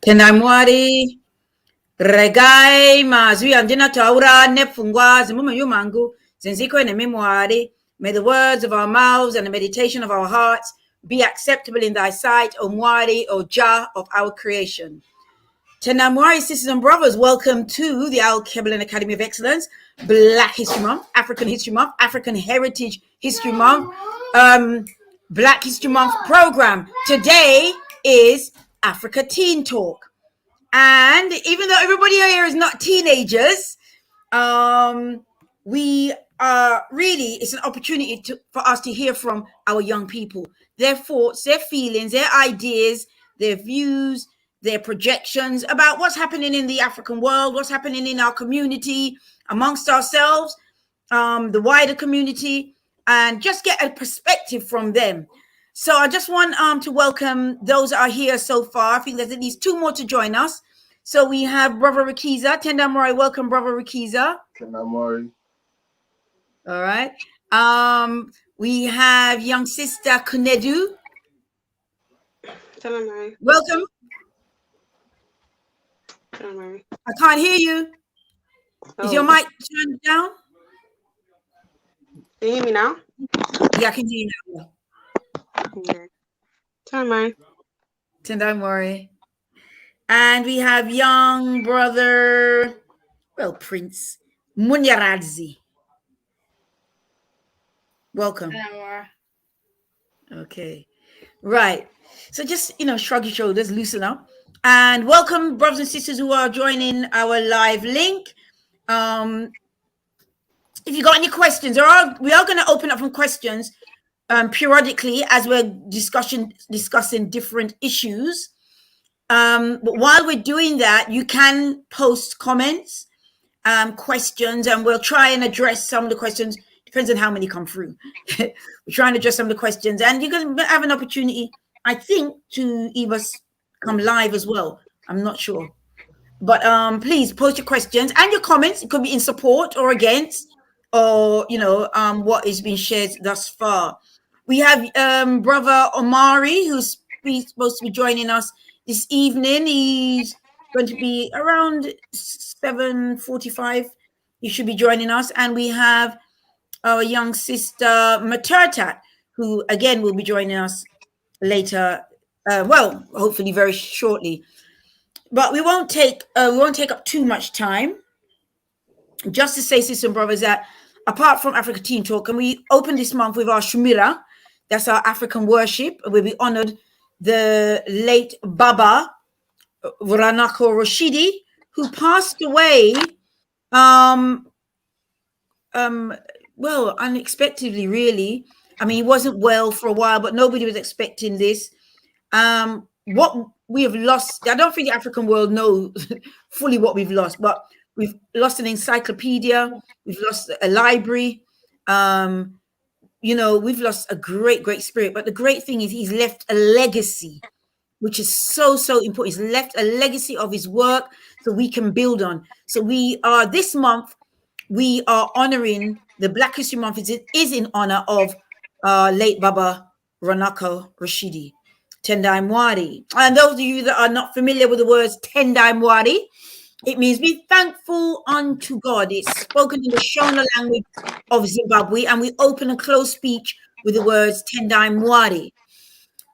Tenamwari, regai mazui andina taura nepfungwa zimume yumangu zenziko ne memoire. May the words of our mouths and the meditation of our hearts be acceptable in thy sight, O Mwari, O Jah of our creation. Tenamwari, sisters and brothers, welcome to the Alkebu-Lan Academy of Excellence, Black History Month, African History Month, African Heritage History Month, Black History Month program. Today is Africa Teen Talk. And even though everybody here is not teenagers, we are really, it's an opportunity for us to hear from our young people, their thoughts, their feelings, their ideas, their views, their projections about what's happening in the African world, what's happening in our community, amongst ourselves, the wider community, and just get a perspective from them. So I just want to welcome those that are here so far. I think there's at least two more to join us. So we have Brother Rikiza. Tendamori, welcome, Brother Rikiza. Tendamori. All right. We have young sister Kunedu. Tendamori. Welcome. Tendamori. I can't hear you. Is your mic turned down? Can you hear me now? Yeah, I can hear you now. Okay. Tendamori. Tendamori. And we have young brother, Prince Munyaradzi. Welcome. Okay. Right. So just, shrug your shoulders, loosen up. And welcome, brothers and sisters who are joining our live link. If you got any questions, we are going to open up some questions periodically as we're discussing different issues. But while we're doing that, you can post comments, questions, and we'll try and address some of the questions. Depends on how many come through. We're trying to address some of the questions, and you're going to have an opportunity, I think, to either come live as well. I'm not sure, but please post your questions and your comments. It could be in support or against, or what is being shared thus far. We have Brother Omari, who's supposed to be joining us this evening. He's going to be around 7:45. He should be joining us. And we have our young sister Matertat, who again will be joining us later. Hopefully very shortly. But we won't take up too much time. Just to say, sisters and brothers, that apart from Africa Teen Talk, and we open this month with our Shumira, that's our African worship, where we honored the late Baba Ranako Rashidi, who passed away, unexpectedly, really. I mean, he wasn't well for a while, but nobody was expecting this. What we have lost, I don't think the African world knows fully what we've lost, but we've lost an encyclopedia, we've lost a library, we've lost a great spirit. But the great thing is he's left a legacy, which is so important. He's left a legacy of his work so we can build on. So this month, we are honoring, the Black History Month is in honor of late Baba Ranako Rashidi, Tendai Mwari. And those of you that are not familiar with the words Tendai Mwari, it means be thankful unto God. It's spoken in the Shona language of Zimbabwe, and we open and close speech with the words Tendai Mwari.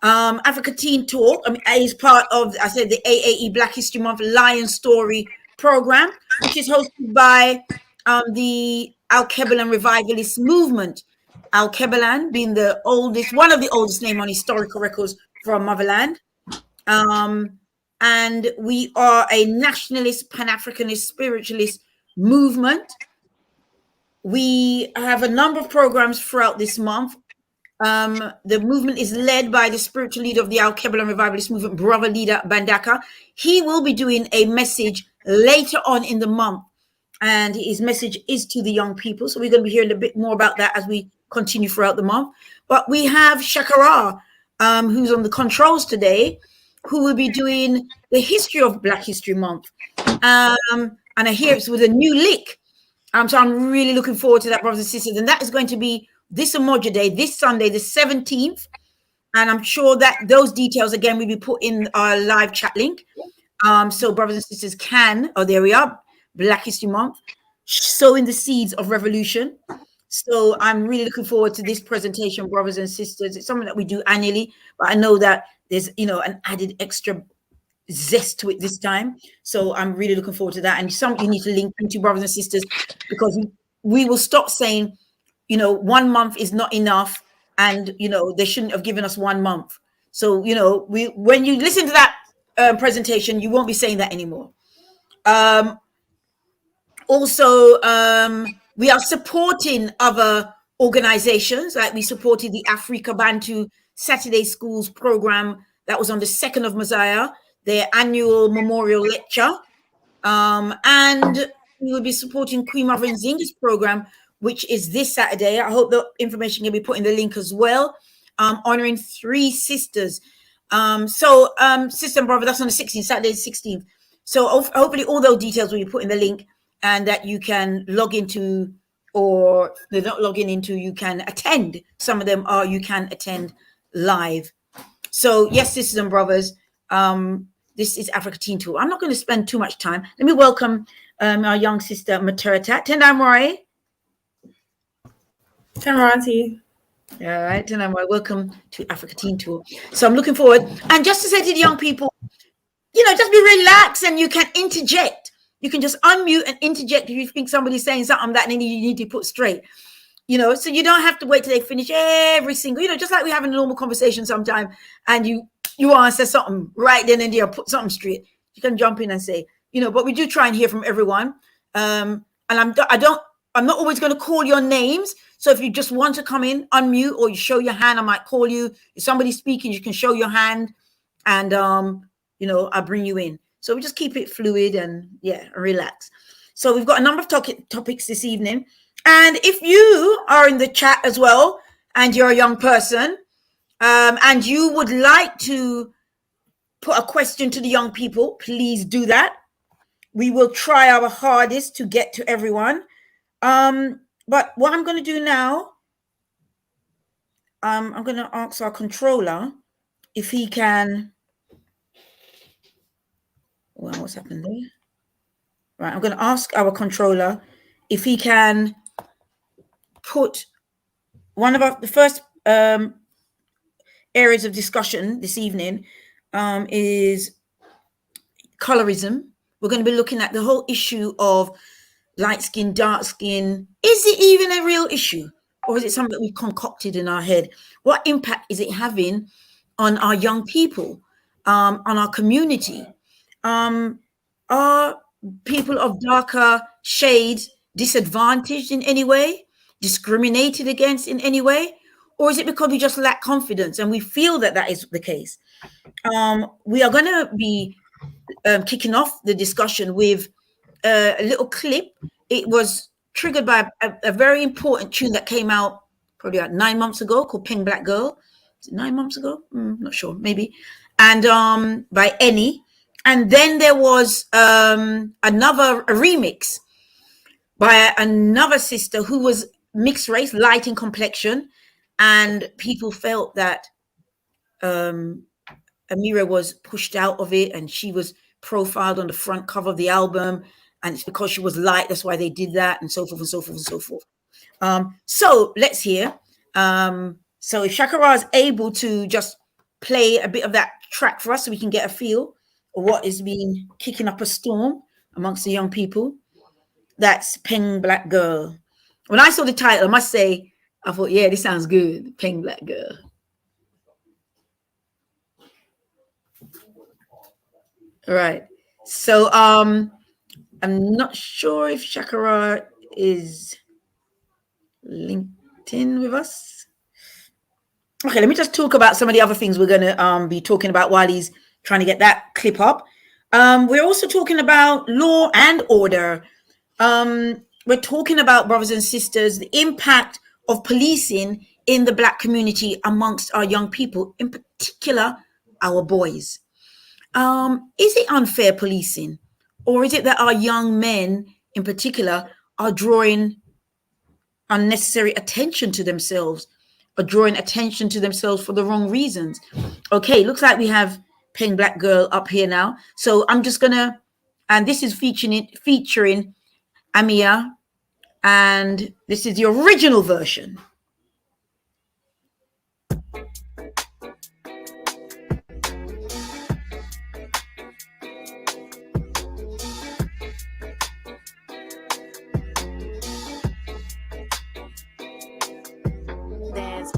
Africa Teen Talk is part of, I said, the AAE Black History Month Lion Story program, which is hosted by the Alkebu-Lan Revivalist Movement. Alkebu-Lan being one of the oldest name on historical records from Motherland. And we are a nationalist, Pan-Africanist, spiritualist movement. We have a number of programs throughout this month. The movement is led by the spiritual leader of the Alkebu-Lan Revivalist Movement, Brother Leader Bandaka. He will be doing a message later on in the month, and his message is to the young people. So we're going to be hearing a bit more about that as we continue throughout the month. But we have Shakara, who's on the controls today, who will be doing the history of Black History Month. And I hear it's with a new lick. So I'm really looking forward to that, brothers and sisters. And that is going to be this Umoja Day, this Sunday, the 17th. And I'm sure that those details, again, will be put in our live chat link. So brothers and sisters can, oh, there we are, Black History Month, sowing the seeds of revolution. So I'm really looking forward to this presentation, brothers and sisters. It's something that we do annually, but I know that there's, an added extra zest to it this time. So I'm really looking forward to that. And something you need to link into, brothers and sisters, because we will stop saying, 1 month is not enough, and they shouldn't have given us 1 month. So when you listen to that presentation, you won't be saying that anymore. Also, we are supporting other organizations, like we supported the Afrika Bantu Saturday Schools program that was on the 2nd of Messiah, their annual memorial lecture. And we will be supporting Queen Mother Nzinga's program, which is this Saturday. I hope the information can be put in the link as well, honoring 3 sisters. Sister and brother, that's on the 16th, Saturday the 16th. So hopefully all those details will be put in the link, and that you can log into, or they're not logging into, you can attend. Some of them are, you can attend live. So yes, sisters and brothers, this is Africa Teen Tool. I'm not going to spend too much time. Let me welcome our young sister, Materita. Tendamore. Tenranti. All right, Tendamore, welcome to Africa Teen Tool. So I'm looking forward. And just to say to the young people, just be relaxed, and you can interject. You can just unmute and interject if you think somebody's saying something that you need to put straight. So you don't have to wait till they finish every single, just like we have a normal conversation sometime, and you want to say something right then and there, put something straight. You can jump in and say, but we do try and hear from everyone. And I'm not always going to call your names. So if you just want to come in, unmute, or you show your hand, I might call you. If somebody's speaking, you can show your hand, and I'll bring you in. So we just keep it fluid and relax. So we've got a number of topics this evening. And if you are in the chat as well, and you're a young person, and you would like to put a question to the young people, please do that. We will try our hardest to get to everyone. But what I'm going to do now, I'm going to ask our controller if he can. Well, what's happened there? Right, I'm going to ask our controller if he can put one of the first areas of discussion this evening is colorism. We're going to be looking at the whole issue of light skin, dark skin. Is it even a real issue, or is it something that we've concocted in our head? What impact is it having on our young people, on our community? Are people of darker shades disadvantaged in any way, discriminated against in any way? Or is it because we just lack confidence and we feel that is the case? We are going to be kicking off the discussion with a little clip. It was triggered by a very important tune that came out probably about 9 months ago, called Pink Black Girl. Is it 9 months ago? Not sure, maybe. And by Annie. And then there was a remix by another sister who was mixed race, light in complexion. And people felt that Amira was pushed out of it, and she was profiled on the front cover of the album. And it's because she was light, that's why they did that, and so forth and so forth and so forth. So let's hear. So if Shakara is able to just play a bit of that track for us so we can get a feel of what is being kicking up a storm amongst the young people. That's Pink Black Girl. When I saw the title, I must say, I thought, yeah, this sounds good. Pink Black Girl. All right. So I'm not sure if Shakara is linked in with us. Okay, let me just talk about some of the other things we're going to be talking about while he's trying to get that clip up. We're also talking about law and order. We're talking about, brothers and sisters, the impact of policing in the Black community amongst our young people, in particular, our boys. Is it unfair policing? Or is it that our young men in particular are drawing unnecessary attention to themselves, or drawing attention to themselves for the wrong reasons? Okay, looks like we have Pink Black Girl up here now. So I'm just gonna, and this is featuring Amia, and this is the original version.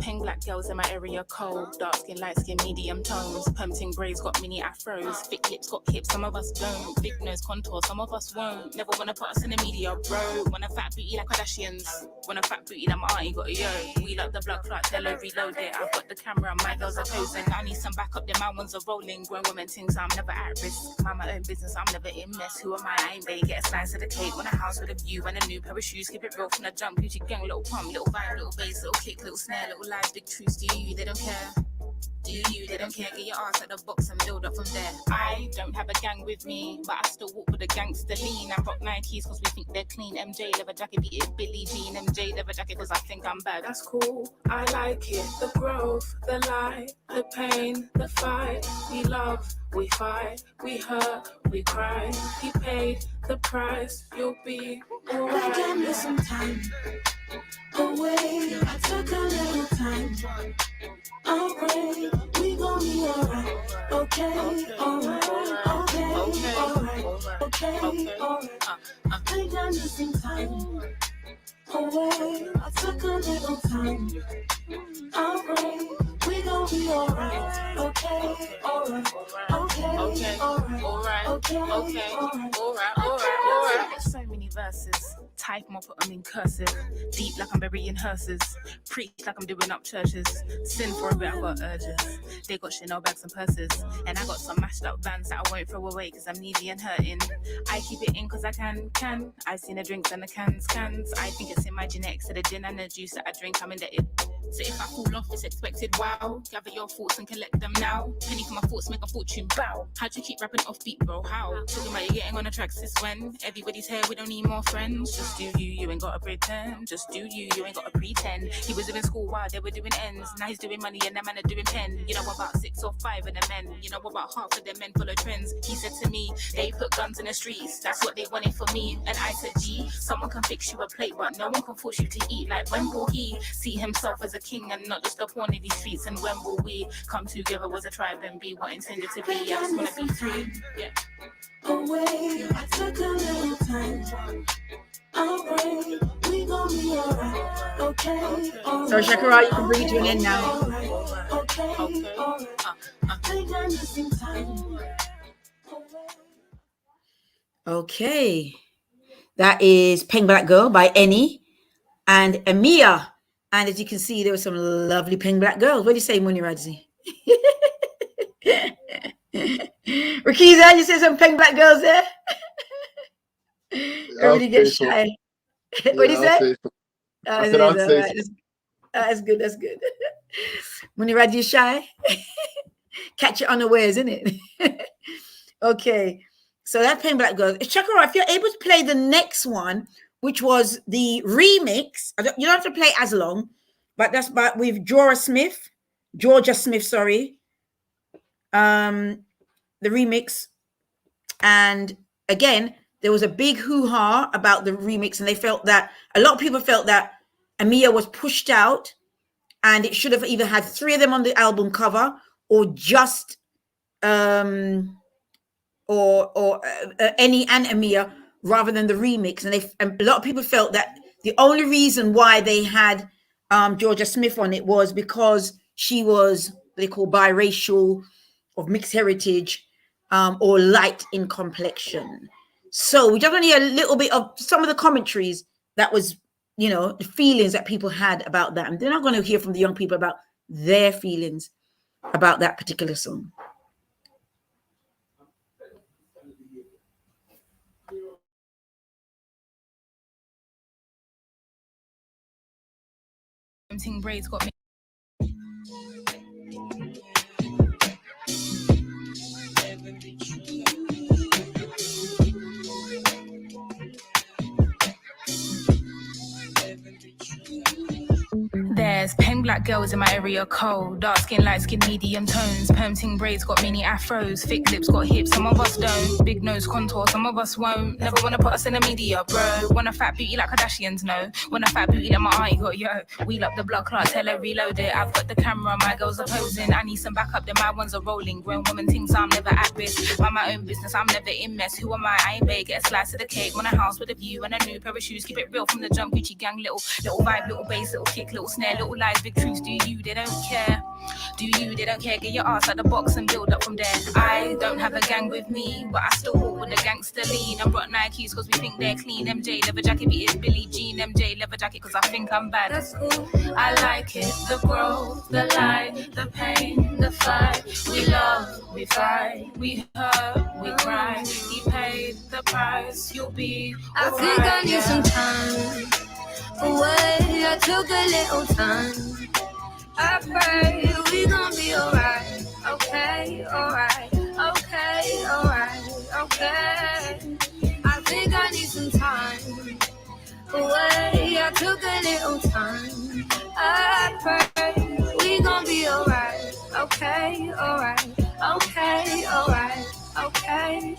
Pink black girls in my area cold, dark skin, light skin, medium tones, permting braids got mini afros, thick lips got hips, some of us don't, big nose contour, some of us won't, never wanna put us in the media, bro, want a fat booty like Kardashians, want a fat booty that my auntie got a yo, we like the blood clot, tell her reload it, I've got the camera, my girls are posing, I need some backup, then my ones are rolling, grown women things, I'm never at risk, mind my own business, I'm never in mess, who am I ain't ready, get a slice of the cake, want a house with a view, and a new pair of shoes, keep it real from the jump, Gucci gang, little pump, little vibe, little bass, little kick, little snare, little lies, big truths, do you, they don't care. Do you, they don't care, get your ass out the box and build up from there. I don't have a gang with me, but I still walk with a gangster lean. I rock Nikes cause we think they're clean. MJ leather jacket, beat it Billie Jean. MJ leather jacket cause I think I'm bad. That's cool, I like it. The growth, the light, the pain, the fight. We love, we fight, we hurt, we cry. He paid the price, you'll be alright. I gave me some time away. I took a little time. Alright, we gon' be alright. Okay, alright, okay, alright, okay, alright. I got me some time away. I took a little time. Alright, we gon' be alright. Okay, alright, okay, alright, okay, alright. So many verses. Type them or put them in cursive. Deep like I'm burying hearses. Preach like I'm doing up churches. Sin for a bit, I got urges. They got Chanel bags and purses. And I got some mashed up vans that I won't throw away cause I'm needy and hurting. I keep it in cause I can. I've seen the drinks and the cans. I think it's in my genetics. So the gin and the juice that I drink, I'm indebted. So if I fall off, it's expected, wow. Gather your thoughts and collect them now. Penny for my thoughts, make a fortune, bow. How'd you keep rapping off beat, bro? How? Talking about you getting on the tracks, this when everybody's here, we don't need more friends. Just do you ain't gotta pretend. Just do you ain't gotta pretend. He was in school while they were doing ends. Now he's doing money and the man are doing pen. You know about 6 or 5 of the men. You know about half of the men full of trends. He said to me, they put guns in the streets. That's what they wanted for me. And I said, gee, someone can fix you a plate, but no one can force you to eat. Like when will he see himself as a king and not just a pawn in these streets? And when will we come together as a tribe and be what intended to be? I just wanna be free. Yeah. Away, I took a little time. Alright, we gon' be alright. Okay, alright. So Shakira, you can bring it to an end now. Okay, alright. I got missing time. Okay. That is Pink Black Girl by Eni and Amia. And as you can see, there were some lovely Pink Black girls. What do you say, Muni Radzi? Rakiza, you see some Pink Black girls there? Everybody gets shy. What do you say? That's good. That's good. Muni Radzi, you shy? Catch it unawares, isn't it? Okay. So that's Pink Black girls. Shakira, if you're able to play the next one, which was the remix. You don't have to play as long, but that's with Georgia Smith, sorry. The remix. And again, there was a big hoo-ha about the remix, and a lot of people felt that Amia was pushed out, and it should have either had 3 of them on the album cover or just Eni and Amia, rather than the remix. And a lot of people felt that the only reason why they had Georgia Smith on it was because she was what they call biracial, of mixed heritage, or light in complexion. So we just want to hear a little bit of some of the commentaries that was, the feelings that people had about that. And they're not going to hear from the young people about their feelings about that particular song. Braids got me. There's There's pen black girls in my area code. Dark skin, light skin, medium tones. Perm ting braids got mini afros. Thick lips got hips, some of us don't. Big nose contour, some of us won't. Never wanna put us in the media, bro. Want a fat beauty like Kardashians, no. Want a fat beauty like my auntie got, yo. Wheel up the block clock, tell her reload it. I've got the camera, my girls are posing. I need some backup, then my ones are rolling. Grown woman things, I'm never at risk. Mind my own business, I'm never in mess. Who am I ain't big, get a slice of the cake. Want a house with a view and a new pair of shoes. Keep it real from the jump, Gucci gang. Little vibe, little bass, little kick, little snare. Little lies, big truths, do you, they don't care. Do you, they don't care, get your ass out the box and build up from there. I don't have a gang with me, but I still walk with a gangster lean. I brought Nikes cause we think they're clean. MJ, leather jacket, beat it Billie Jean. MJ, leather jacket cause I think I'm bad. That's cool, I like it, the growth, the light, the pain, the fight. We love, we fight, we hurt, we cry. He paid the price, you'll be I think I need some time away. I took a little time. I pray we gon' be alright. Okay, alright. Okay, alright. Okay. I think I need some time away. I took a little time. I pray we gon' be alright. Okay, alright. Okay, alright. Okay.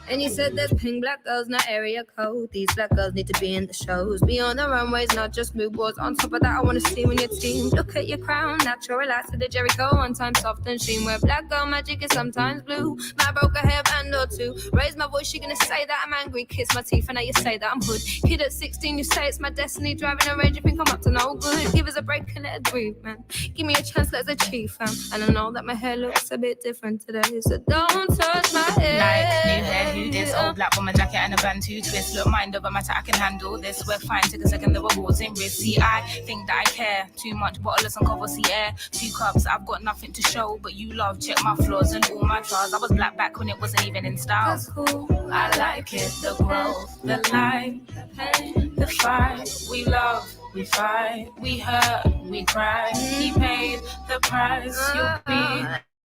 And you said there's pink black girls, not area code. These black girls need to be in the shows. Be on the runways, not just mood boards. On top of that, I wanna see when your team. Look at your crown, natural relax to the Jericho. One time soft and sheen, where black girl magic is sometimes blue. I broke a hairband or two. Raise my voice, she gonna say that I'm angry. Kiss my teeth, and now you say that I'm hood. Kid at 16, you say it's my destiny. Driving a range, you think I'm up to no good. Give us a break and let us breathe, man. Give me a chance, let's achieve, fam. And I know that my hair looks a bit different today, so don't touch my hair. like new hair. Who this? Old black woman jacket and a band to twist. Look, mind over matter, I can handle this. We're fine, take a second, the rewards in risk. See, I think that I care too much. Bottleless and cover, see air. 2 cups, I've got nothing to show, but you love. Check my flaws and all my flaws. I was black back when it wasn't even in style. That's cool. I like it, the growth, the light, the pain, the fight. We love, we fight, we hurt, we cry. He paid the price, you'll be.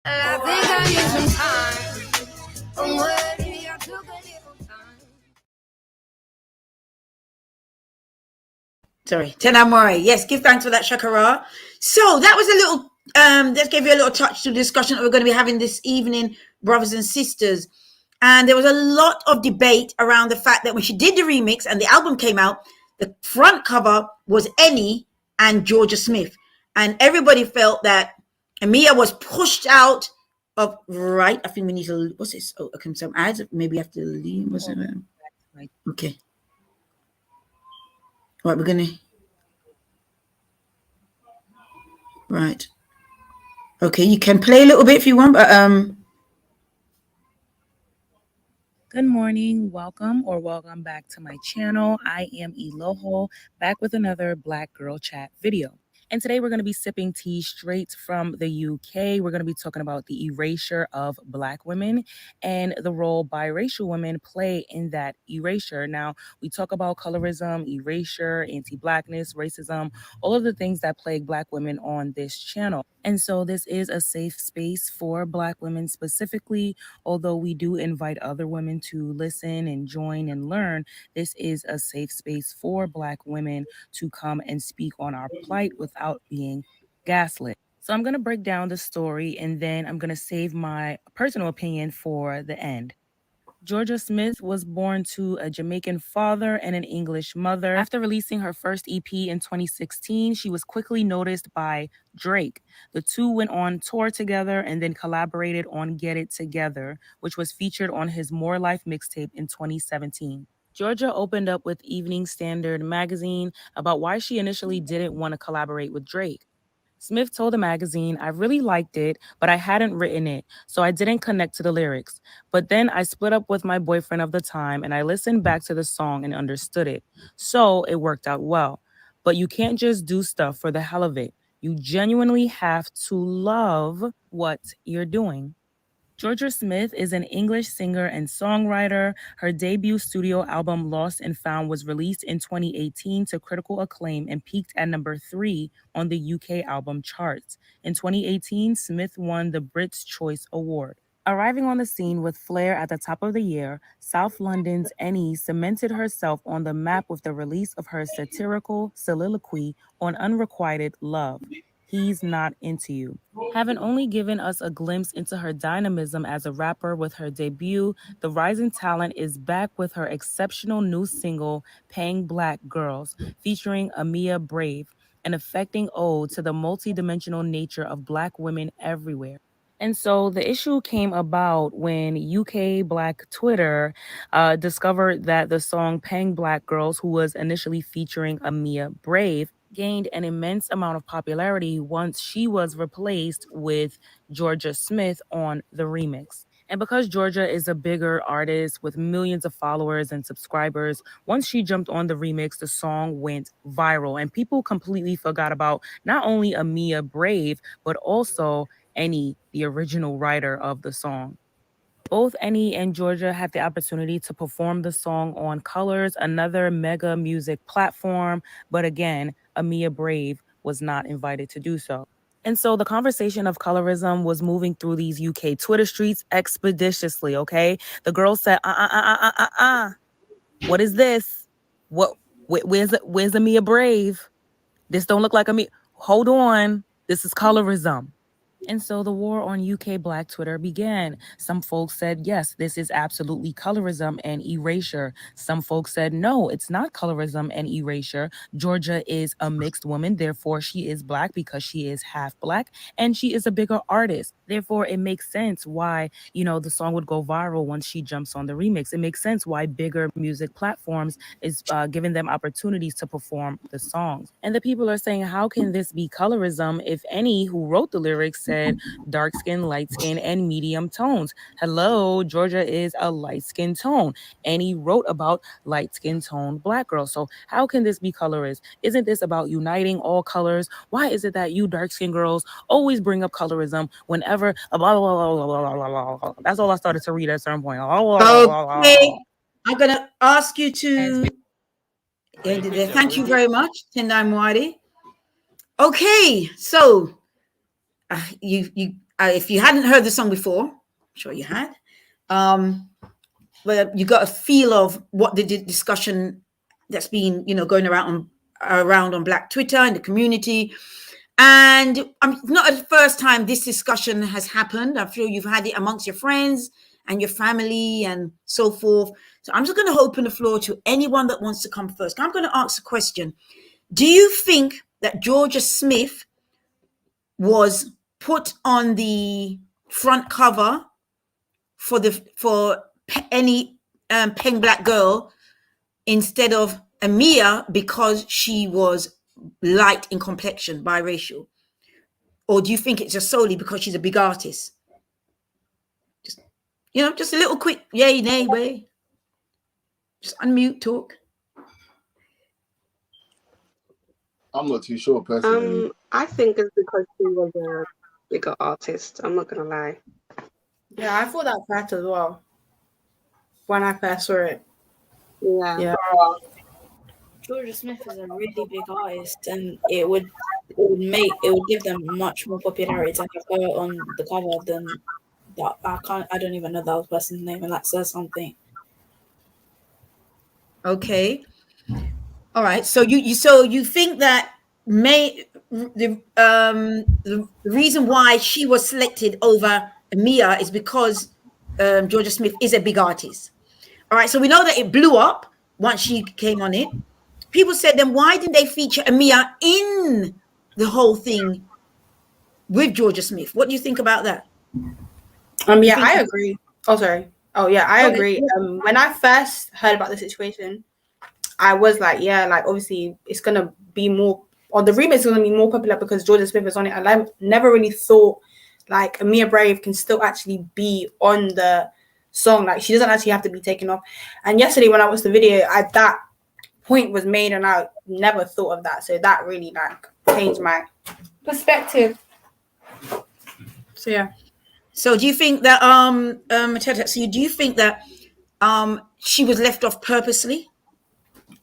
I think I need some time away. I took a little time. Sorry, Tenamore. Yes, give thanks for that, Shakara. So that was a little, let's give you a little touch to the discussion that we're going to be having this evening, brothers and sisters. And there was a lot of debate around the fact that when she did the remix and the album came out, the front cover was Annie and Georgia Smith. And everybody felt that Amia was pushed out of, right? I think we need to, what's this? Oh, okay, some ads. Maybe I have to leave. What's it? Okay. Right, we're going to, right. Okay, you can play a little bit if you want, but Good morning, welcome back to my channel. I am Eloho, back with another Black Girl Chat video. And today we're going to be sipping tea straight from the UK. We're going to be talking about the erasure of Black women and the role biracial women play in that erasure. Now, we talk about colorism, erasure, anti-Blackness, racism, all of the things that plague Black women on this channel. And so this is a safe space for Black women specifically, although we do invite other women to listen and join and learn. This is a safe space for Black women to come and speak on our plight without being gaslit. So I'm going to break down the story and then I'm going to save my personal opinion for the end. Georgia Smith was born to a Jamaican father and an English mother. After releasing her first EP in 2016, she was quickly noticed by Drake. The two went on tour together and then collaborated on Get It Together, which was featured on his More Life mixtape in 2017. Georgia opened up with Evening Standard magazine about why she initially didn't want to collaborate with Drake. Smith told the magazine, I really liked it, but I hadn't written it, so I didn't connect to the lyrics. But then I split up with my boyfriend of the time, and I listened back to the song and understood it. So it worked out well. But you can't just do stuff for the hell of it. You genuinely have to love what you're doing. Georgia Smith is an English singer and songwriter. Her debut studio album, Lost and Found, was released in 2018 to critical acclaim and peaked at number 3 on the UK album charts. In 2018, Smith won the Brits' Choice Award. Arriving on the scene with flair at the top of the year, South London's Annie cemented herself on the map with the release of her satirical soliloquy on unrequited love. He's Not Into You. Having only given us a glimpse into her dynamism as a rapper with her debut, the rising talent is back with her exceptional new single, Paying Black Girls, featuring Amia Brave, an affecting ode to the multidimensional nature of Black women everywhere. And so the issue came about when UK Black Twitter discovered that the song Pang Black Girls, who was initially featuring Amia Brave, gained an immense amount of popularity once she was replaced with Georgia Smith on the remix. And because Georgia is a bigger artist with millions of followers and subscribers, once she jumped on the remix, the song went viral. And people completely forgot about not only Amia Brave, but also Annie, the original writer of the song. Both Annie and Georgia had the opportunity to perform the song on Colors, another mega music platform, but again, Amia Brave was not invited to do so. And so the conversation of colorism was moving through these UK Twitter streets expeditiously, okay? The girl said, what is this? Where's Amia Brave? This don't look like Amia. Hold on, this is colorism. And so the war on UK Black Twitter began. Some folks said, yes, this is absolutely colorism and erasure. Some folks said, no, it's not colorism and erasure. Georgia is a mixed woman. Therefore, she is Black because she is half Black and she is a bigger artist. Therefore, it makes sense why, the song would go viral once she jumps on the remix. It makes sense why bigger music platforms is giving them opportunities to perform the songs. And the people are saying, how can this be colorism if Annie, who wrote the lyrics, said dark skin, light skin, and medium tones? Hello, Georgia is a light skin tone. Annie wrote about light skin tone Black girls. So how can this be colorist? Isn't this about uniting all colors? Why is it that you dark skin girls always bring up colorism whenever blah, blah, blah, blah, blah, blah, blah. That's all I started to read at a certain point. Okay, I'm gonna ask you to thank you very much, Tendai Mwari. Okay, so if you hadn't heard the song before, I'm sure you had, well, you got a feel of what the discussion that's been, going around on Black Twitter and the community. And not the first time this discussion has happened. I feel you've had it amongst your friends and your family and so forth. So I'm just going to open the floor to anyone that wants to come first. I'm going to ask a question. Do you think that Georgia Smith was put on the front cover for any Peng Black girl instead of Amia because she was light in complexion, biracial? Or do you think it's just solely because she's a big artist? Just a little quick yay, nay, way. Just unmute, talk. I'm not too sure personally. I think it's because she was a bigger artist. I'm not gonna lie. Yeah, I thought that fact as well when I first saw it. Yeah. Georgia Smith is a really big artist, and it would give them much more popularity to have her on the cover than that. I don't even know that person's name, and that says something. Okay. All right. So you think that the reason why she was selected over Amia is because Georgia Smith is a big artist. All right. So we know that it blew up once she came on it. People said, then why didn't they feature Amia in the whole thing with Georgia Smith? What do you think about that? Yeah, I agree. Oh, sorry. Oh, yeah, I agree. When I first heard about the situation, I was like, yeah, like obviously it's gonna be more, or the remix is gonna be more popular because Georgia Smith is on it. And I never really thought like Amia Brave can still actually be on the song. Like she doesn't actually have to be taken off. And yesterday when I watched the video, that point was made, and I never thought of that. So that really like changed my perspective. So yeah. So do you think that do you think that she was left off purposely?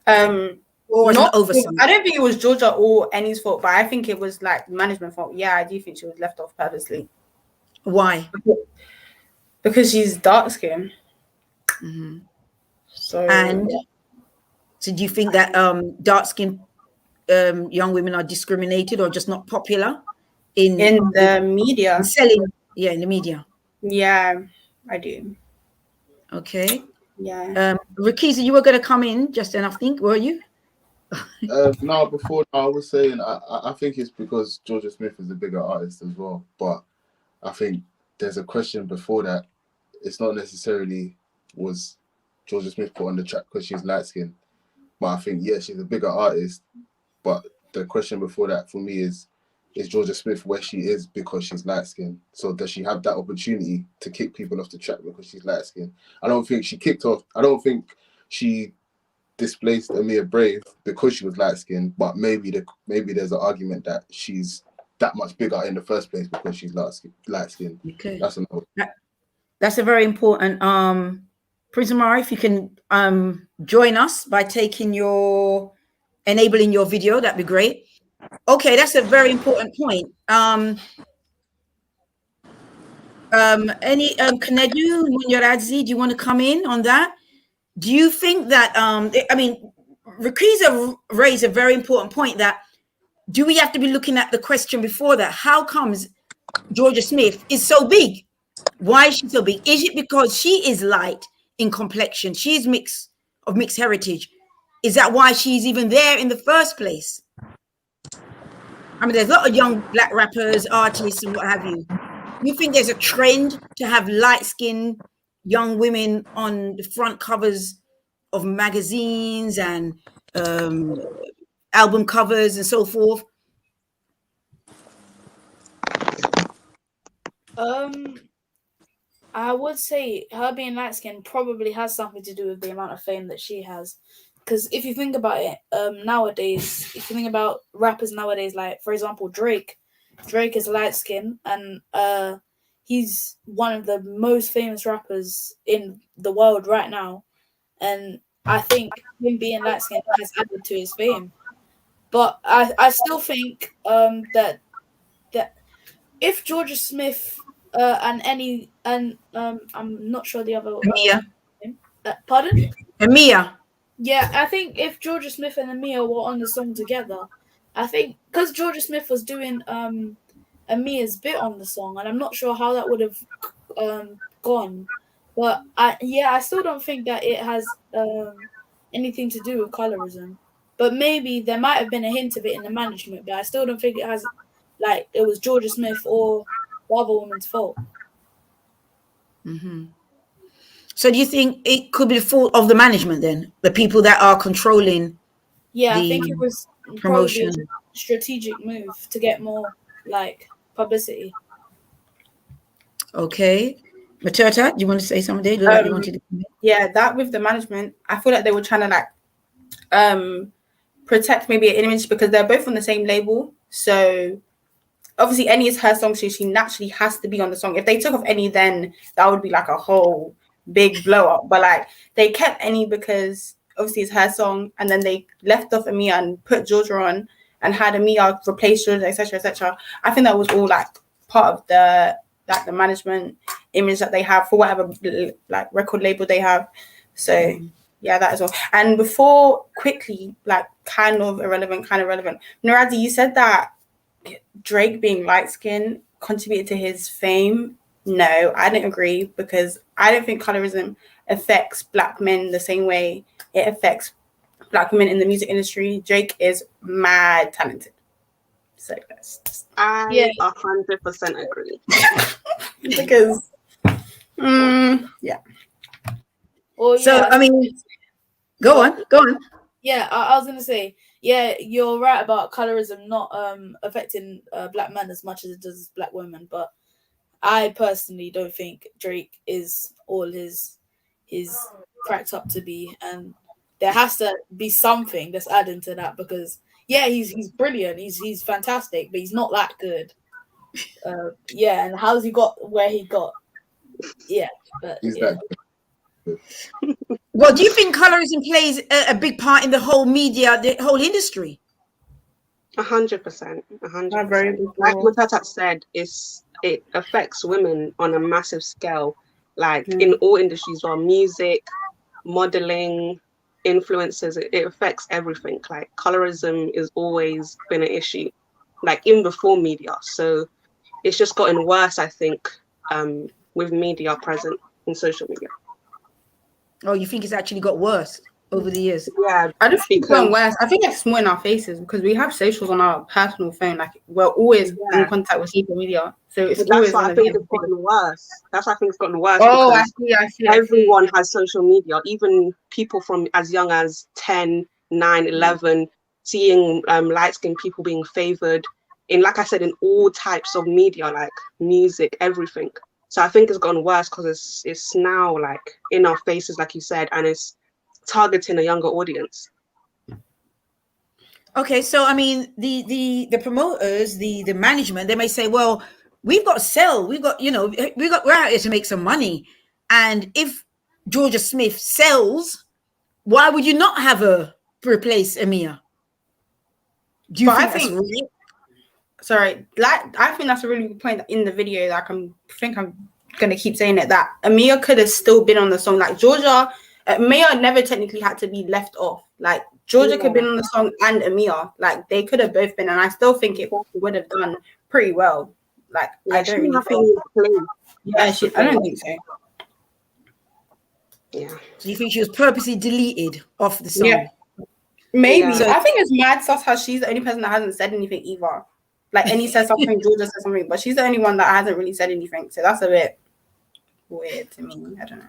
Or not oversight? I don't think it was Georgia or Annie's fault, but I think it was like management fault. Yeah, I do think she was left off purposely. Why? Because she's dark skinned. Mm-hmm. So do you think that dark skinned young women are discriminated or just not popular in the media? In selling, in the media. Yeah, I do. Okay. Yeah. Rakiza, you were going to come in just then, I think, were you? No, before I was saying I think it's because Georgia Smith is a bigger artist as well. But I think there's a question before that. It's not necessarily was Georgia Smith put on the track because she's light skinned. But I think she's a bigger artist. But the question before that for me is Georgia Smith where she is because she's light skinned? So does she have that opportunity to kick people off the track because she's light skinned? I don't think she kicked off. I don't think she displaced Amir Brave because she was light skinned, but maybe there's an argument that she's that much bigger in the first place because she's light skinned. Okay. That's a very important Prince Amara, if you can join us by enabling your video, that'd be great. Okay, that's a very important point. Kanedu Munyaradzi, do you want to come in on that? Do you think that Rakiza raised a very important point that do we have to be looking at the question before that? How comes Georgia Smith is so big? Why is she so big? Is it because she is light in complexion? She's mixed heritage. Is that why she's even there in the first place? I mean, there's a lot of young black rappers, artists, and what have you. You think there's a trend to have light-skinned young women on the front covers of magazines and album covers and so forth? I would say her being light skinned probably has something to do with the amount of fame that she has. Because if you think about it, nowadays, if you think about rappers nowadays, like for example Drake is light skinned and he's one of the most famous rappers in the world right now. And I think him being light skinned has added to his fame. But I still think that if Georgia Smith I'm not sure the other Mia. Pardon? Mia. Yeah, I think if Georgia Smith and Amia were on the song together, I think because Georgia Smith was doing Amia's bit on the song, and I'm not sure how that would have gone. But I still don't think that it has anything to do with colorism. But maybe there might have been a hint of it in the management, but I still don't think it has, like, it was Georgia Smith or the other woman's fault. Mm-hmm. So do you think it could be the fault of the management then? The people that are controlling I think it was promotion. Probably a strategic move to get more, like, publicity. Okay. Materta, do you want to say something? That with the management, I feel like they were trying to protect maybe an image because they're both on the same label. So obviously Any is her song, so she naturally has to be on the song. If they took off Any, then that would be like a whole big blow up. But like they kept Any because obviously it's her song, and then they left off Amia and put Georgia on and had Amia replace Georgia, etc., etc. I think that was all like part of the management image that they have for whatever like record label they have. So that as well. And before quickly, like kind of irrelevant. Naradi, you said that Drake being light skinned contributed to his fame. No, I don't agree because I don't think colorism affects black men the same way it affects black women in the music industry. Drake is mad talented. So that's I 100% agree. Because Well, so I mean, go on. Yeah, I was gonna say, you're right about colorism not affecting black men as much as it does black women, but I personally don't think Drake is all his cracked up to be, and there has to be something that's adding to that because he's brilliant, he's fantastic, but he's not that good. And how's he got where he got? But that good. Well, do you think colorism plays a big part in the whole media, the whole industry? 100%. Like Matata said, it affects women on a massive scale. like in all industries, well, music, modeling, influencers, it affects everything. Like colorism is always been an issue, like even before media. So it's just gotten worse, I think, with media present in social media. Oh, you think it's actually got worse over the years? Yeah, I don't think it's gotten worse. I think it's more in our faces because we have socials on our personal phone. Like we're always in contact with social media, so it's always. That's why I think it's gotten worse. That's why I think it's gotten worse. Oh, because I see. Everyone has social media, even people from as young as 10, 9, 11, seeing light-skinned people being favored in, like I said, in all types of media, like music, everything. So I think it's gotten worse because it's now like in our faces, like you said, and it's targeting a younger audience. Okay, so I mean, the promoters, the management, they may say, well, we've got to sell, we're out here to make some money, and if Georgia Smith sells, why would you not have her replace Amia? Do you think that's right? Sorry, like I think that's a really good point in the video. Like I'm gonna keep saying it, that Amia could have still been on the song. Like Georgia, Amia never technically had to be left off. Like Georgia could have been on the song and Amia. Like they could have both been, and I still think it would have done pretty well. Like I don't really think. I don't think so. Yeah. So you think she was purposely deleted off the song? Yeah. Maybe. Yeah. So, I think it's mad sus how she's the only person that hasn't said anything either. Like Annie says something, Georgia says something, but she's the only one that hasn't really said anything. So that's a bit weird to me. I don't know.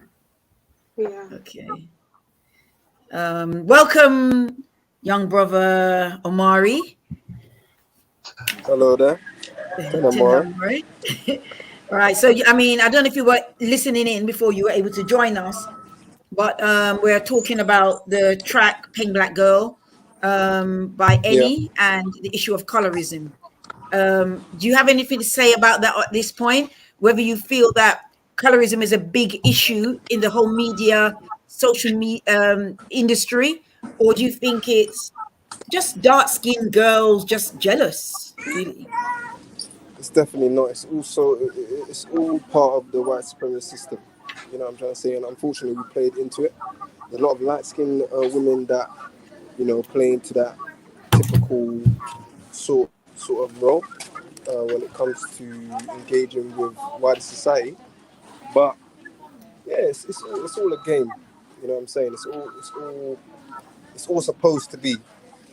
Yeah. Okay. Welcome, young brother Omari. Hello there. Omari. All right. So I mean, I don't know if you were listening in before you were able to join us, but we're talking about the track "Pink Black Girl" by Annie and the issue of colorism. Do you have anything to say about that at this point? Whether you feel that colorism is a big issue in the whole media, social media industry, or do you think it's just dark-skinned girls just jealous? Really? It's definitely not. It's also it's all part of the white supremacy system. You know what I'm trying to say? And unfortunately, we played into it. There's a lot of light-skinned women that play into that typical sort of role when it comes to engaging with wider society. But yeah, it's all a game. You know what I'm saying? It's all supposed to be,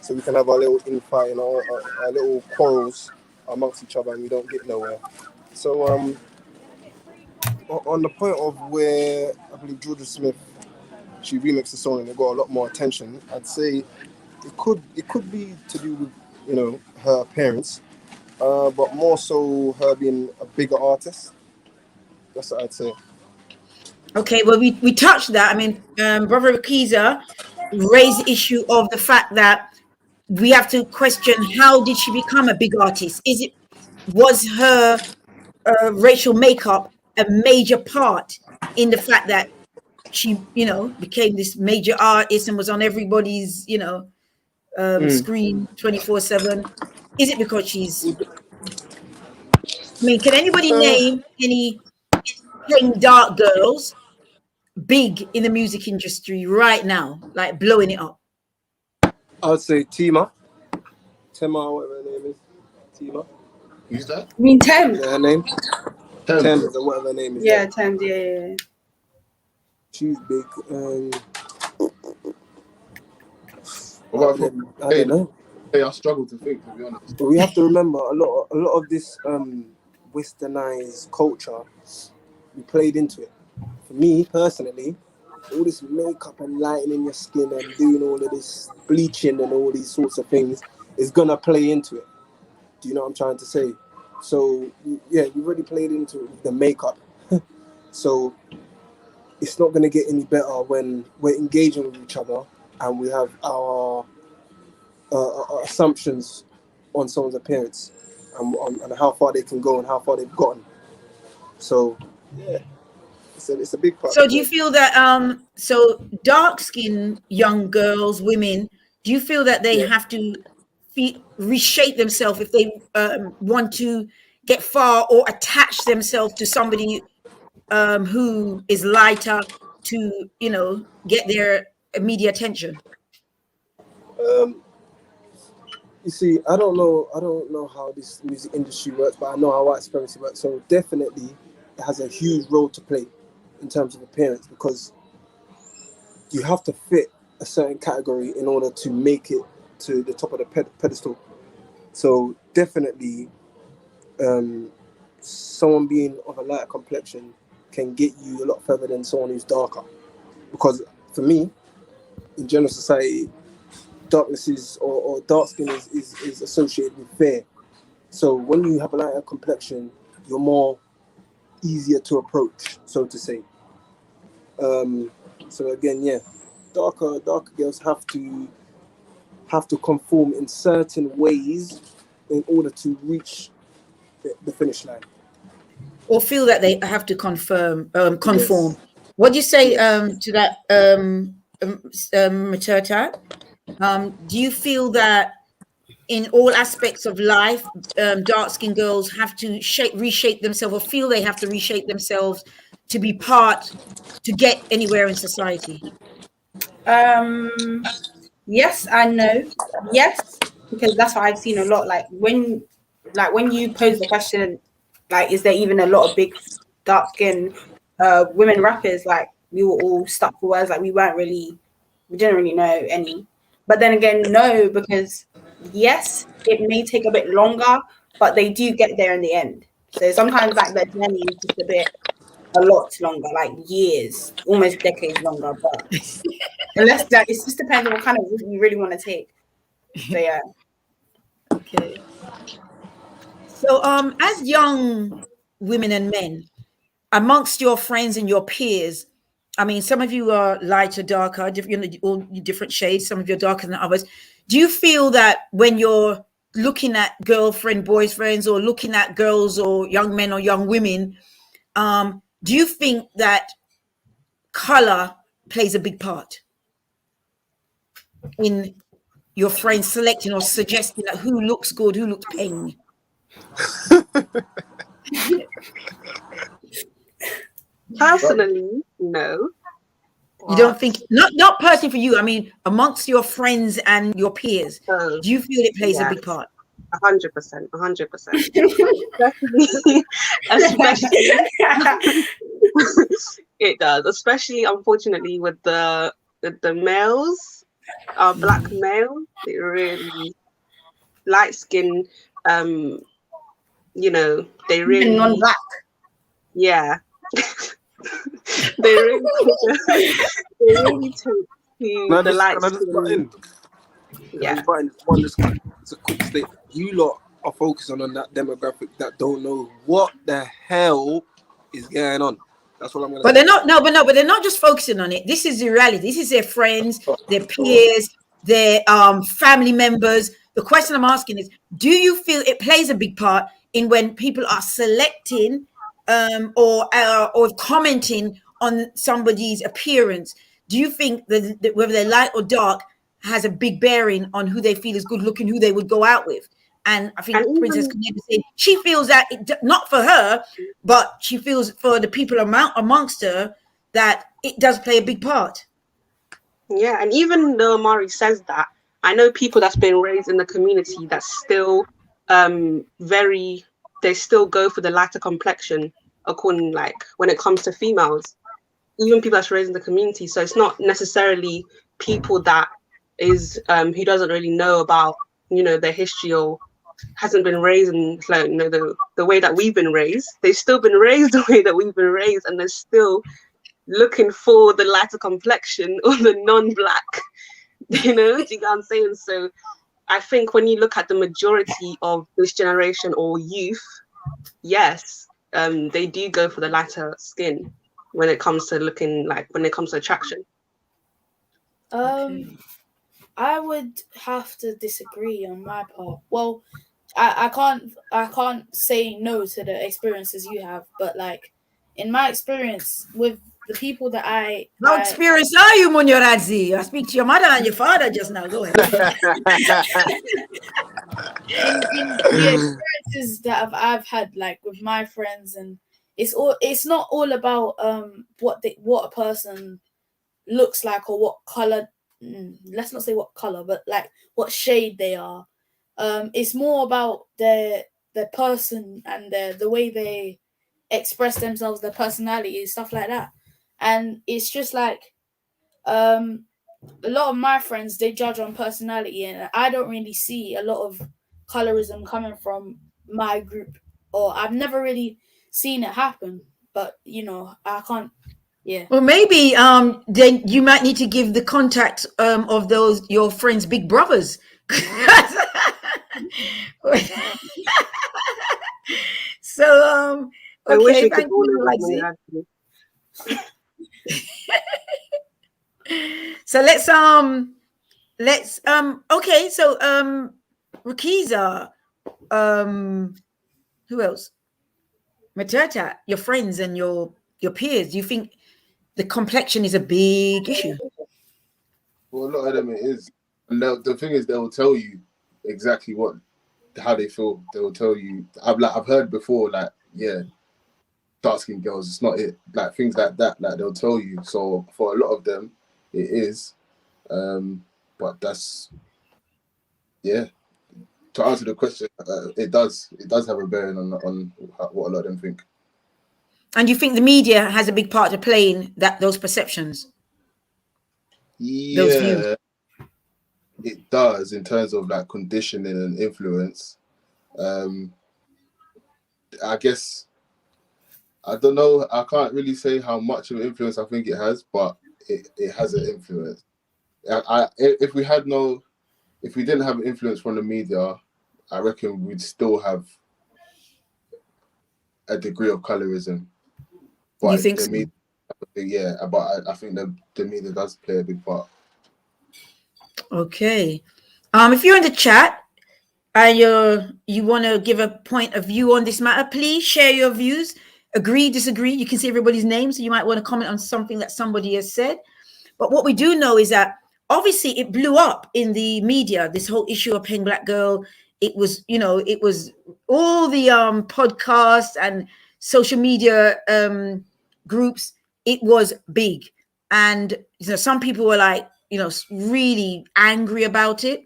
so we can have our little infight and our little quarrels amongst each other, and we don't get nowhere. So on the point of where I believe Georgia Smith, she remixed the song and it got a lot more attention, I'd say it could be to do with her appearance, but more so her being a bigger artist. That's what I'd say. Okay, well, we touched that. I mean, Brother Akiza raised the issue of the fact that we have to question, how did she become a big artist? Was her racial makeup a major part in the fact that she, became this major artist and was on everybody's, screen 24/7? Is it because she's? I mean, can anybody name any plain dark girls big in the music industry right now, like blowing it up? I'd say Tema, whatever her name is. Tema. Who's that? I mean, Thames. Is that her name? Thames, or whatever her name is. Yeah, Thames. Yeah. She's big. I don't know. I struggle to think, to be honest. But we have to remember a lot of this westernized culture, we played into it. For me personally, all this makeup and lightening your skin and doing all of this bleaching and all these sorts of things is gonna play into it. Do you know what I'm trying to say? So yeah, we already played into the makeup. So it's not gonna get any better when we're engaging with each other and we have our assumptions on someone's appearance and how far they can go and how far they've gotten. So yeah, it's a big part. So do you feel that so dark-skinned young girls, women, do you feel that they have to reshape themselves if they want to get far or attach themselves to somebody who is lighter to, you know, get their media attention? You see, I don't know how this music industry works, but I know how white supremacy works. So definitely, it has a huge role to play in terms of appearance, because you have to fit a certain category in order to make it to the top of the pedestal. So definitely, someone being of a lighter complexion can get you a lot further than someone who's darker. Because for me, in general society, darkness is or dark skin is associated with fear. So when you have a lighter complexion, you're more easier to approach, so to say. So again, yeah, darker girls have to conform in certain ways in order to reach the finish line. Or feel that they have to conform. Yes. What do you say Yes. to that, Materta? Do you feel that in all aspects of life, dark-skinned girls have to reshape themselves, or feel they have to reshape themselves to be to get anywhere in society? Yes and no. Yes, because that's what I've seen a lot. Like when you pose the question, like, is there even a lot of big dark skinned women rappers? Like, we were all stuck for words. Like, we didn't really know any. But then again, no, because yes, it may take a bit longer, but they do get there in the end. So sometimes like the journey is just a lot longer, like years, almost decades longer. But unless that, it just depends on what kind of route you really want to take. So yeah. Okay. So as young women and men, amongst your friends and your peers, I mean, some of you are lighter, darker, different, all different shades. Some of you are darker than others. Do you feel that when you're looking at girlfriend, boyfriends, or looking at girls or young men or young women, do you think that color plays a big part in your friends selecting or suggesting that who looks good, who looks peng? Personally, no. You don't think, not personally for you, I mean amongst your friends and your peers, Oh, do you feel it plays a yes. big part? 100%. Especially it does, especially unfortunately with the males, black male, they really light skin, you know, they really Even non-black. yeah. they really take to the light skin. Yeah. It's a quick statement. You lot are focusing on that demographic that don't know what the hell is going on. That's what I'm gonna But say. but they're not just focusing on it. This is the reality. This is their friends, their peers, their family members. The question I'm asking is, do you feel it plays a big part in when people are selecting or commenting on somebody's appearance? Do you think that whether they're light or dark has a big bearing on who they feel is good looking, who they would go out with? And I think Princess Caneva said she feels that not for her, but she feels for the people amongst her that it does play a big part. Yeah, and even though Amari says that, I know people that's been raised in the community that's still they still go for the lighter complexion according, like, when it comes to females. Even people that's raised in the community. So it's not necessarily people that is who doesn't really know about, you know, their history or hasn't been raised in, like, you know, the way that we've been raised. They've still been raised the way that we've been raised, and they're still looking for the lighter complexion or the non-black, you know, do you get what I'm saying? So I think when you look at the majority of this generation or youth, yes, they do go for the lighter skin when it comes to looking, like, when it comes to attraction. I would have to disagree on my part. Well, I can't say no to the experiences you have, but like in my experience with the people that How experienced are you, Munyoradzi? I speak to your mother and your father just now. Go ahead. in the experiences that I've had, like with my friends, and it's not all about what a person looks like or what color. Let's not say what color, but like what shade they are. It's more about their person and the way they express themselves, their personality, stuff like that. And it's just like a lot of my friends, they judge on personality, and I don't really see a lot of colorism coming from my group, or I've never really seen it happen. But I can't. Yeah. Well, maybe then you might need to give the contact of those your friends' big brothers. So I wish okay, we could thank all you, have money, Lexi. actually. So let's okay, so Rukiza, who else? Matata, your friends and your peers, do you think the complexion is a big issue? Well, a lot of them it is. And the thing is, they will tell you exactly how they feel. They will tell you. I've heard before, like, yeah, dark skinned girls, it's not it. Like things like that, like they'll tell you. So for a lot of them, it is. But that's, yeah. To answer the question, it does have a bearing on what a lot of them think. And you think the media has a big part to play in those perceptions? Yeah, those views? It does in terms of like conditioning and influence. I guess I don't know. I can't really say how much of an influence I think it has, but it has an influence. If we didn't have influence from the media, I reckon we'd still have a degree of colorism. But you think the so? media, yeah, but I think the media does play a big part. Okay. If you're in the chat and you want to give a point of view on this matter, please share your views. Agree, disagree. You can see everybody's name, so you might want to comment on something that somebody has said. But what we do know is that obviously it blew up in the media, this whole issue of Pink Black Girl. It was, it was all the podcasts and social media groups. It was big. And some people were like, really angry about it.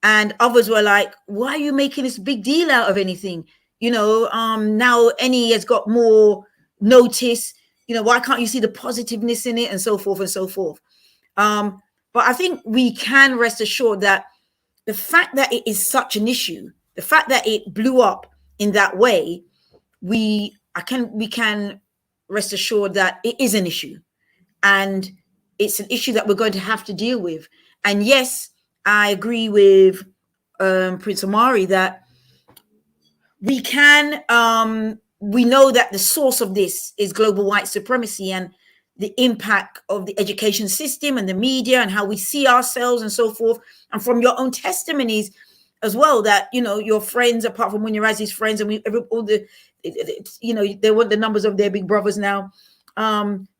And others were like, why are you making this big deal out of anything? Now NE has got more notice. Why can't you see the positiveness in it, and so forth and so forth. But I think we can rest assured that the fact that it is such an issue, the fact that it blew up in that way, we can rest assured that it is an issue, and it's an issue that we're going to have to deal with. And yes, I agree with Prince Omari that we know that the source of this is global white supremacy and the impact of the education system and the media and how we see ourselves and so forth. And from your own testimonies as well, that, your friends, apart from Munirazi's friends, and they want the numbers of their big brothers now.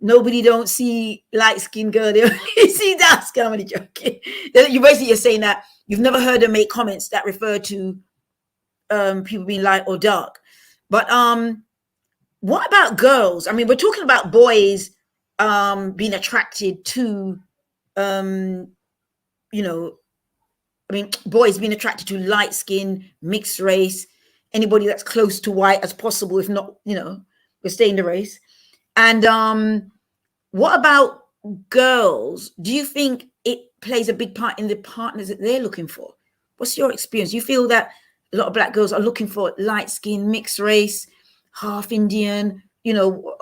Nobody don't see light-skinned girl, they only see dark skin. I'm only joking. You're saying that you've never heard them make comments that refer to people being light or dark. But what about girls? I mean, we're talking about boys being attracted to boys being attracted to light skin, mixed race, anybody that's close to white as possible, if not, we're staying the race. And what about girls? Do you think it plays a big part in the partners that they're looking for? What's your experience? You feel that a lot of black girls are looking for light skin, mixed race, half Indian,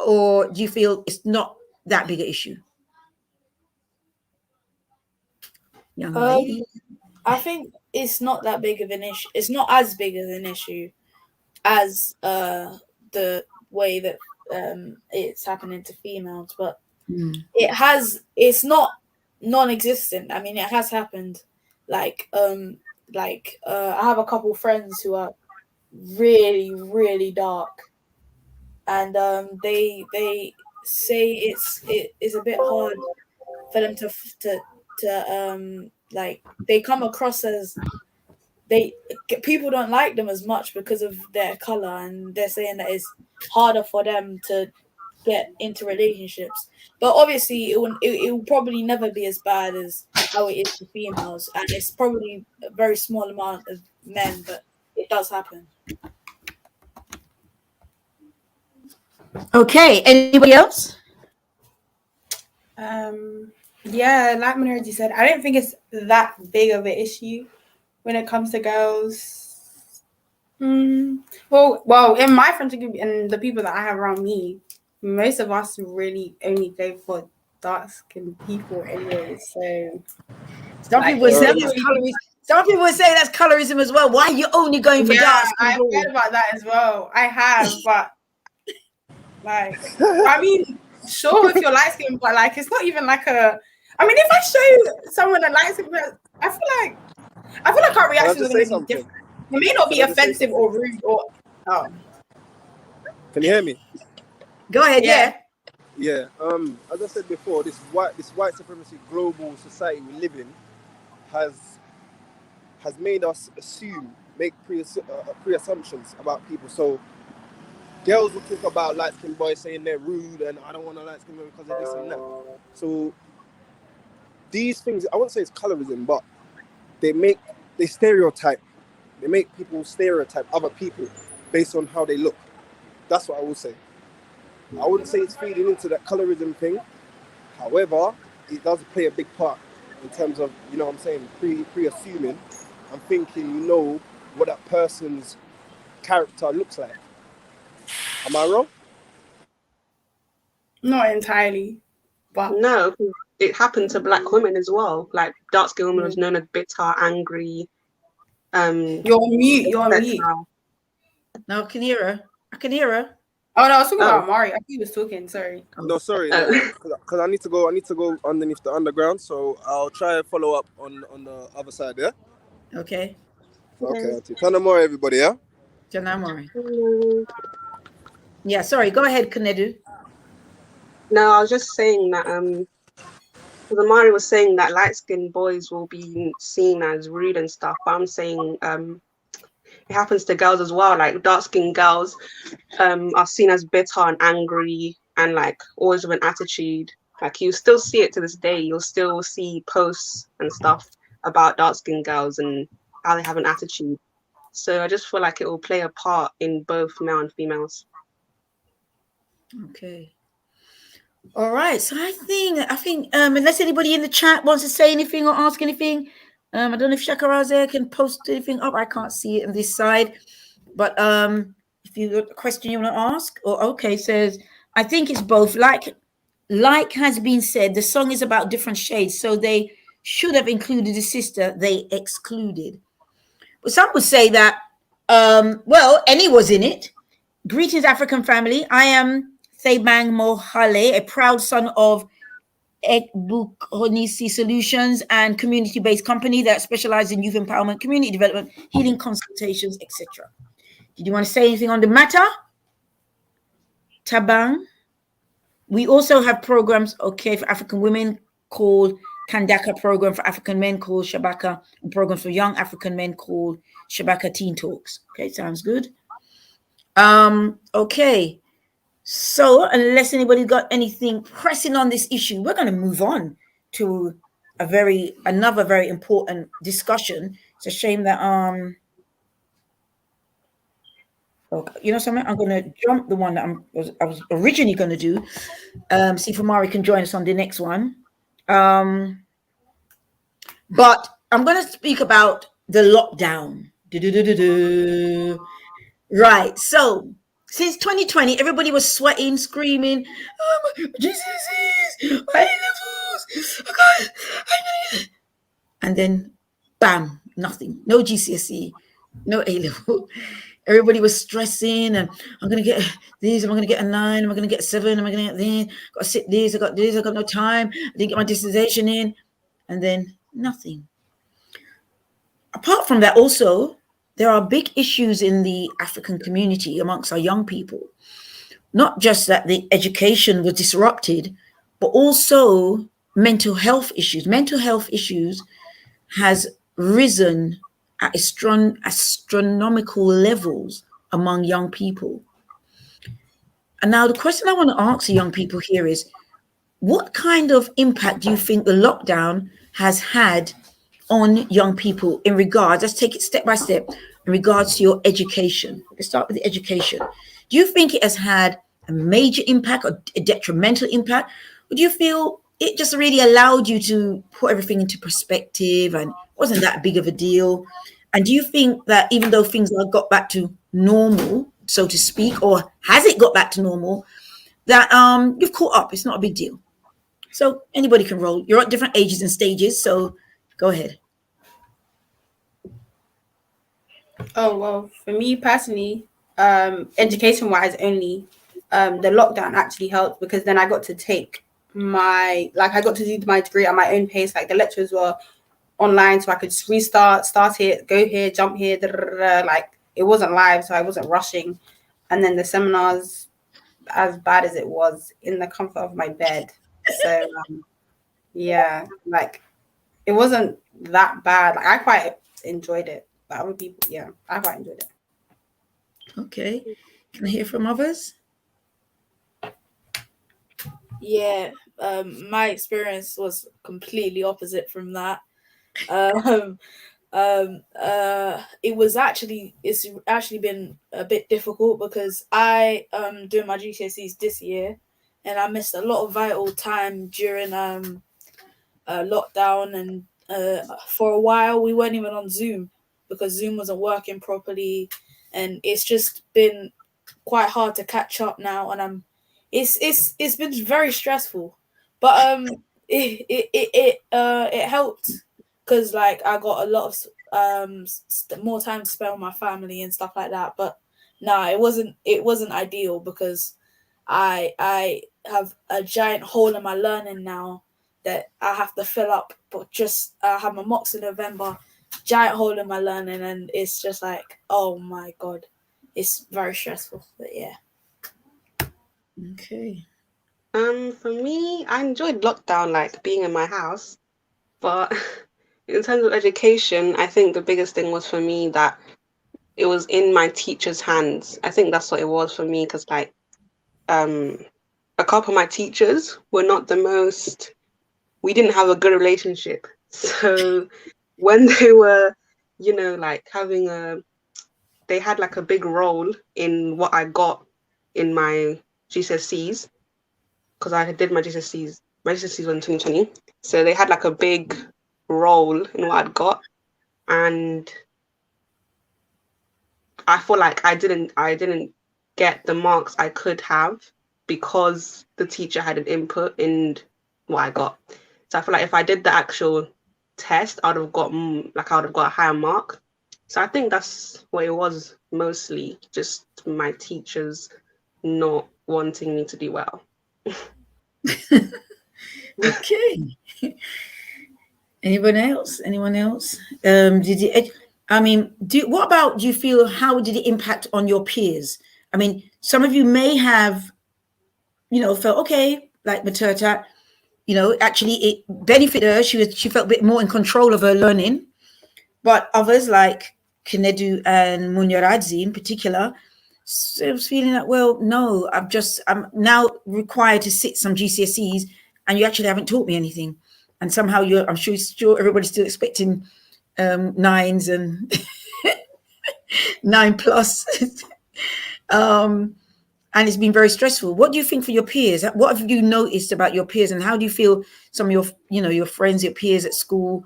or do you feel it's not that big an issue? Young lady. I think it's not that big of an issue. It's not as big of an issue as the way that it's happening to females, but it's not non-existent. I mean, it has happened. I have a couple friends who are really, really dark, and they say it is a bit hard for them to they come across as people don't like them as much because of their color, and they're saying that it's harder for them to get into relationships. But obviously, it will probably never be as bad as how it is for females, and it's probably a very small amount of men, but it does happen. Okay, anybody else? Yeah, like Minority said, I don't think it's that big of an issue when it comes to girls. Well, in my friendship group and the people that I have around me, most of us really only go for dark-skinned people anyway. So some people would say that's colorism. Some people would say that's colorism as well. Why are you only going for dark skin? I've heard about that as well. I have, but like, I mean, sure, if you're light skinned, but like, it's not even like a. I mean, if I show someone a light skin, I feel like our reaction is going to be different. It may not be offensive or rude or. Oh. Can you hear me? Go ahead. Yeah. Yeah. As I said before, this white supremacy global society we live in has made us make pre-assumptions about people. So girls will talk about light-skinned boys saying they're rude and I don't want a light-skinned boy because of this and that. So these things, I wouldn't say it's colorism, but they stereotype. They make people stereotype other people based on how they look. That's what I would say. I wouldn't say it's feeding into that colorism thing. However, it does play a big part in terms of, you know what I'm saying, pre-assuming and thinking what that person's character looks like. Am I wrong? Not entirely, but no, it happened to black women as well. Like dark-skinned women was known as bitter, angry. You're on mute. No, I can hear her. Oh no, I was talking about Mari. I think he was talking. Sorry. No, sorry. Because I need to go underneath the underground. So I'll try and follow up on the other side. Yeah. Okay. Okay. Tana more, everybody. Yeah. Tana more. Yeah. Sorry. Go ahead, Kanedu. No, I was just saying that Amari was saying that light-skinned boys will be seen as rude and stuff. But I'm saying it happens to girls as well. Like dark-skinned girls are seen as bitter and angry and like always with an attitude. Like you still see it to this day. You'll still see posts and stuff about dark-skinned girls and how they have an attitude. So I just feel like it will play a part in both male and females. Okay. All right. So I think unless anybody in the chat wants to say anything or ask anything, I don't know if Shakaraze can post anything up. I can't see it on this side. But if you got a question you want to ask, or okay, says, I think it's both. Like has been said, the song is about different shades. So they should have included the sister they excluded. But some would say that, Annie was in it. Greetings, African family. I am Thebang Mohale, a proud son of Ekbuk Solutions and community-based company that specializes in youth empowerment, community development, healing consultations, etc. Did you want to say anything on the matter? Tabang. We also have programs, for African women called Kandaka, program for African men called Shabaka, and program for young African men called Shabaka Teen Talks. Okay, sounds good. Okay. So unless anybody got anything pressing on this issue, we're going to move on to another very important discussion. It's a shame that you know something, I'm going to jump the one that I was originally going to do. See if Amari can join us on the next one. But I'm going to speak about the lockdown. Right. So since 2020, everybody was sweating, screaming, GCSEs, A-levels, and then bam, nothing. No GCSE, no A-level. Everybody was stressing, and I'm going to get these, am I going to get a 9, am I going to get a 7, am I going to get this, got to sit this, I got no time, I didn't get my dissertation in, and then nothing. Apart from that, also, there are big issues in the African community amongst our young people. Not just that the education was disrupted, but also mental health issues. Mental health issues has risen at astronomical levels among young people. And now the question I want to ask the young people here is, what kind of impact do you think the lockdown has had on young people in regards, let's take it step by step, in regards to your education? Let's start with the education. Do you think it has had a major impact or a detrimental impact? Or do you feel it just really allowed you to put everything into perspective and wasn't that big of a deal? And do you think that even though things have got back to normal, so to speak, or has it got back to normal, that you've caught up, it's not a big deal? So anybody can roll. You're at different ages and stages, so go ahead. Oh, well, for me personally, education wise only, the lockdown actually helped because then I got to take I got to do my degree at my own pace. Like the lectures were online, so I could just start it, go here, jump here, like it wasn't live, so I wasn't rushing. And then the seminars, as bad as it was, in the comfort of my bed. So yeah, like it wasn't that bad. Like I quite enjoyed it. But other people, yeah, I quite enjoyed it. Okay. Can I hear from others? Yeah, my experience was completely opposite from that. It's actually been a bit difficult because I doing my GCSEs this year, and I missed a lot of vital time during lockdown, and for a while we weren't even on Zoom because Zoom wasn't working properly, and it's just been quite hard to catch up now, and it's been very stressful, but it helped because like I got a lot of more time to spend with my family and stuff like that. But nah, it wasn't ideal because I have a giant hole in my learning now that I have to fill up. But just I have my mocks in November, giant hole in my learning, and it's just like, oh my god, it's very stressful. But yeah. Okay. For me, I enjoyed lockdown, like being in my house, but in terms of education, I think the biggest thing was for me that it was in my teacher's hands. I think that's what it was for me because like a couple of my teachers were not the most, we didn't have a good relationship. So when they were, like they had like a big role in what I got in my GCSEs because I did my GCSEs were in 2020. So they had like a big role in what I'd got, and I feel like I didn't get the marks I could have because the teacher had an input in what I got. So I feel like if I did the actual test, I would have got a higher mark. So I think that's what it was mostly, just my teachers not wanting me to do well. Okay. Anyone else? Did you? I mean, do you feel? How did it impact on your peers? I mean, some of you may have, felt okay, like Materta. Actually, it benefited her. She felt a bit more in control of her learning. But others, like Kinedu and Munyaradzi in particular, so I was feeling like, well, no, I'm now required to sit some GCSEs, and you actually haven't taught me anything. And somehow I'm sure everybody's still expecting 9s and 9+. And it's been very stressful. What do you think for your peers? What have you noticed about your peers, and how do you feel some of your friends, your peers at school,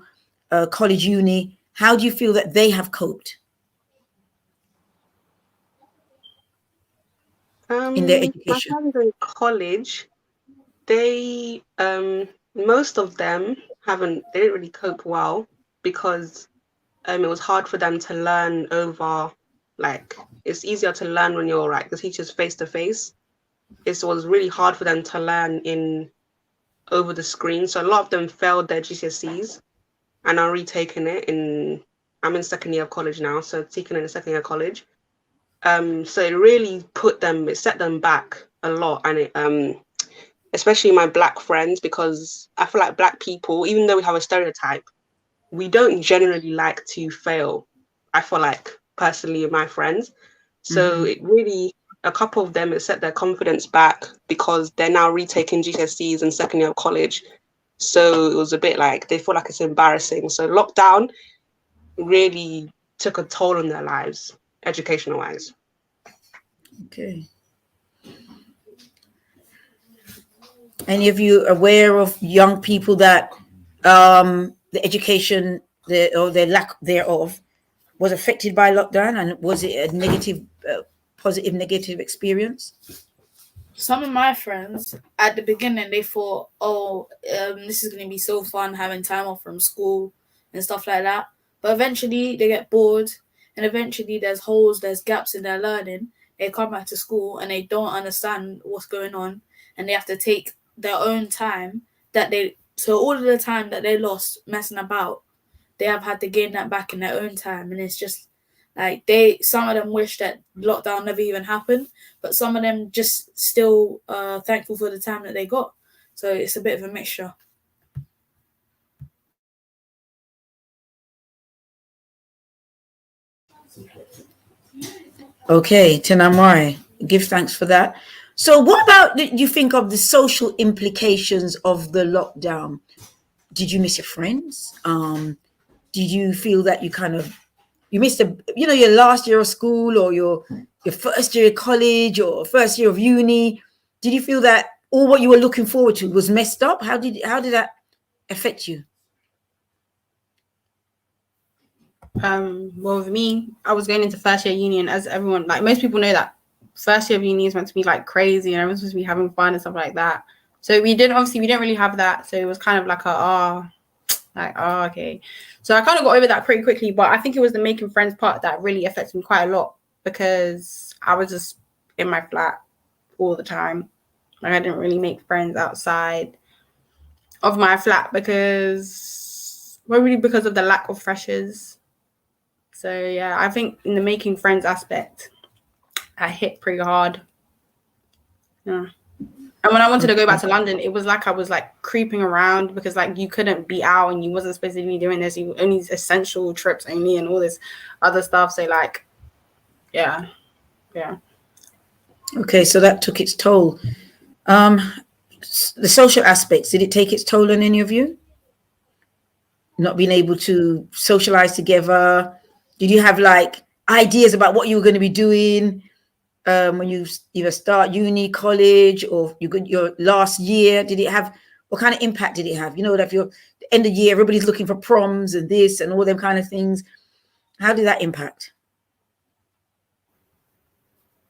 college, uni, how do you feel that they have coped in their education? My friends in college, they most of them they didn't really cope well because it was hard for them to learn over, like it's easier to learn when you're like the teacher's face to face. It was really hard for them to learn over the screen. So a lot of them failed their GCSEs and are retaking it I'm in second year of college now, so taking it in second year of college. So it really set them back a lot, and it especially my Black friends, because I feel like Black people, even though we have a stereotype, we don't generally like to fail. I feel like personally with my friends. So it really, a couple of them, it set their confidence back because they're now retaking GCSEs and second year of college. So it was a bit like they feel like it's embarrassing. So lockdown really took a toll on their lives, educational wise. Okay. Any of you aware of young people that the education or their lack thereof was affected by lockdown, and was it a negative, positive, negative experience? Some of my friends at the beginning, they thought, oh, this is going to be so fun having time off from school and stuff like that. But eventually they get bored, and eventually there's gaps in their learning. They come back to school and they don't understand what's going on, and they have to take their own time so all of the time that they lost messing about, they have had to gain that back in their own time. And it's just like some of them wish that lockdown never even happened, but some of them just still thankful for the time that they got. So it's a bit of a mixture. Okay, Tinamai, give thanks for that. So what about you think of the social implications of the lockdown? Did you miss your friends? Did you feel that you missed your last year of school, or your first year of college, or first year of uni? Did you feel that all what you were looking forward to was messed up? How did that affect you? Well, with me, I was going into first year uni, and as everyone, like most people know, that first year of uni is meant to be like crazy and everyone's supposed to be having fun and stuff like that. So we didn't really have that. So it was kind of like okay. So I kind of got over that pretty quickly, but I think it was the making friends part that really affected me quite a lot, because I was just in my flat all the time. Like I didn't really make friends outside of my flat probably because of the lack of freshers. So yeah, I think in the making friends aspect, I hit pretty hard. Yeah. And when I wanted to go back to London, it was like I was like creeping around, because like you couldn't be out and you wasn't supposed to be doing this. You only essential trips only and all this other stuff. So like, yeah. Okay, so that took its toll. The social aspects, did it take its toll on any of you? Not being able to socialize together? Did you have like ideas about what you were going to be doing when you either start uni, college, or your last year? What kind of impact did it have? You know, that if you're the end of the year, everybody's looking for proms and this and all them kind of things. How did that impact?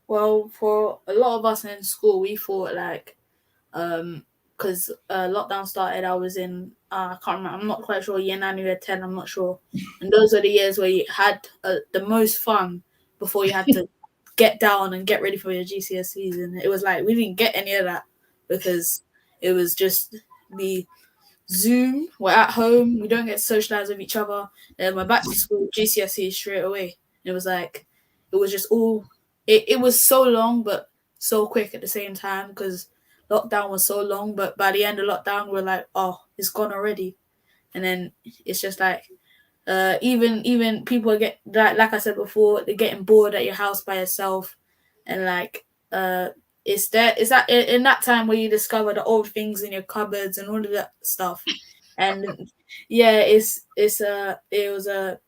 Well, for a lot of us in school, we thought like, because lockdown started, I was in, I can't remember, I'm not quite sure, year 9 or year 10, I'm not sure. And those are the years where you had the most fun before you had to get down and get ready for your GCSEs. And it was like, we didn't get any of that, because it was just the Zoom, we're at home, we don't get to socialize with each other, and we're back to school, GCSEs straight away. And it was like, it was just all, it was so long, but so quick at the same time, because lockdown was so long, but by the end of lockdown, we're like, oh, it's gone already. And then it's just like, even people get like I said before, they're getting bored at your house by yourself, and like it's that in that time where you discover the old things in your cupboards and all of that stuff. And yeah, it was a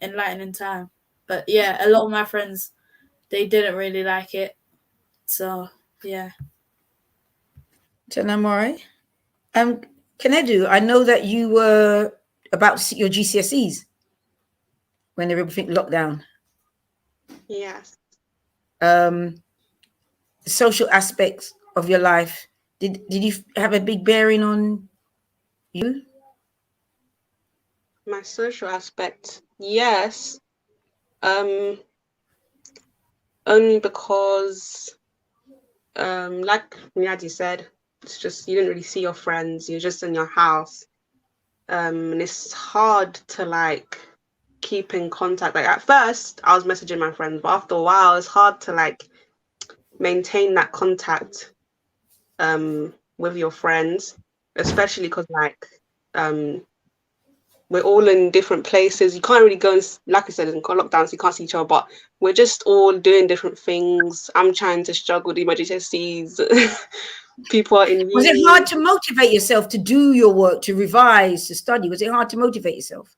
enlightening time. But yeah, a lot of my friends, they didn't really like it. So yeah. Tanamori, Kanedu, I know that you were about to see your GCSEs when everything locked down. Yes. The social aspects of your life, did you have a big bearing on you? My social aspect, yes. Only because, like Nyadi said, it's just you didn't really see your friends. You're just in your house, and it's hard to like keep in contact. Like at first, I was messaging my friends, but after a while, it's hard to like maintain that contact with your friends, especially because like we're all in different places. You can't really go, like I said, in lockdown, so you can't see each other, but we're just all doing different things. I'm trying to struggle, do my GCSEs. People are in uni. Was it hard to motivate yourself to do your work, to revise, to study? Was it hard to motivate yourself?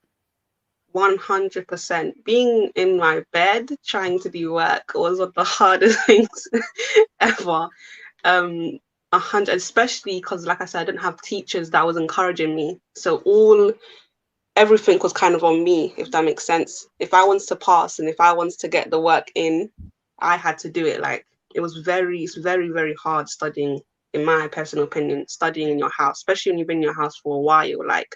100%. Being in my bed trying to do work was one of the hardest things ever. 100, especially because, like I said, I didn't have teachers that was encouraging me. So everything was kind of on me, if that makes sense. If I wanted to pass and if I wanted to get the work in, I had to do it. Like, it's very, very hard studying, in my personal opinion, studying in your house, especially when you've been in your house for a while. Like,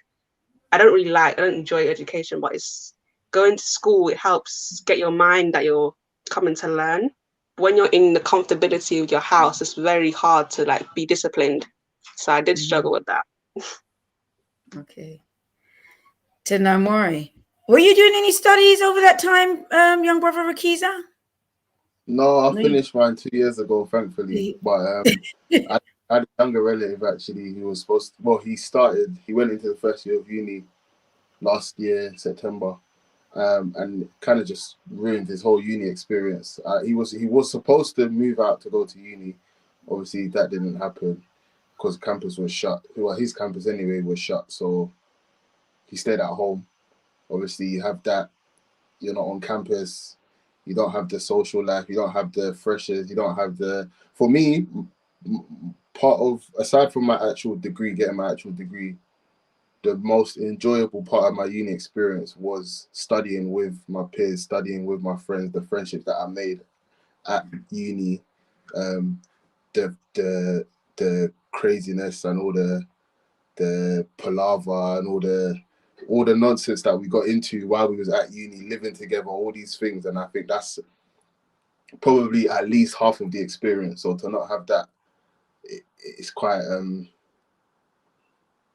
I don't enjoy education, but it's going to school, it helps get your mind that you're coming to learn. When you're in the comfortability of your house, it's very hard to like be disciplined. So I did struggle with that. Okay. Tenamori, were you doing any studies over that time, young brother Rakiza? No, I finished mine 2 years ago, thankfully. But I had a younger relative actually who was supposed to, he went into the first year of uni last year, September, and kind of just ruined his whole uni experience. He was supposed to move out to go to uni. Obviously, that didn't happen because campus was shut. Well, his campus anyway was shut, so he stayed at home. Obviously, you have that. You're not on campus. You don't have the social life. You don't have the freshers. You don't have the. For me, aside from my actual degree, getting my actual degree, the most enjoyable part of my uni experience was studying with my peers, studying with my friends, the friendships that I made at uni, the craziness and all the palaver and all the nonsense that we got into while we was at uni, living together, all these things. And I think that's probably at least half of the experience. So to not have that, it's quite,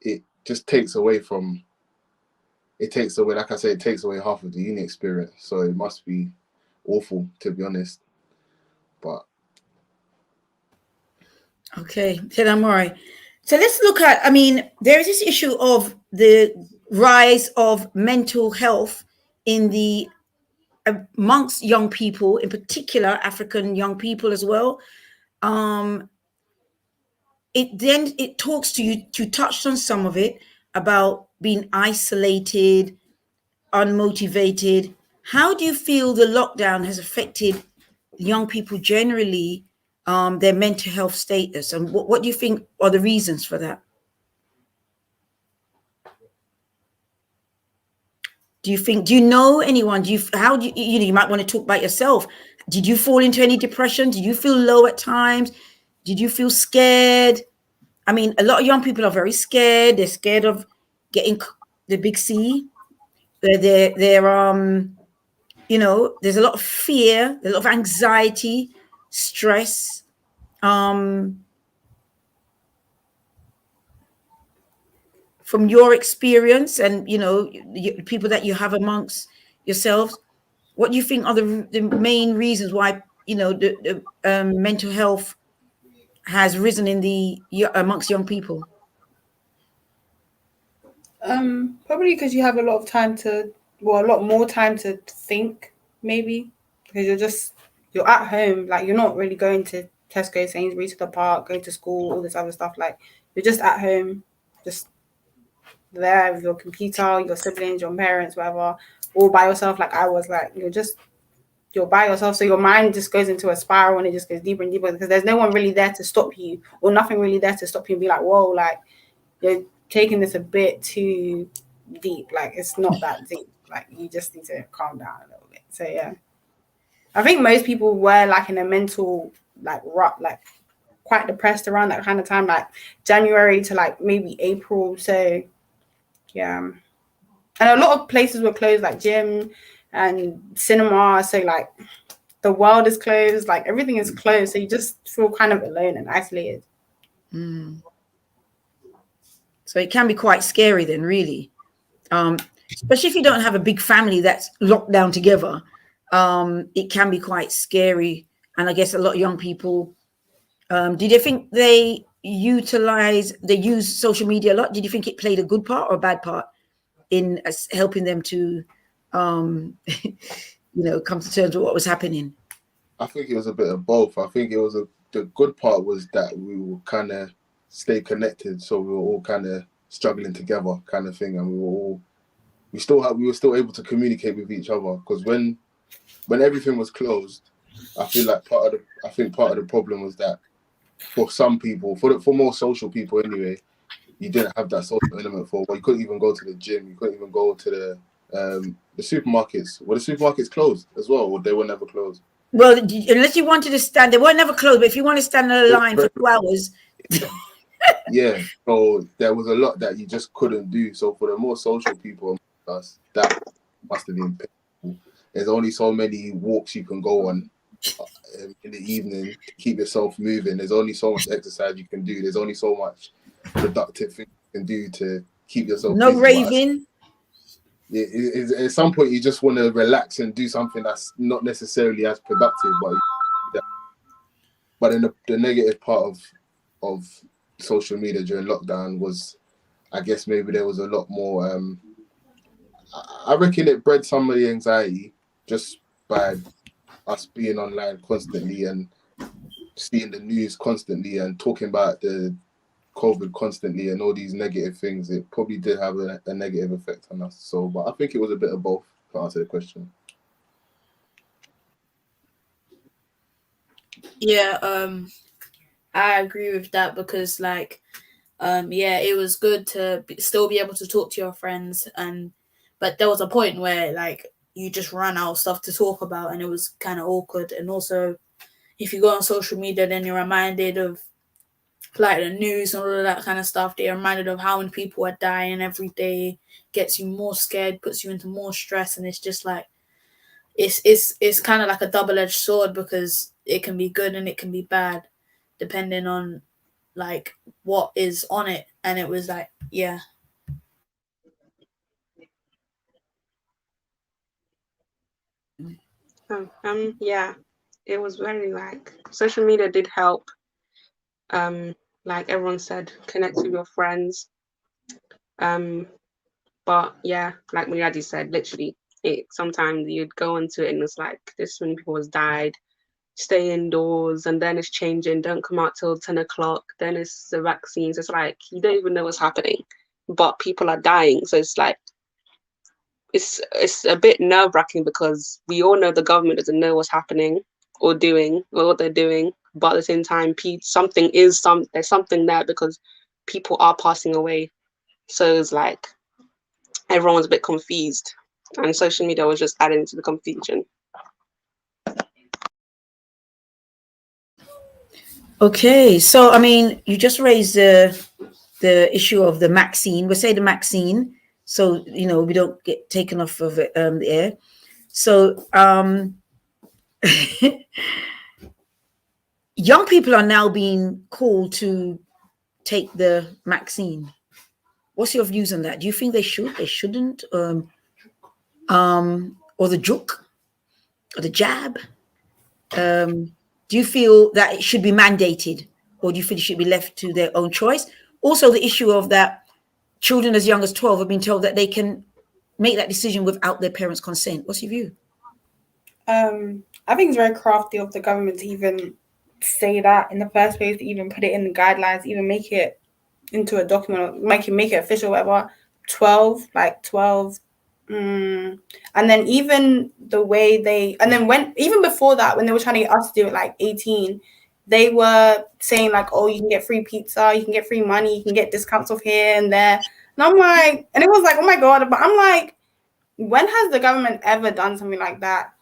it just takes away, like I say, it takes away half of the uni experience. So it must be awful, to be honest. But. Okay, Tenamori. So let's look at, there is this issue of the rise of mental health amongst young people, in particular African young people as well. It talks to you, you touched on some of it, about being isolated, unmotivated. How do you feel the lockdown has affected young people generally, their mental health status, and what do you think are the reasons for that? Do you know anyone? You might want to talk about yourself. Did you fall into any depression? Did you feel low at times? Did you feel scared? A lot of young people are very scared. They're scared of getting the big C. They're there's a lot of fear, a lot of anxiety, stress. From your experience and people that you have amongst yourselves, what do you think are the main reasons why the mental health has risen amongst young people? Probably because you have a lot more time to think, maybe, because you're at home, like you're not really going to Tesco, Sainsbury's, to the park, going to school, all this other stuff. Like you're just at home, just there with your computer, your siblings, your parents, whatever, all by yourself. Like I was, like you're by yourself, so your mind just goes into a spiral and it just goes deeper and deeper because there's no one really there to stop you, or nothing really there to stop you and be like, whoa, like you're taking this a bit too deep. Like it's not that deep. Like you just need to calm down a little bit. So yeah, I think most people were like in a mental rut, like quite depressed around that kind of time, like January to like maybe April. So yeah, and a lot of places were closed, like gym and cinema. So like the world is closed, like everything is closed. So you just feel kind of alone and isolated. So it can be quite scary then, really, especially if you don't have a big family that's locked down together. It can be quite scary. And I guess a lot of young people, did you think they use social media a lot? Did you think it played a good part or a bad part in helping them to, come to terms with what was happening? I think it was a bit of both. I think it was the good part was that we will kind of stay connected, so we were all kind of struggling together, kind of thing, and we were still able to communicate with each other, because when everything was closed, I feel like part of the problem was that for some people, for more social people anyway, you didn't have that social element you couldn't even go to the gym, you couldn't even go to the supermarkets. Were the supermarkets closed as well, or they were never closed? Well, unless you wanted to stand, they were never closed, but if you want to stand in a line for 2 hours. Yeah, so there was a lot that you just couldn't do. So for the more social people, that must have been painful. There's only so many walks you can go on in the evening to keep yourself moving. There's only so much exercise you can do. There's only so much productive thing you can do to keep yourself No busy. raving. At some point, you just want to relax and do something that's not necessarily as productive. But then the negative part of social media during lockdown was, I guess maybe there was a lot more. I reckon it bred some of the anxiety just by us being online constantly and seeing the news constantly and talking about the COVID constantly and all these negative things. It probably did have a negative effect on us. So, but I think it was a bit of both, to answer the question. Yeah, I agree with that, because it was good to still be able to talk to your friends, but there was a point where you just ran out of stuff to talk about, and it was kind of awkward. And also, if you go on social media, then you're reminded of the news and all of that kind of stuff. They're reminded of how many people are dying every day, gets you more scared, puts you into more stress, and it's just it's kind of like a double-edged sword, because it can be good and it can be bad depending on what is on it. And it was yeah. Yeah, it was very social media did help. Like everyone said, connect with your friends. But yeah, like Muriadi said, literally, sometimes you'd go into it and it's this many people has died, stay indoors, and then it's changing, don't come out till 10 o'clock, then it's the vaccines. It's you don't even know what's happening, but people are dying. So it's a bit nerve-wracking, because we all know the government doesn't know what's happening or doing or what they're doing, but at the same time, there's something there, because people are passing away. So it's everyone was a bit confused, and social media was just adding to the confusion. Okay, so I mean, you just raised the issue of the vaccine. We'll say the vaccine, so we don't get taken off of the air. So young people are now being called to take the vaccine. What's your views on that? Do you think they should? They shouldn't? Or the juke, or the jab? Do you feel that it should be mandated, or do you feel it should be left to their own choice? Also, the issue of that children as young as 12 have been told that they can make that decision without their parents' consent. What's your view? I think it's very crafty of the government to even say that in the first place, to even put it in the guidelines, even make it into a document, make it official, whatever. 12. And then even the way even before that, when they were trying to get us to do it 18, they were saying oh, you can get free pizza, you can get free money, you can get discounts off here and there. And I'm and it was oh my God, but I'm when has the government ever done something like that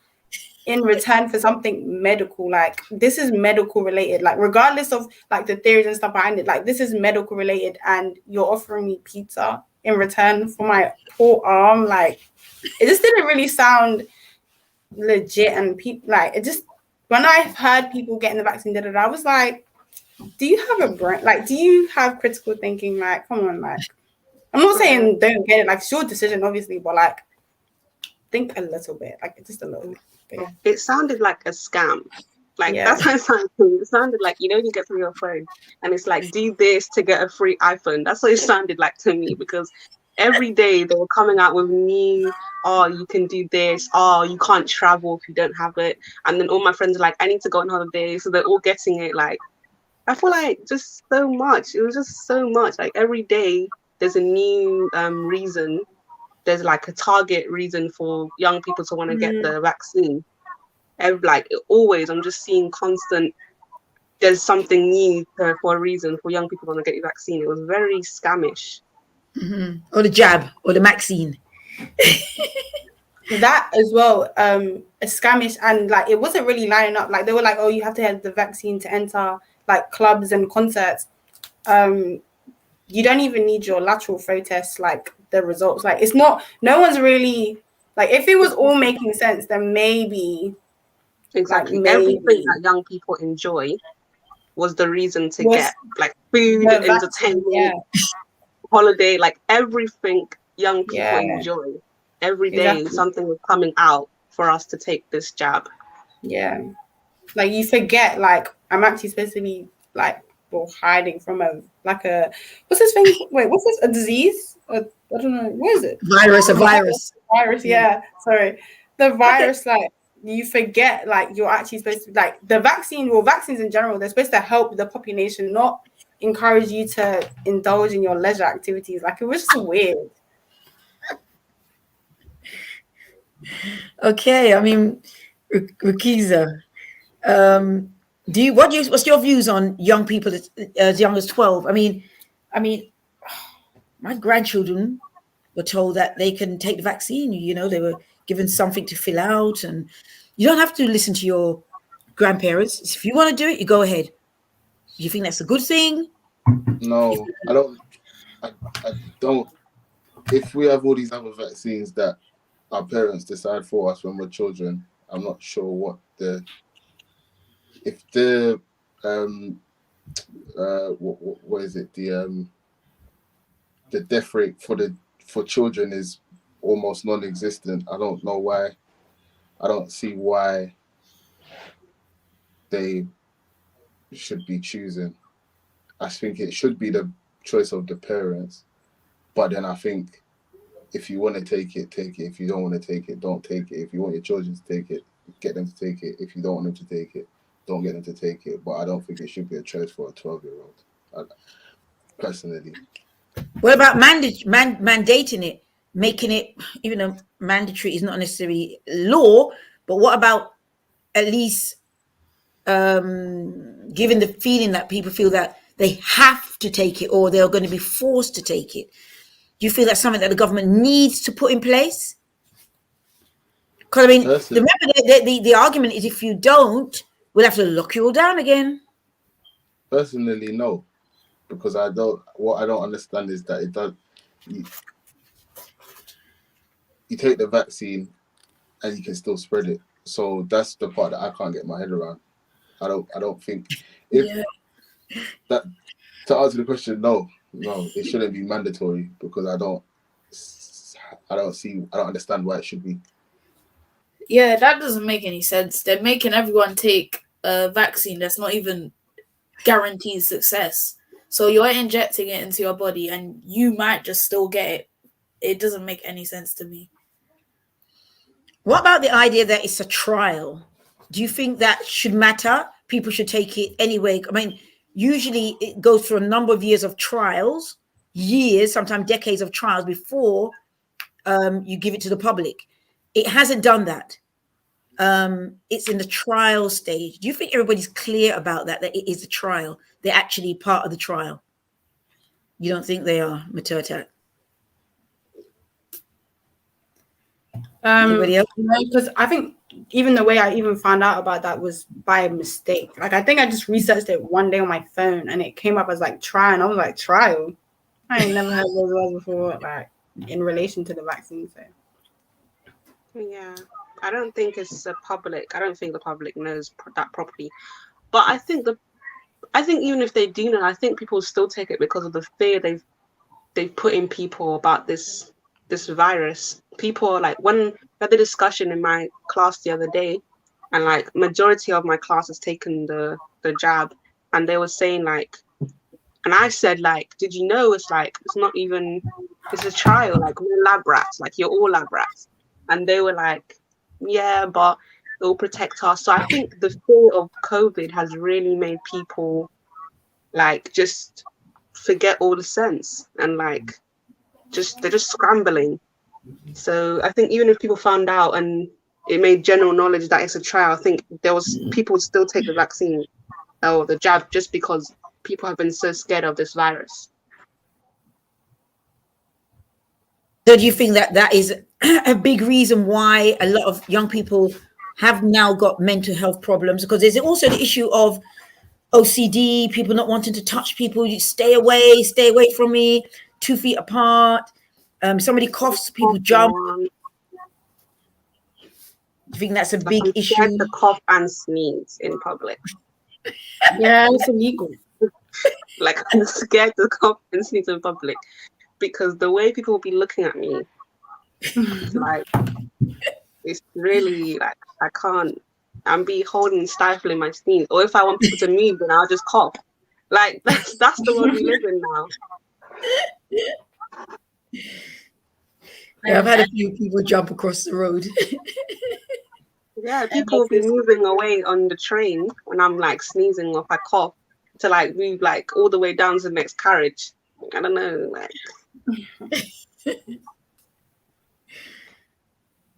in return for something medical? This is medical related, regardless of the theories and stuff behind it, this is medical related, and you're offering me pizza in return for my poor arm. It just didn't really sound legit. And people it just, when I heard people getting the vaccine, I was do you have a brain? Do you have critical thinking? Come on, I'm not saying don't get it, it's your decision obviously, but think a little bit, just a little bit. It sounded like a scam. That's how it sounded. It sounded you get through your phone and it's do this to get a free iPhone. That's what it sounded like to me, because every day they were coming out with new, oh, you can do this, oh, you can't travel if you don't have it. And then all my friends are like, I need to go on holiday. So they're all getting it. Like, I feel like just so much. It was just so much. Like every day there's a new reason. There's like a target reason for young people to want to get the vaccine. Like always, I'm just seeing constant, there's something new for a reason for young people to want to get the vaccine. It was very scamish. Or the jab or the vaccine. That as well, a scamish, and like it wasn't really lining up. Like they were like, oh, you have to have the vaccine to enter like clubs and concerts. You don't even need your lateral flow test, like the results. Like it's not, no one's really like, if it was all making sense, then maybe exactly like, everything that young people enjoy was the reason to get like food, entertainment, holiday, like everything young people enjoy. Every day something was coming out for us to take this jab. Yeah. Like you forget, like I'm actually supposed to be like hiding from a what's this thing? Wait, what's this? A disease? I don't know. What is it? A virus. Virus, yeah. Sorry. The virus, like you forget, like you're actually supposed to, like the vaccine, or vaccines in general, they're supposed to help the population, not encourage you to indulge in your leisure activities. Like it was just weird. Okay, I mean, Rukiza, what's your views on young people as young as 12? I mean, my grandchildren were told that they can take the vaccine. You know, they were given something to fill out, and you don't have to listen to your grandparents. If you want to do it, you go ahead. Do you think that's a good thing? No, I don't. I don't. If we have all these other vaccines that our parents decide for us when we're children, I'm not sure what what is it, the death rate for children is almost non-existent. I don't know why. I don't see why they should be choosing. I think it should be the choice of the parents, but then I think if you want to take it, take it. If you don't want to take it, don't take it. If you want your children to take it, get them to take it. If you don't want them to take it, don't get them to take it. But I don't think it should be a choice for a 12-year-old, personally. What about mandating it, making it, even though mandatory is not necessarily law, but what about at least giving the feeling that people feel that they have to take it or they're going to be forced to take it? Do you feel that's something that the government needs to put in place? Because I mean, remember the argument is if you don't, we'll have to lock you all down again. Personally, no, because what I don't understand is that it does. You take the vaccine, and you can still spread it. So that's the part that I can't get my head around. I don't think that, to answer the question, no, it shouldn't be mandatory, because I don't understand why it should be. Yeah, that doesn't make any sense. They're making everyone take a vaccine that's not even guaranteed success. So you're injecting it into your body and you might just still get it. It doesn't make any sense to me. What about the idea that it's a trial? Do you think that should matter? People should take it anyway. I mean, usually it goes through a number of years of trials, sometimes decades of trials before you give it to the public. It hasn't done that. It's in the trial stage. Do you think everybody's clear about that it is a trial? They're actually part of the trial. You don't think they are, Maturtat? Because I think even the way I even found out about that was by mistake. Like I think I just researched it one day on my phone and it came up as like trial, and I was like, trial? I ain't never heard those words before, like in relation to the vaccine. So yeah, I don't think it's a public. I don't think the public knows that properly. But I think even if they do know, I think people still take it because of the fear they've put in people about this virus. People are like, when I had the discussion in my class the other day, and like majority of my class has taken the jab, and they were saying like, and I said like, did you know it's not even it's a trial. Like, we're lab rats. Like, you're all lab rats. And they were like, yeah, but it will protect us. So I think the fear of COVID has really made people like just forget all the sense and like they're just scrambling. So I think even if people found out and it made general knowledge that it's a trial, I think people would still take the vaccine or the jab just because people have been so scared of this virus. So do you think that is a big reason why a lot of young people have now got mental health problems? Because there's also the issue of OCD, people not wanting to touch people. You stay away from me, 2 feet apart. Somebody coughs, people jump. Do you think that's a big issue? I'm scared to cough and sneeze in public. Yeah, it's illegal. Like, I'm scared to cough and sneeze in public because the way people will be looking at me, like, it's really like I can't. I'm be stifling my sneeze. Or if I want people to move, then I'll just cough. Like, that's the world we live in now. Yeah, I've had a few people jump across the road. Yeah, people will be moving away on the train when I'm like sneezing or if I cough to like move like all the way down to the next carriage. I don't know, like.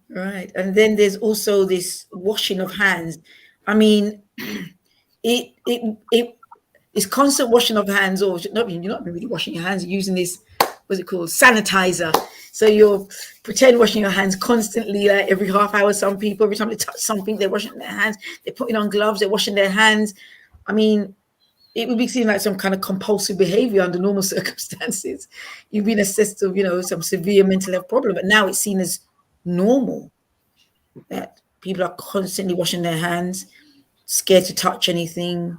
Right. And then there's also this washing of hands. I mean, it's constant washing of hands, or you're not really washing your hands, you're using this, what's it called, sanitizer. So you're pretend washing your hands constantly, like every half hour. Some people, every time they touch something, they're washing their hands, they're putting on gloves, they're washing their hands. I mean, it would be seen like some kind of compulsive behavior under normal circumstances. You've been assessed of, some severe mental health problem, but now it's seen as normal that people are constantly washing their hands, scared to touch anything.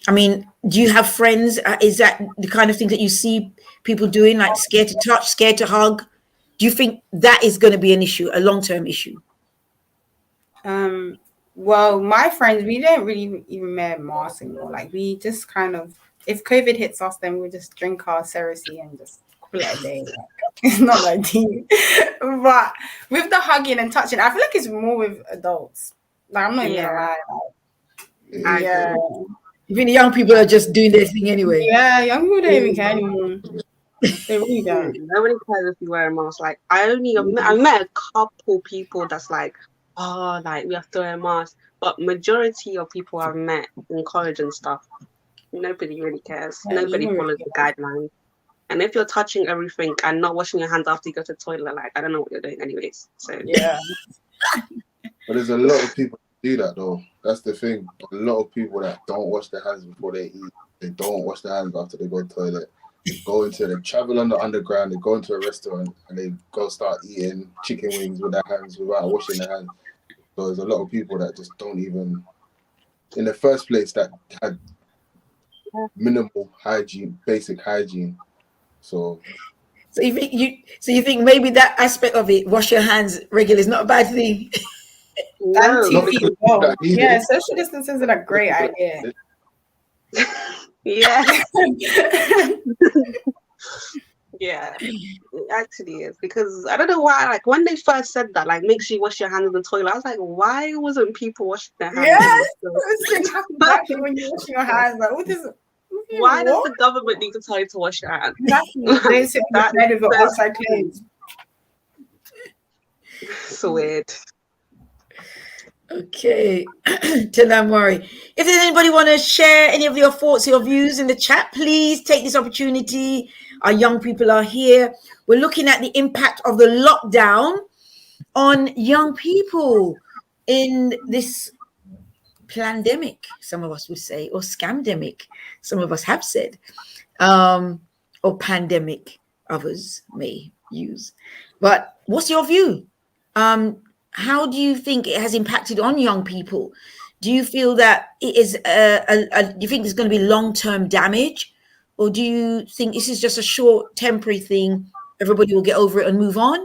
I mean, do you have friends? Is that the kind of thing that you see people doing, like scared to touch, scared to hug? Do you think that is going to be an issue, a long-term issue? Well, my friends, we don't really even wear masks anymore. Like, we just kind of, if COVID hits us, then we'll just drink our Cersei and just call it a day. Like, it's not like deep. But with the hugging and touching, I feel like it's more with adults. Like, I'm not even gonna lie. Like, yeah. Even the young people are just doing their thing anyway. Yeah, young people don't even care anymore. They really don't. Nobody cares if you wear a mask. Like, I met a couple people that's like, oh, like, we have to wear a mask. But majority of people I've met in college and stuff, nobody really cares. Yeah, nobody follows the guidelines. And if you're touching everything and not washing your hands after you go to the toilet, like, I don't know what you're doing anyways. So yeah. But there's a lot of people who do that though. That's the thing. A lot of people that don't wash their hands before they eat. They don't wash their hands after they go to the toilet. They travel on the underground, they go into a restaurant and they go start eating chicken wings with their hands without washing their hands. So there's a lot of people that just don't even, in the first place, that had minimal hygiene, basic hygiene. So you think maybe that aspect of it, wash your hands regularly, is not a bad thing? no. Yeah, social distancing is a great idea. Yeah. Yeah, it actually is, because I don't know why, like, when they first said that, like, make sure you wash your hands in the toilet, I was like, why wasn't people washing their hands? Yes, it's exactly when you're washing your hands. Like, what is it? Why does the government need to tell you to wash your hands? They sit on the bed with your outside clothes. So weird. Okay, Tenamori. If there's anybody want to share any of your thoughts, your views in the chat, please take this opportunity. Our young people are here. We're looking at the impact of the lockdown on young people in this pandemic, some of us would say, or scamdemic, some of us have said, or pandemic, others may use. But what's your view? How do you think it has impacted on young people? Do you feel that it is do you think there's going to be long-term damage, or do you think this is just a short temporary thing, everybody will get over it and move on?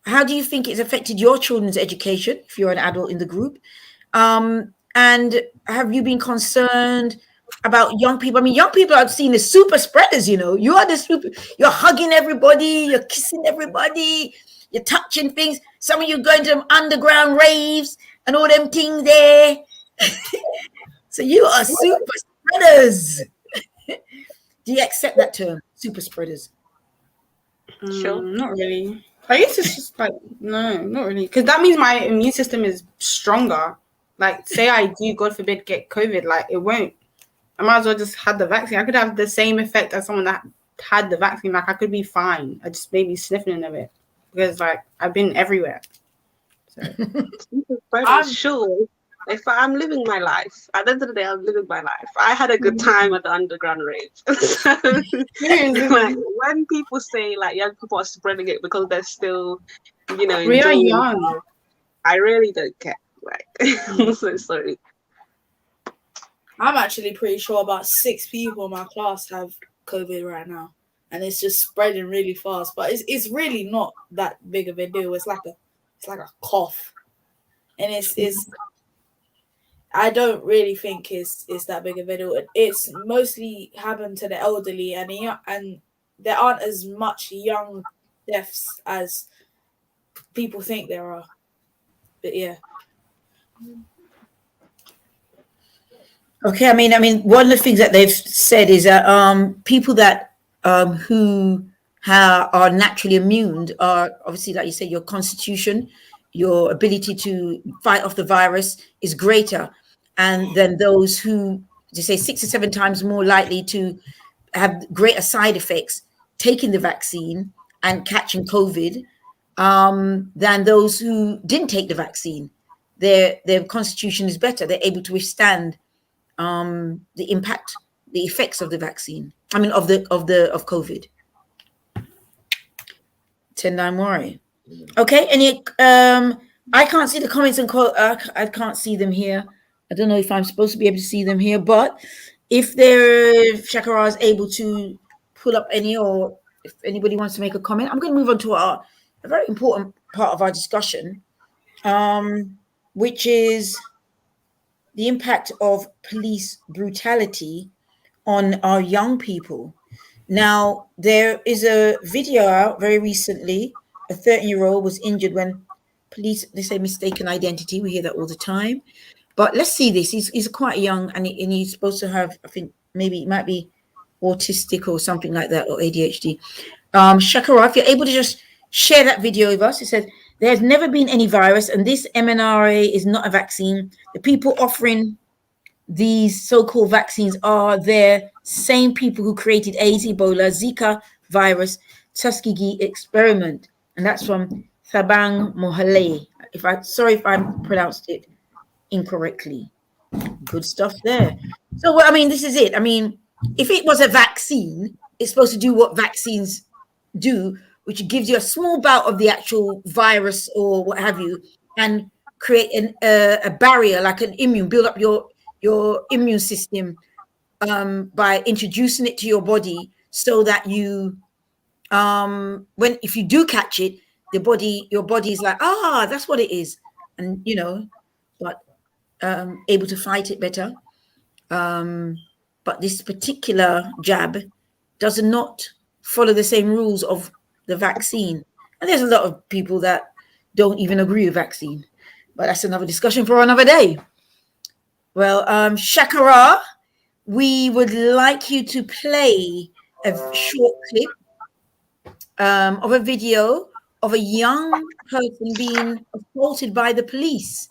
How do you think it's affected your children's education if you're an adult in the group? And have you been concerned about young people. I mean, young people are seen as super spreaders, you know. You are the super, you're hugging everybody, you're kissing everybody, you're touching things. Some of you going to them underground raves and all them things there. So you are super spreaders. Do you accept that term, super spreaders? Sure. Not really. I used to just like, no, not really. Because that means my immune system is stronger. Like, say I do, God forbid, get COVID, like, it won't. I might as well just have the vaccine. I could have the same effect as someone that had the vaccine. Like, I could be fine. I just maybe sniffing a bit. Because, like, I've been everywhere. So. Sure. If I'm living my life, at the end of the day, I'm living my life. I had a good time at the underground rave. Like, when people say like young people are spreading it because they're still, you know, We are enjoying young. it, I really don't care. Like, I'm so sorry. I'm actually pretty sure about 6 people in my class have COVID right now, and it's just spreading really fast. But it's really not that big of a deal. It's like a cough, and it's. I don't really think it's that big of a deal. It's mostly happened to the elderly, and there aren't as much young deaths as people think there are. But yeah. Okay, I mean, one of the things that they've said is that people that who are naturally immune are obviously, like you said, your constitution, your ability to fight off the virus is greater, and then those who, they say, 6 or 7 times more likely to have greater side effects taking the vaccine and catching COVID than those who didn't take the vaccine. Their constitution is better. They're able to withstand the impact, the effects of the vaccine. I mean, of COVID. 10-9 worry. Okay. Any? I can't see the comments and quote. I can't see them here. I don't know if I'm supposed to be able to see them here, but if Shakara is able to pull up any, or if anybody wants to make a comment, I'm going to move on to a very important part of our discussion, which is the impact of police brutality on our young people. Now, there is a video out very recently. A 13-year-old was injured when police, they say, mistaken identity. We hear that all the time. But let's see this. He's quite young, and he's supposed to have, I think, maybe it might be autistic or something like that, or ADHD. Shakara, if you're able to just share that video with us. It says, there has never been any virus, and this mRNA is not a vaccine. The people offering these so-called vaccines are the same people who created AIDS, Ebola, Zika virus, Tuskegee experiment. And that's from Thabang Mohale. Sorry if I pronounced it incorrectly. Good stuff there. So, well, I mean, this is it. I mean, if it was a vaccine, it's supposed to do what vaccines do, which gives you a small bout of the actual virus or what have you, and create a barrier, like an immune, build up your immune system by introducing it to your body, so that you, if you do catch it, your body is like, that's what it is, and but able to fight it better. But this particular jab does not follow the same rules of the vaccine, and there's a lot of people that don't even agree with vaccine, but that's another discussion for another day. Well, Shakara, we would like you to play a short clip of a video of a young person being assaulted by the police,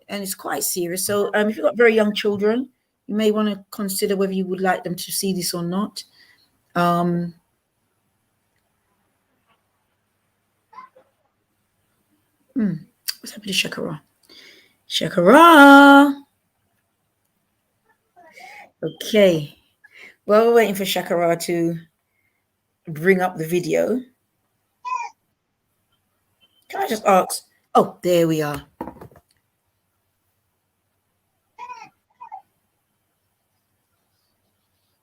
and it's quite serious. So if you've got very young children, you may want to consider whether you would like them to see this or not. What's happened to Shakara? Shakara. Okay. Well, we're waiting for Shakara to bring up the video. Can I just ask? Oh, there we are.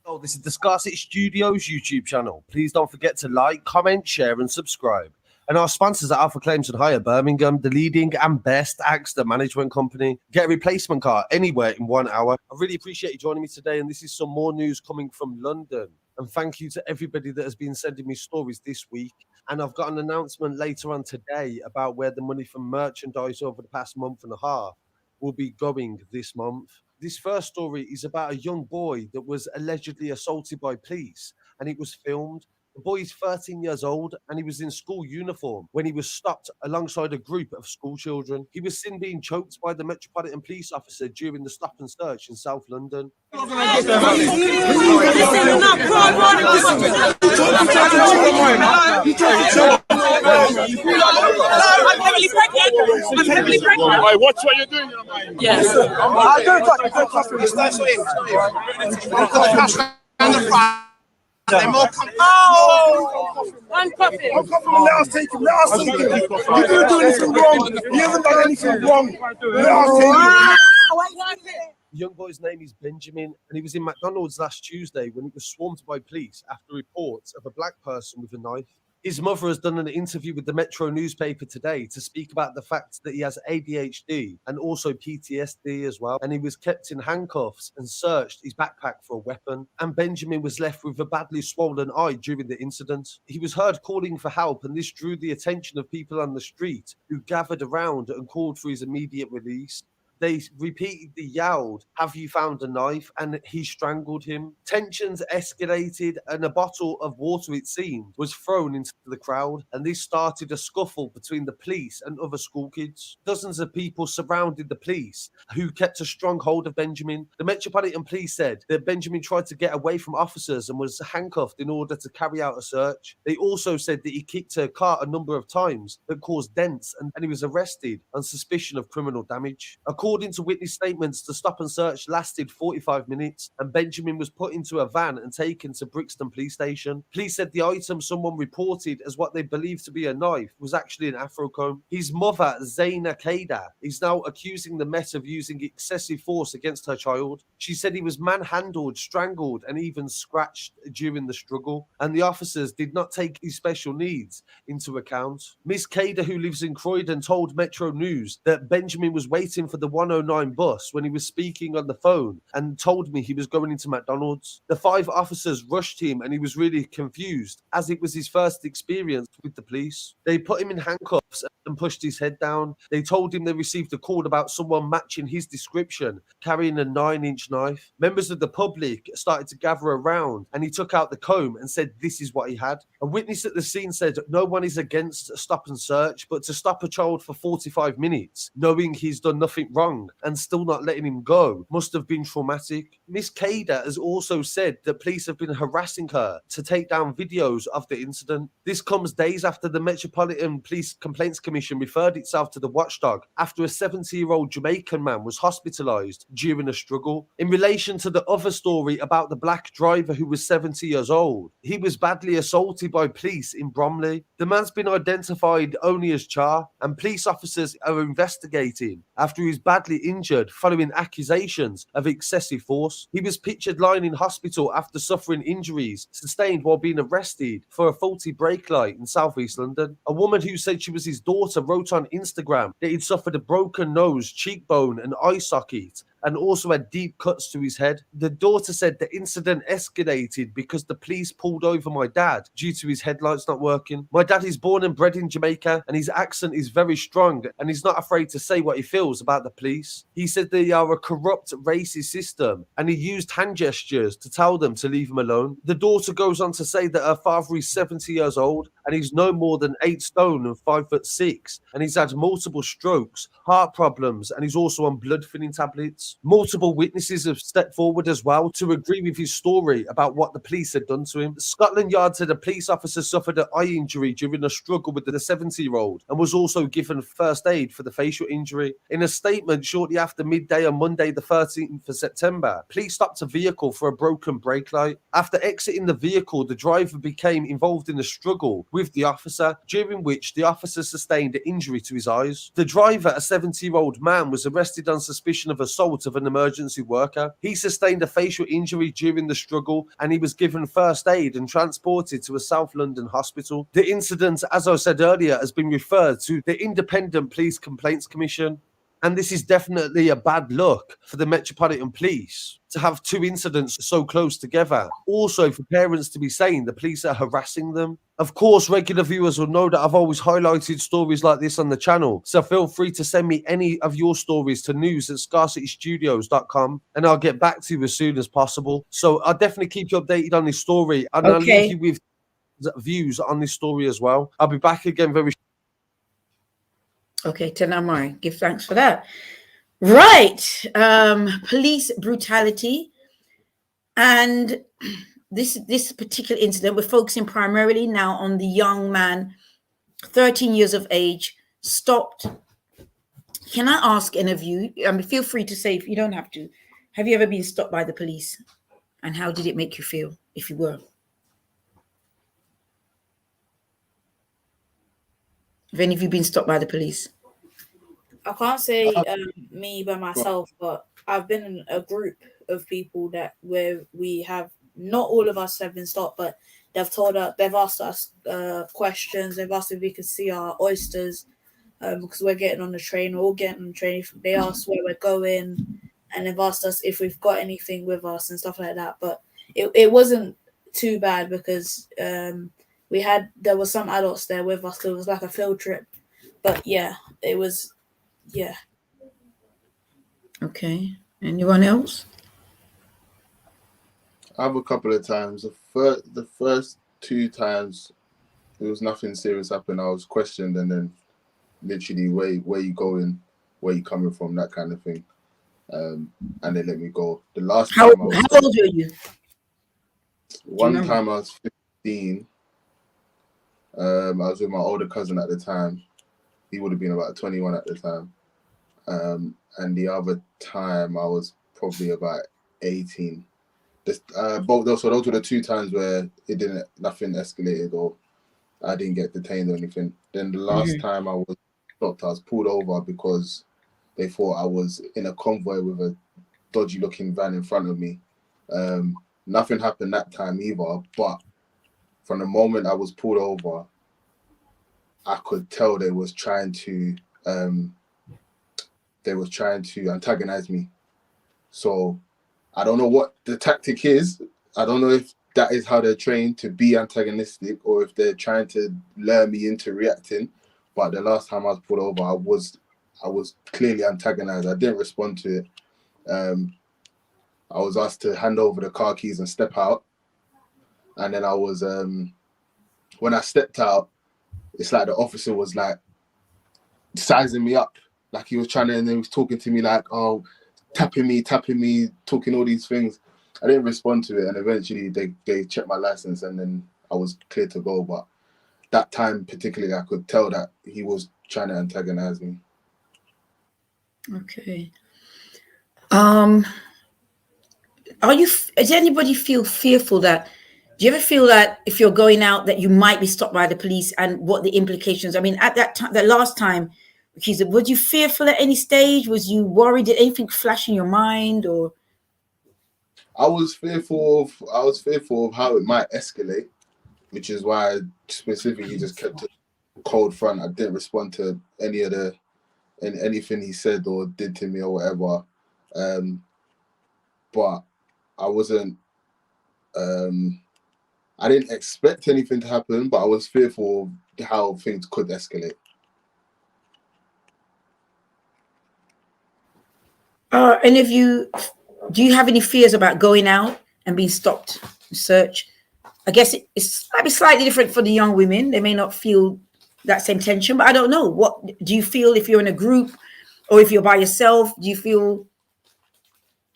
Oh, this is the Scarcity Studios YouTube channel. Please don't forget to like, comment, share, and subscribe. And our sponsors are Alpha Claims and Hire Birmingham, the leading and best accident management company. Get a replacement car anywhere in 1 hour. I really appreciate you joining me today, and this is some more news coming from London. And thank you to everybody that has been sending me stories this week. And I've got an announcement later on today about where the money from merchandise over the past month and a half will be going this month. This first story is about a young boy that was allegedly assaulted by police, and it was filmed. The boy is 13 years old and he was in school uniform when he was stopped alongside a group of school children. He was seen being choked by the Metropolitan Police officer during the stop and search in South London. Watch what you're doing. Yes. One coffee. Let us take him. Let us take him. He didn't do anything wrong. He hasn't done anything wrong. Let us take him. The young boy's name is Benjamin, and he was in McDonald's last Tuesday when he was swarmed by police after reports of a black person with a knife. His mother has done an interview with the Metro newspaper today to speak about the fact that he has ADHD and also PTSD as well. And he was kept in handcuffs and searched his backpack for a weapon. And Benjamin was left with a badly swollen eye during the incident. He was heard calling for help, and this drew the attention of people on the street who gathered around and called for his immediate release. They repeatedly yelled, "Have you found a knife?" and he strangled him. Tensions escalated and a bottle of water, it seemed, was thrown into the crowd, and this started a scuffle between the police and other school kids. Dozens of people surrounded the police, who kept a strong hold of Benjamin. The Metropolitan Police said that Benjamin tried to get away from officers and was handcuffed in order to carry out a search. They also said that he kicked her car a number of times that caused dents, and he was arrested on suspicion of criminal damage. According to witness statements, the stop and search lasted 45 minutes and Benjamin was put into a van and taken to Brixton Police Station. Police said the item someone reported as what they believed to be a knife was actually an afro comb. His mother, Zaina Kaida, is now accusing the Met of using excessive force against her child. She said he was manhandled, strangled, and even scratched during the struggle, and the officers did not take his special needs into account. Miss Kaida, who lives in Croydon, told Metro News that Benjamin was waiting for the 109 bus when he was speaking on the phone and told me he was going into McDonald's. The 5 officers rushed him and he was really confused, as it was his first experience with the police. They put him in handcuffs and pushed his head down. They told him they received a call about someone matching his description, carrying a 9-inch knife. Members of the public started to gather around and he took out the comb and said this is what he had. A witness at the scene said no one is against stop and search, but to stop a child for 45 minutes, knowing he's done nothing wrong and still not letting him go, must have been traumatic. Miss Kaida has also said that police have been harassing her to take down videos of the incident. This comes days after the Metropolitan Police Complaints Commission referred itself to the watchdog after a 70-year-old Jamaican man was hospitalised during a struggle. In relation to the other story about the black driver who was 70 years old, he was badly assaulted by police in Bromley. The man's been identified only as Char, and police officers are investigating after he was badly injured following accusations of excessive force. He was pictured lying in hospital after suffering injuries sustained while being arrested for a faulty brake light in southeast London. A woman who said she was his daughter wrote on Instagram that he'd suffered a broken nose, cheekbone and eye socket, and also had deep cuts to his head. The daughter said the incident escalated because the police pulled over my dad due to his headlights not working. My dad is born and bred in Jamaica and his accent is very strong and he's not afraid to say what he feels about the police. He said they are a corrupt, racist system and he used hand gestures to tell them to leave him alone. The daughter goes on to say that her father is 70 years old and he's no more than 8 stone and 5'6", and he's had multiple strokes, heart problems, and he's also on blood thinning tablets. Multiple witnesses have stepped forward as well to agree with his story about what the police had done to him. Scotland Yard said a police officer suffered an eye injury during a struggle with the 70-year-old and was also given first aid for the facial injury. In a statement shortly after midday on Monday the 13th of September, police stopped a vehicle for a broken brake light. After exiting the vehicle, the driver became involved in a struggle with the officer, during which the officer sustained an injury to his eyes. The driver, a 70-year-old man, was arrested on suspicion of assault assault of an emergency worker. He sustained a facial injury during the struggle, and he was given first aid and transported to a South London hospital. The incident, as I said earlier, has been referred to the Independent Police Complaints Commission. And this is definitely a bad look for the Metropolitan Police to have two incidents so close together. Also, for parents to be saying the police are harassing them. Of course, regular viewers will know that I've always highlighted stories like this on the channel. So feel free to send me any of your stories to news@scarcitystudios.com and I'll get back to you as soon as possible. So I'll definitely keep you updated on this story. And I'll leave you with views on this story as well. I'll be back again very soon. Okay, Tanamari, give thanks for that. Right, police brutality, and this particular incident, we're focusing primarily now on the young man, 13 years of age, stopped. Can I ask any of you? Feel free to say if you don't have to. Have you ever been stopped by the police, and how did it make you feel if you were? Have any of you been stopped by the police? I can't say me by myself, but I've been in a group of people that where we have, not all of us have been stopped, but they've asked us questions. They've asked if we could see our oysters because we're getting on the train. We're all getting on the train. They asked where we're going, and they've asked us if we've got anything with us and stuff like that. But it wasn't too bad because there was some adults there with us. It was like a field trip, but yeah, it was. Yeah. Okay. Anyone else? I have a couple of times. The first two times, there was nothing serious happened. I was questioned, and then literally where you going, where you coming from, that kind of thing. And they let me go. The last time how old were you? One time I was 15. I was with my older cousin at the time. He would have been about 21 at the time. And the other time I was probably about 18. Those were the two times where nothing escalated or I didn't get detained or anything. Then the last time I was stopped, I was pulled over because they thought I was in a convoy with a dodgy looking van in front of me. Nothing happened that time either, but from the moment I was pulled over, I could tell they was trying to antagonize me. So I don't know what the tactic is. I don't know if that is how they're trained to be antagonistic or if they're trying to lure me into reacting. But the last time I was pulled over, I was clearly antagonized. I didn't respond to it. I was asked to hand over the car keys and step out. And then I was, when I stepped out, it's like the officer was like sizing me up. Like he was and he was talking to me like, oh, tapping me, talking all these things. I didn't respond to it. And eventually they checked my license and then I was clear to go. But that time particularly, I could tell that he was trying to antagonize me. Okay. Does anybody feel fearful do you ever feel that if you're going out that you might be stopped by the police and what the implications? I mean, at that time, the last time, was you fearful at any stage? Was you worried? Did anything flash in your mind or? I was fearful of how it might escalate, which is why I specifically just kept a cold front. I didn't respond to anything he said or did to me or whatever. But I wasn't. I didn't expect anything to happen, but I was fearful of how things could escalate. Do you have any fears about going out and being stopped, search? I guess it might be slightly different for the young women. They may not feel that same tension, but I don't know. What do you feel if you're in a group or if you're by yourself? Do you feel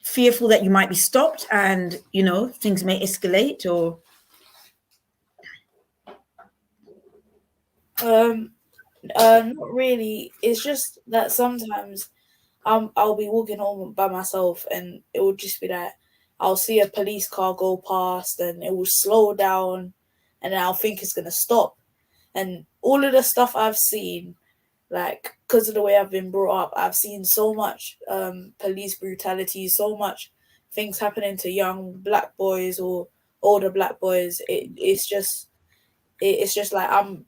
fearful that you might be stopped and, things may escalate or? Not really. It's just that sometimes I'll be walking home by myself and it will just be that I'll see a police car go past and it will slow down and then I'll think it's going to stop. And all of the stuff I've seen, because because of the way I've been brought up, I've seen so much police brutality, so much things happening to young black boys or older black boys. It's just like I'm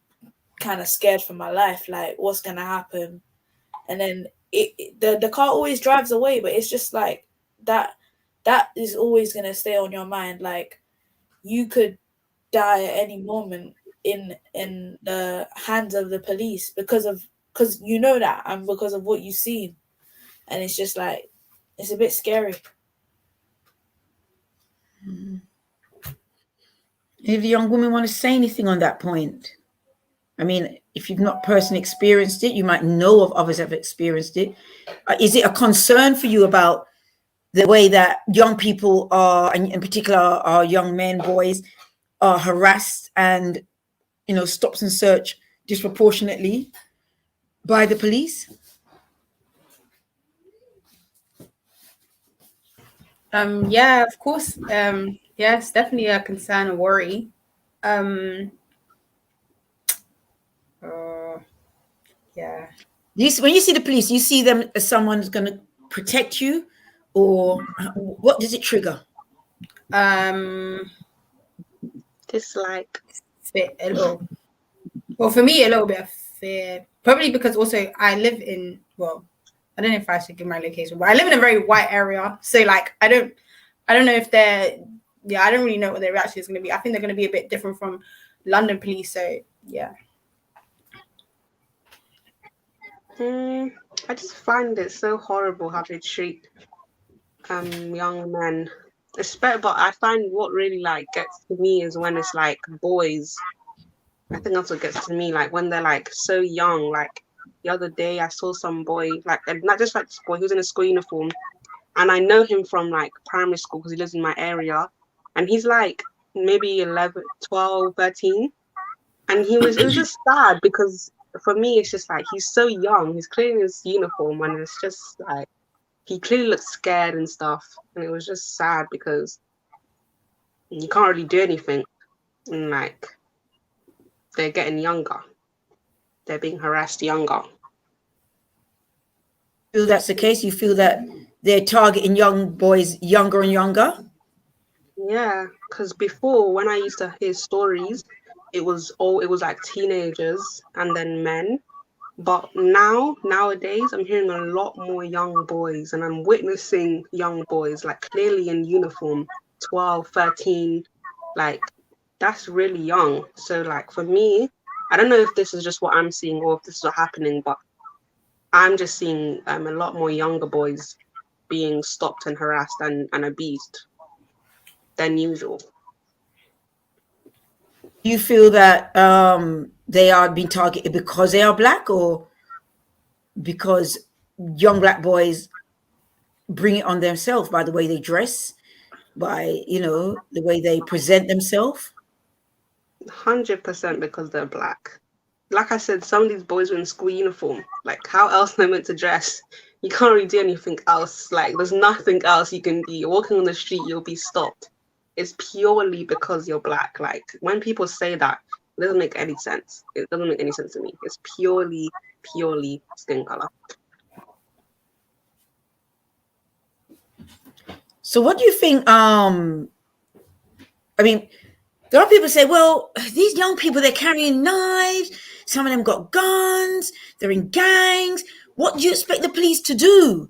kind of scared for my life, like what's gonna happen. And then the car always drives away, but it's just like that is always gonna stay on your mind. Like you could die at any moment in the hands of the police because you know that, and because of what you've seen. And it's just like, it's a bit scary. If the young women want to say anything on that point, I mean, if you've not personally experienced it, you might know of others have experienced it. Is it a concern for you about the way that young people are, and in particular our young men, boys, are harassed and, stops and search disproportionately by the police? Yeah, of course. Yeah, it's definitely a concern, a worry. Yeah. When you see the police, you see them as someone who's going to protect you, or what does it trigger? Dislike. A little. Well, for me, a little bit of fear. Probably because also I live in, well, I don't know if I should give my location, but I live in a very white area. So like, I don't know if I don't really know what their reaction is going to be. I think they're going to be a bit different from London police. So yeah. I just find it so horrible how they treat young men. But I find what really like gets to me is when it's like boys. I think that's what gets to me, like when they're like so young. Like the other day I saw some boy, like, and not just like this boy, he was in a school uniform, and I know him from like primary school because he lives in my area, and he's like maybe 11, 12, 13, and it was just sad because for me it's just like he's so young, he's clearly in his uniform, and it's just like he clearly looks scared and stuff, and it was just sad because you can't really do anything, and like they're getting younger, they're being harassed younger. You feel that's the case? You feel that they're targeting young boys younger and younger? Yeah, because before when I used to hear stories, it was like teenagers and then men. But nowadays, I'm hearing a lot more young boys, and I'm witnessing young boys like clearly in uniform, 12, 13, like that's really young. So like for me, I don't know if this is just what I'm seeing or if this is what's happening, but I'm just seeing a lot more younger boys being stopped and harassed and abused than usual. Do you feel that they are being targeted because they are black, or because young black boys bring it on themselves by the way they dress, by the way they present themselves? 100% because they're black. Like I said, some of these boys were in school uniform. Like, how else are they meant to dress? You can't really do anything else. Like, there's nothing else you can do. You're walking on the street, you'll be stopped. It's purely because you're black. Like, when people say that, it doesn't make any sense. It doesn't make any sense to me. It's purely skin color. So what do you think? I mean, there are people say, well, these young people, they're carrying knives. Some of them got guns. They're in gangs. What do you expect the police to do?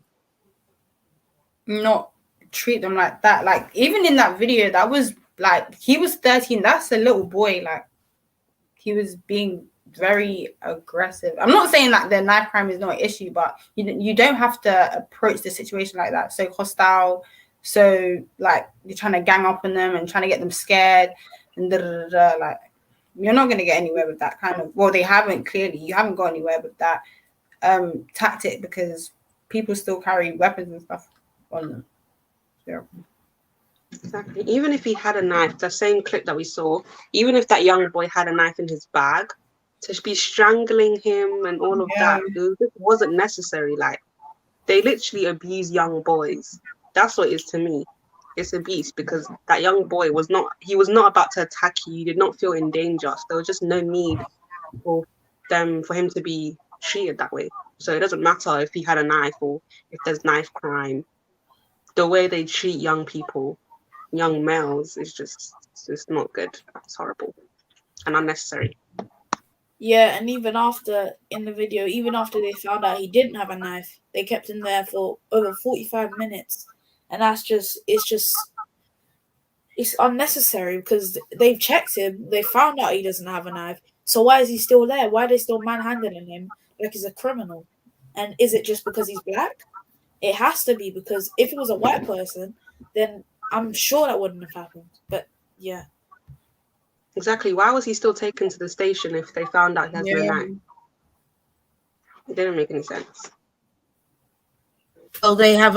Not treat them like that. Like, even in that video, that was like, he was 13. That's a little boy. Like, he was being very aggressive. I'm not saying that the knife crime is not an issue, but you don't have to approach the situation like that. So hostile. So like you're trying to gang up on them and trying to get them scared and like you're not going to get anywhere with that kind of. Well, you haven't got anywhere with that tactic because people still carry weapons and stuff on them. Yeah. Exactly. Even if he had a knife, the same clip that we saw, even if that young boy had a knife in his bag, to be strangling him and all of that, it wasn't necessary. Like, they literally abuse young boys. That's what it is to me. It's abuse because that young boy was not about to attack you. You did not feel in danger. So there was just no need for him to be treated that way. So it doesn't matter if he had a knife or if there's knife crime. The way they treat young people, young males, is just, it's not good. It's horrible and unnecessary. Yeah, and even after, in the video, even after they found out he didn't have a knife, they kept him there for over 45 minutes. And that's just, it's unnecessary because they've checked him, they found out he doesn't have a knife. So why is he still there? Why are they still manhandling him like he's a criminal? And is it just because he's black? It has to be, because if it was a white person, then I'm sure that wouldn't have happened. But yeah. Exactly. Why was he still taken to the station if they found out he has no knife? It didn't make any sense. Well, they have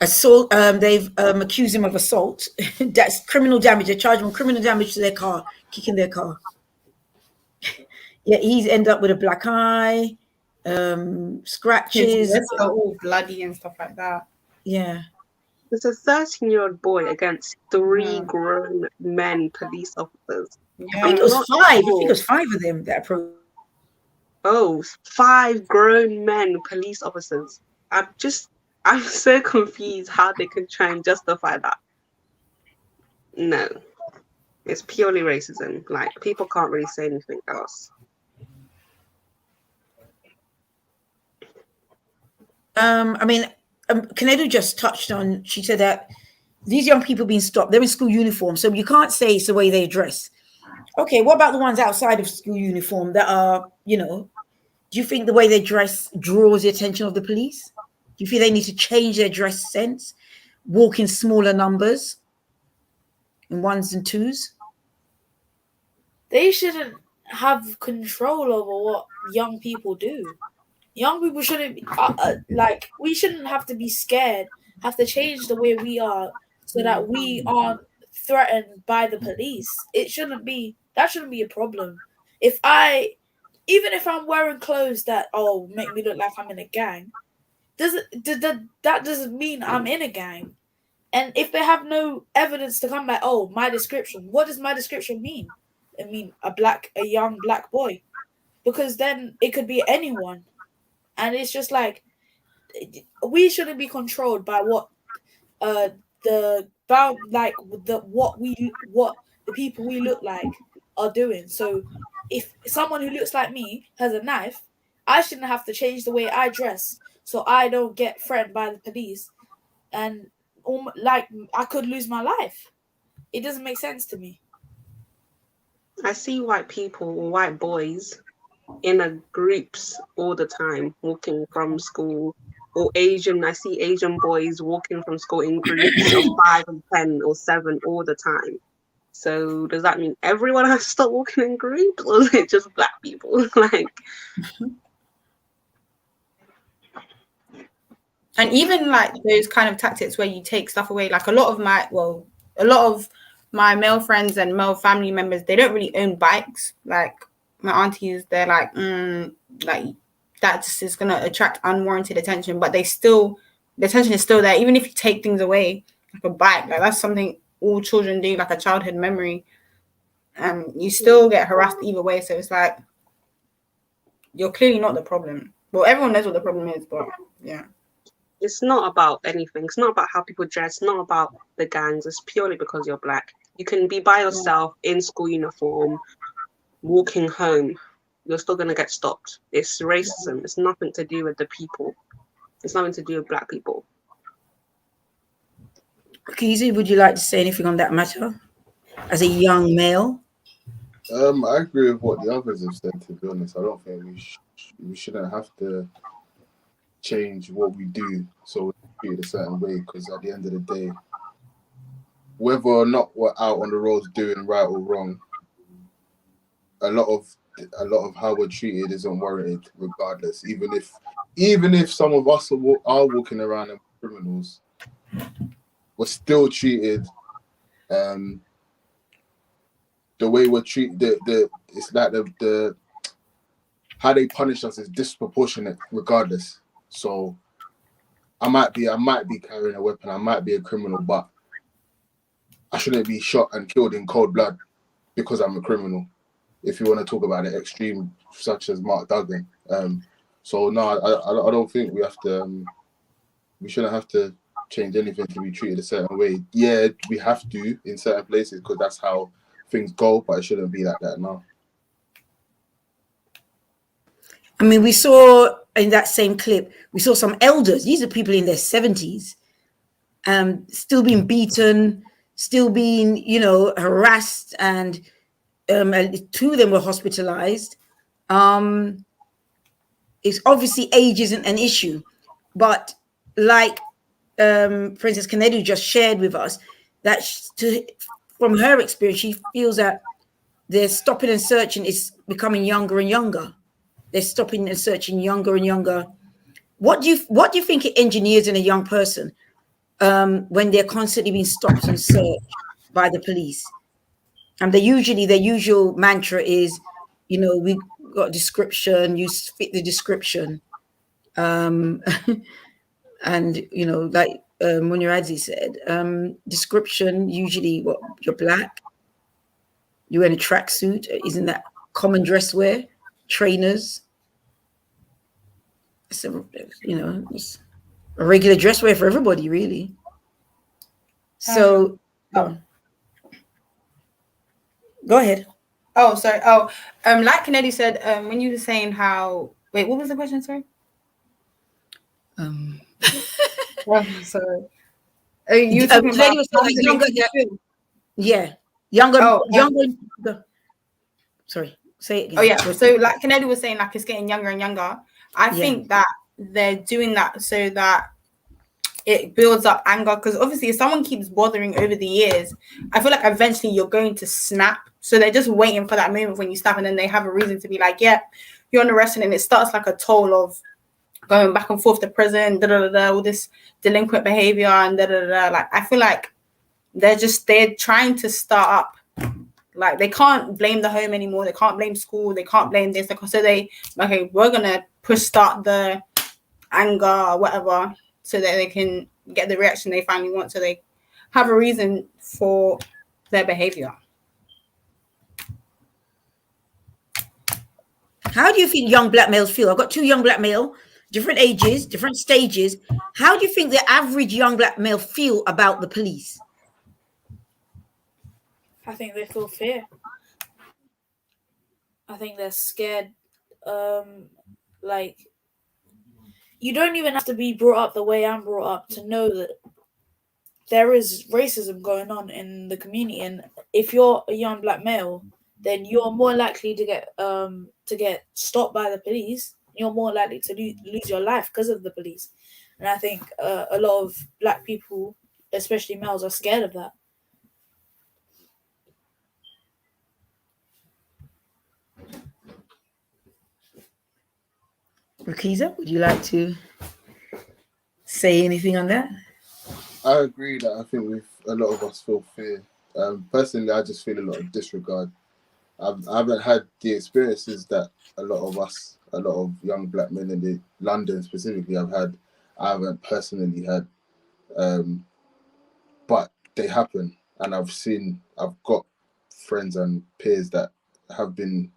assault. They've accused him of assault. That's criminal damage. They charge him with criminal damage to their car, kicking their car. Yeah, he's ended up with a black eye, scratches. His are all bloody and stuff like that. Yeah. It's a 13-year-old boy against 3 grown men police officers. I think it was 5. I think it was 5 of them that approached. Oh, 5 grown men police officers. I'm so confused how they can try and justify that. No. It's purely racism. Like, people can't really say anything else. I mean, Kanedu just touched on, she said that these young people being stopped, they're in school uniform, so you can't say it's the way they dress. Okay, what about the ones outside of school uniform that are, do you think the way they dress draws the attention of the police? Do you feel they need to change their dress sense, walk in smaller numbers, in 1s and 2s? They shouldn't have control over what young people do. Young people shouldn't be, we shouldn't have to be scared, have to change the way we are so that we aren't threatened by the police. That shouldn't be a problem. Even if I'm wearing clothes that, make me look like I'm in a gang, that doesn't mean I'm in a gang. And if they have no evidence to come back, my description, what does my description mean? I mean, a young black boy. Because then it could be anyone. And it's just like, we shouldn't be controlled by what the people we look like are doing. So if someone who looks like me has a knife, I shouldn't have to change the way I dress so I don't get threatened by the police, and I could lose my life. It doesn't make sense to me. I see white people, white boys, in groups all the time, walking from school, or I see Asian boys walking from school in groups of 5 and 10 or 7 all the time. So does that mean everyone has to start walking in groups, or is it just black people? And even those kind of tactics where you take stuff away, a lot of my male friends and male family members, they don't really own bikes. Like my aunties, they're that just is gonna attract unwarranted attention, but the attention is still there. Even if you take things away, like a bike, that's something all children do, like a childhood memory. You still get harassed either way. So it's like, you're clearly not the problem. Well, everyone knows what the problem is, but yeah. It's not about anything. It's not about how people dress. It's not about the gangs. It's purely because you're black. You can be by yourself in school uniform, walking home. You're still going to get stopped. It's racism. It's nothing to do with the people. It's nothing to do with black people. Kizi, would you like to say anything on that matter as a young male? I agree with what the others have said, to be honest. I don't think we shouldn't have to change what we do so we treat it a certain way, because at the end of the day, whether or not we're out on the roads doing right or wrong, a lot of how we're treated isn't warranted regardless. Even if some of us are walking around and criminals, we're still treated the way we're treated. It's like the how they punish us is disproportionate regardless. So I might be carrying a weapon, I might be a criminal, but I shouldn't be shot and killed in cold blood because I'm a criminal. If you want to talk about the extreme, such as Mark Duggan, So no, I don't think we have to. We shouldn't have to change anything to be treated a certain way. Yeah, we have to in certain places because that's how things go, but it shouldn't be like that now. I mean, we saw in that same clip, we saw some elders. These are people in their 70s, still being beaten, still being, you know, harassed, and 2 of them were hospitalized. It's obviously age isn't an issue, but like Princess Kennedy just shared with us, that from her experience, she feels that their stopping and searching is becoming younger and younger. They're stopping and searching younger and younger. What do you think it engineers in a young person when they're constantly being stopped and searched by the police? And their usual mantra is, you know, we got a description, you fit the description. And, you know, like Munirazi said, description, usually what, you're black, you're in a tracksuit, isn't that common dress wear? Trainers. So, you know, it's a regular dress wear for everybody, really. So, go ahead. Oh, sorry. Oh, like Kennedy said, when you were saying how, wait, what was the question? Sorry. Oh, sorry. You talking about younger? Yeah, younger. Sorry, say it again. Oh yeah. So like Kennedy was saying, like it's getting younger and younger. I think that they're doing that so that it builds up anger, because obviously if someone keeps bothering over the years, I feel like eventually you're going to snap. So they're just waiting for that moment when you snap, and then they have a reason to be like, yeah, you're on arrest, and it starts like a toll of going back and forth to prison, all this delinquent behavior, and Like I feel like they're trying to start up. Like they can't blame the home anymore. They can't blame school. They can't blame this. So we're gonna start the anger or whatever, so that they can get the reaction they finally want. So they have a reason for their behavior. How do you think young black males feel? I've got 2 young black male, different ages, different stages. How do you think the average young black male feel about the police? I think they feel fear. I think they're scared. Like, you don't even have to be brought up the way I'm brought up to know that there is racism going on in the community. And if you're a young black male, then you're more likely to get stopped by the police. You're more likely to lose your life because of the police. And I think a lot of black people, especially males, are scared of that. Rakiza, would you like to say anything on that? I agree that I think a lot of us feel fear. Personally, I just feel a lot of disregard. I haven't had the experiences that a lot of young black men in London specifically I haven't personally had. But they happen, and I've got friends and peers that have been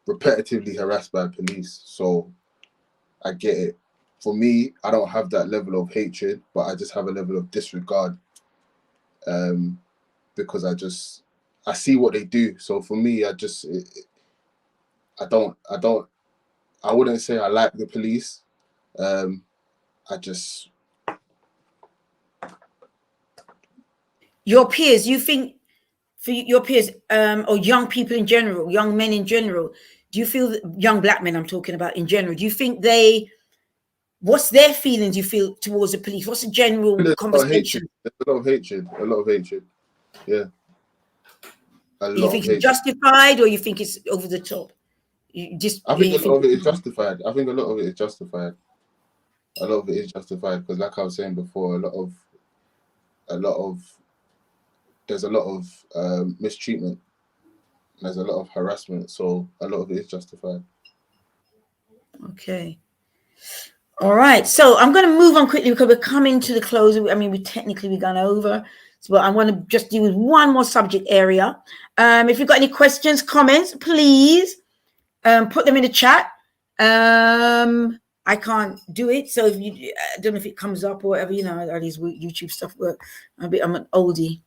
repetitively harassed by police. So I get it. For me, I don't have that level of hatred, but I just have a level of disregard because I see what they do. So for me, I wouldn't say I like the police. Your peers, you think, for your peers, or young people in general, young men in general, do you feel that, young black men I'm talking about in general, do you think what's their feelings you feel towards the police? What's the general conversation? There's a lot of hatred. Yeah. You think it's justified, or you think it's over the top? I think a lot of it is justified. Because like I was saying before, there's a lot of mistreatment. There's a lot of harassment, so a lot of it is justified. Okay. All right. So I'm going to move on quickly because we're coming to the close. I mean, we've gone over, but I want to just deal with one more subject area. If you've got any questions, comments, please put them in the chat. I can't do it. So if you, I don't know if it comes up or whatever, you know, all these YouTube stuff work. I'm an oldie.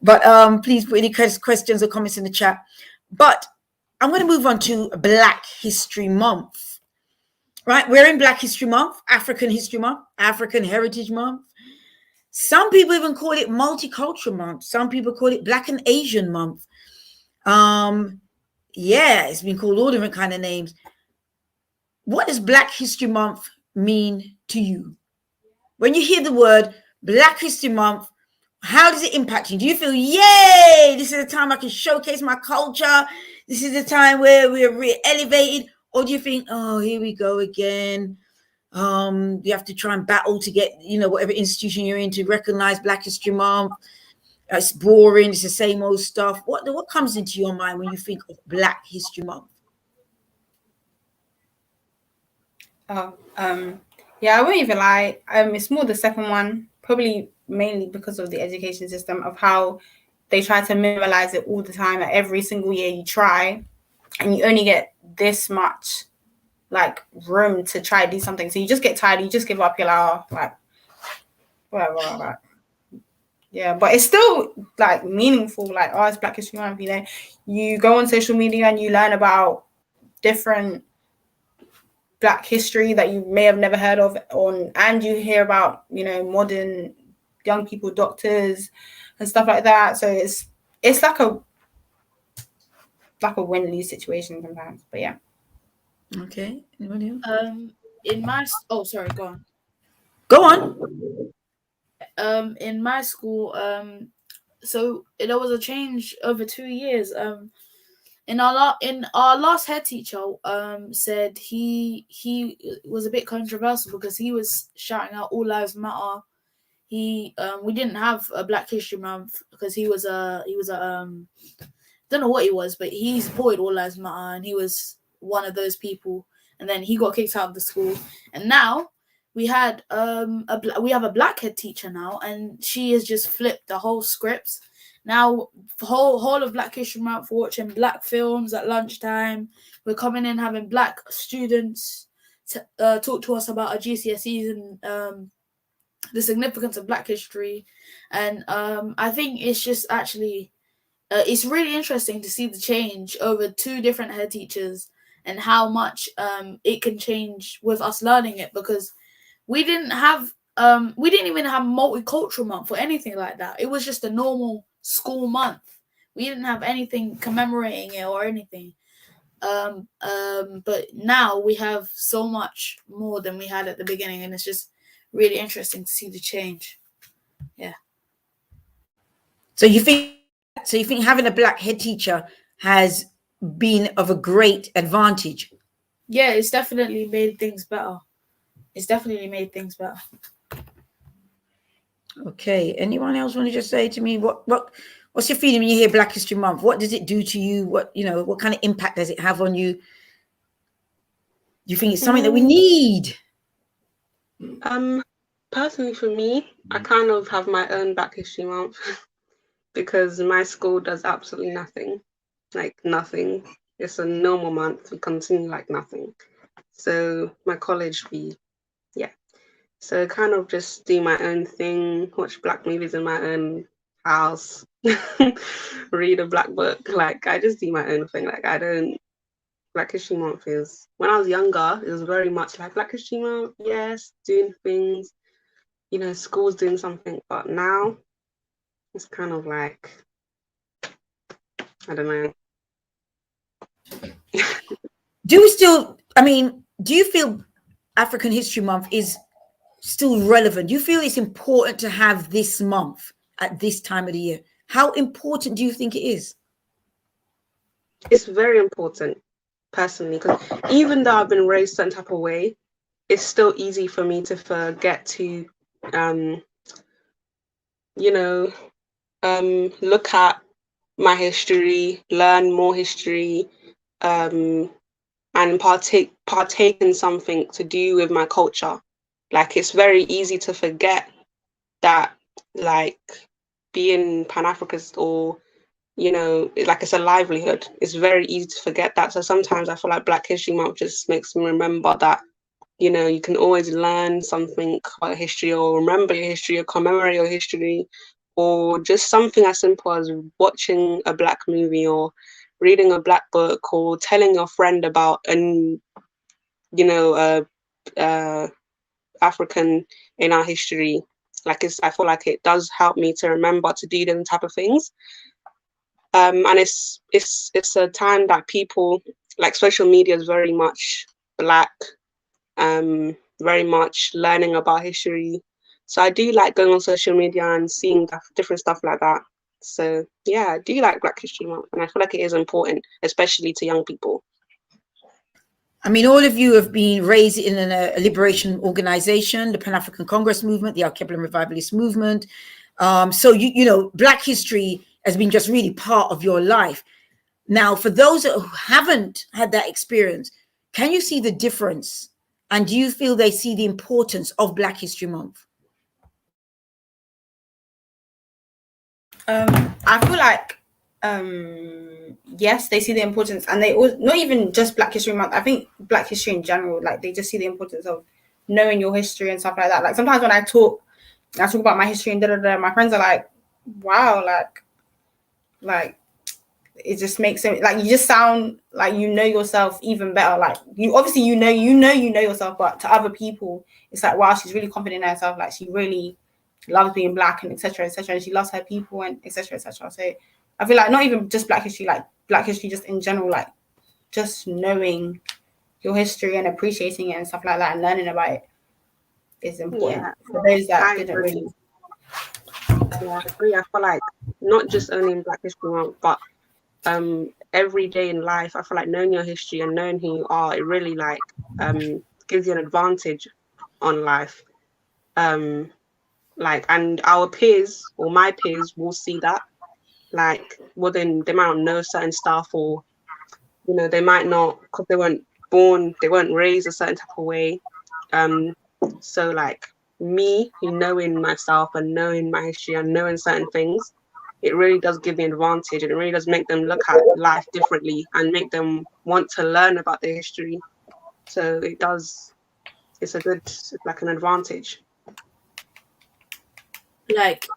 But please put any questions or comments in the chat. But I'm going to move on to Black History Month. Right? We're in Black History Month, African History Month, African Heritage Month. Some people even call it Multicultural Month. Some people call it Black and Asian Month. Yeah, it's been called all different kind of names. What does Black History Month mean to you? When you hear the word Black History Month, how does it impact you? Do you feel, yay, this is the time I can showcase my culture? This is the time where we're elevated? Or do you think, oh, here we go again? You have to try and battle to get, you know, whatever institution you're in to recognize Black History Month. It's boring. It's the same old stuff. What comes into your mind when you think of Black History Month? Yeah, I won't even lie. It's more the second one, probably mainly because of the education system, of how they try to minimalize it all the time. At every single year you try, and you only get this much like room to try to do something. So you just get tired, you just give up, you're like, oh, like whatever, like. Yeah, but it's still like meaningful. Like, oh, it's Black History Month. You know, you go on social media and you learn about different Black history that you may have never heard of, and you hear about, you know, modern young people, doctors and stuff like that. So it's like a win-lose situation sometimes. But yeah. Okay. Anybody else? In my sorry, go on. Go on. In my school, so there was a change over 2 years. In our last head teacher, said he was a bit controversial because he was shouting out "All Lives Matter." We didn't have a Black History Month because he was a don't know what he was, but he supported All Lives Matter and he was one of those people. And then he got kicked out of the school, and now we have a Black head teacher now, and she has just flipped the whole script. Now, the whole of Black History Month, we're watching Black films at lunchtime. We're coming in having Black students talk to us about our GCSEs and the significance of Black history. And I think it's just actually, it's really interesting to see the change over 2 different head teachers and how much it can change with us learning it, because we didn't even have Multicultural Month or anything like that. It was just a normal school month. We didn't have anything commemorating it or anything. But now we have so much more than we had at the beginning, and it's just really interesting to see the change. Yeah. So you think having a Black head teacher has been of a great advantage? Yeah, it's definitely made things better. Okay. Anyone else want to just say to me what's your feeling when you hear Black History Month? What does it do to you? What kind of impact does it have on you? Do you think it's something that we need? Personally, for me, I kind of have my own Black History Month because my school does absolutely nothing, like nothing. It's a normal month. We continue like nothing. So my college, so kind of just do my own thing, watch Black movies in my own house, read a Black book. Like, I just do my own thing. Like, Black History Month is, when I was younger, it was very much like Black History Month, yes, doing things, you know, school's doing something. But now it's kind of like, I don't know. Do you feel African History Month is still relevant? Do you feel it's important to have this month at this time of the year? How important do you think it is? It's very important, personally, because even though I've been raised some type of way, it's still easy for me to forget to, look at my history, learn more history, and partake in something to do with my culture. Like, it's very easy to forget that, like, being Pan-Africanist or you know, like it's a livelihood. It's very easy to forget that. So sometimes I feel like Black History Month just makes me remember that, you know, you can always learn something about history, or remember your history, or commemorate your history, or just something as simple as watching a Black movie, or reading a Black book, or telling your friend about an, you know, African in our history. Like I feel like it does help me to remember to do them type of things. And it's a time that people, like, social media is very much Black, very much learning about history. So I do like going on social media and seeing different stuff like that. So yeah, I do like Black History Month, and I feel like it is important, especially to young people. I mean, all of you have been raised in a liberation organization, the Pan-African Congress movement, the Alkebu-Lan revivalist movement. So, you know, Black history has been just really part of your life. Now, for those who haven't had that experience, can you see the difference? And do you feel they see the importance of Black History Month? I feel like yes, they see the importance, and they not even just Black History Month. I think Black history in general, like they just see the importance of knowing your history and stuff like that. Like sometimes when I talk about my history and my friends are like, "Wow, like it just makes it like you just sound like you know yourself even better. Like you obviously you know yourself, but to other people, it's like, wow, she's really confident in herself. Like she really loves being Black and etc. and she loves her people and etc. So I feel like not even just Black history, like Black history just in general, like just knowing your history and appreciating it and stuff like that and learning about it is important for those that didn't really. Yeah, I agree. I feel like not just only in Black History Month, but every day in life, I feel like knowing your history and knowing who you are, it really like gives you an advantage on life. Like, and our peers or my peers will see that. Like, well, then they might not know certain stuff, or you know, they might not, because they weren't raised a certain type of way. So like me, knowing myself and knowing my history and knowing certain things, it really does give me an advantage, and it really does make them look at life differently and make them want to learn about their history. So it's a good, like, an advantage. Like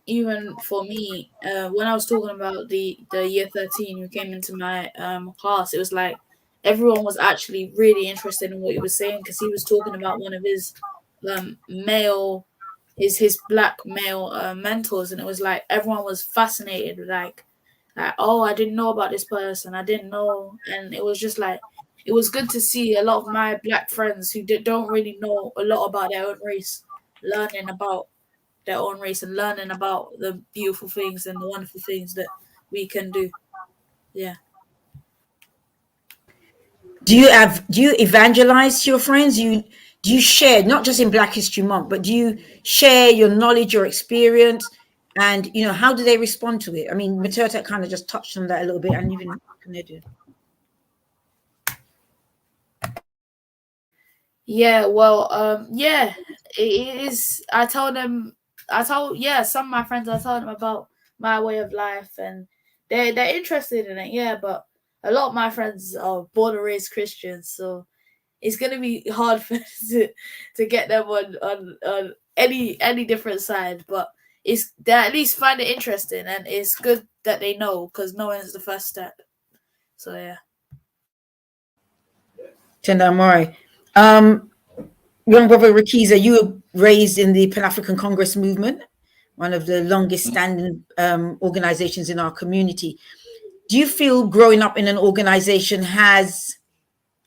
even for me, when I was talking about the year 13 who came into my class, it was like everyone was actually really interested in what he was saying, because he was talking about one of his his Black male mentors, and it was like everyone was fascinated, like oh, I didn't know about this person, I didn't know. And it was just like, it was good to see a lot of my Black friends who don't really know a lot about their own race learning about their own race and learning about the beautiful things and the wonderful things that we can do. Yeah. Do you evangelize your friends? Do you share, not just in Black History Month, but do you share your knowledge, your experience, and you know, how do they respond to it? I mean, Materta kind of just touched on that a little bit, and even Canadian. Yeah, well, yeah, it is. Some of my friends, I told them about my way of life, and they're interested in it. Yeah, but a lot of my friends are born and raised Christians, so it's gonna be hard for to get them on any different side. But they at least find it interesting, and it's good that they know, because knowing is the first step. So yeah. Tendamore. Young brother Rakiza, you were raised in the Pan-African Congress movement, one of the longest standing organizations in our community. Do you feel growing up in an organization has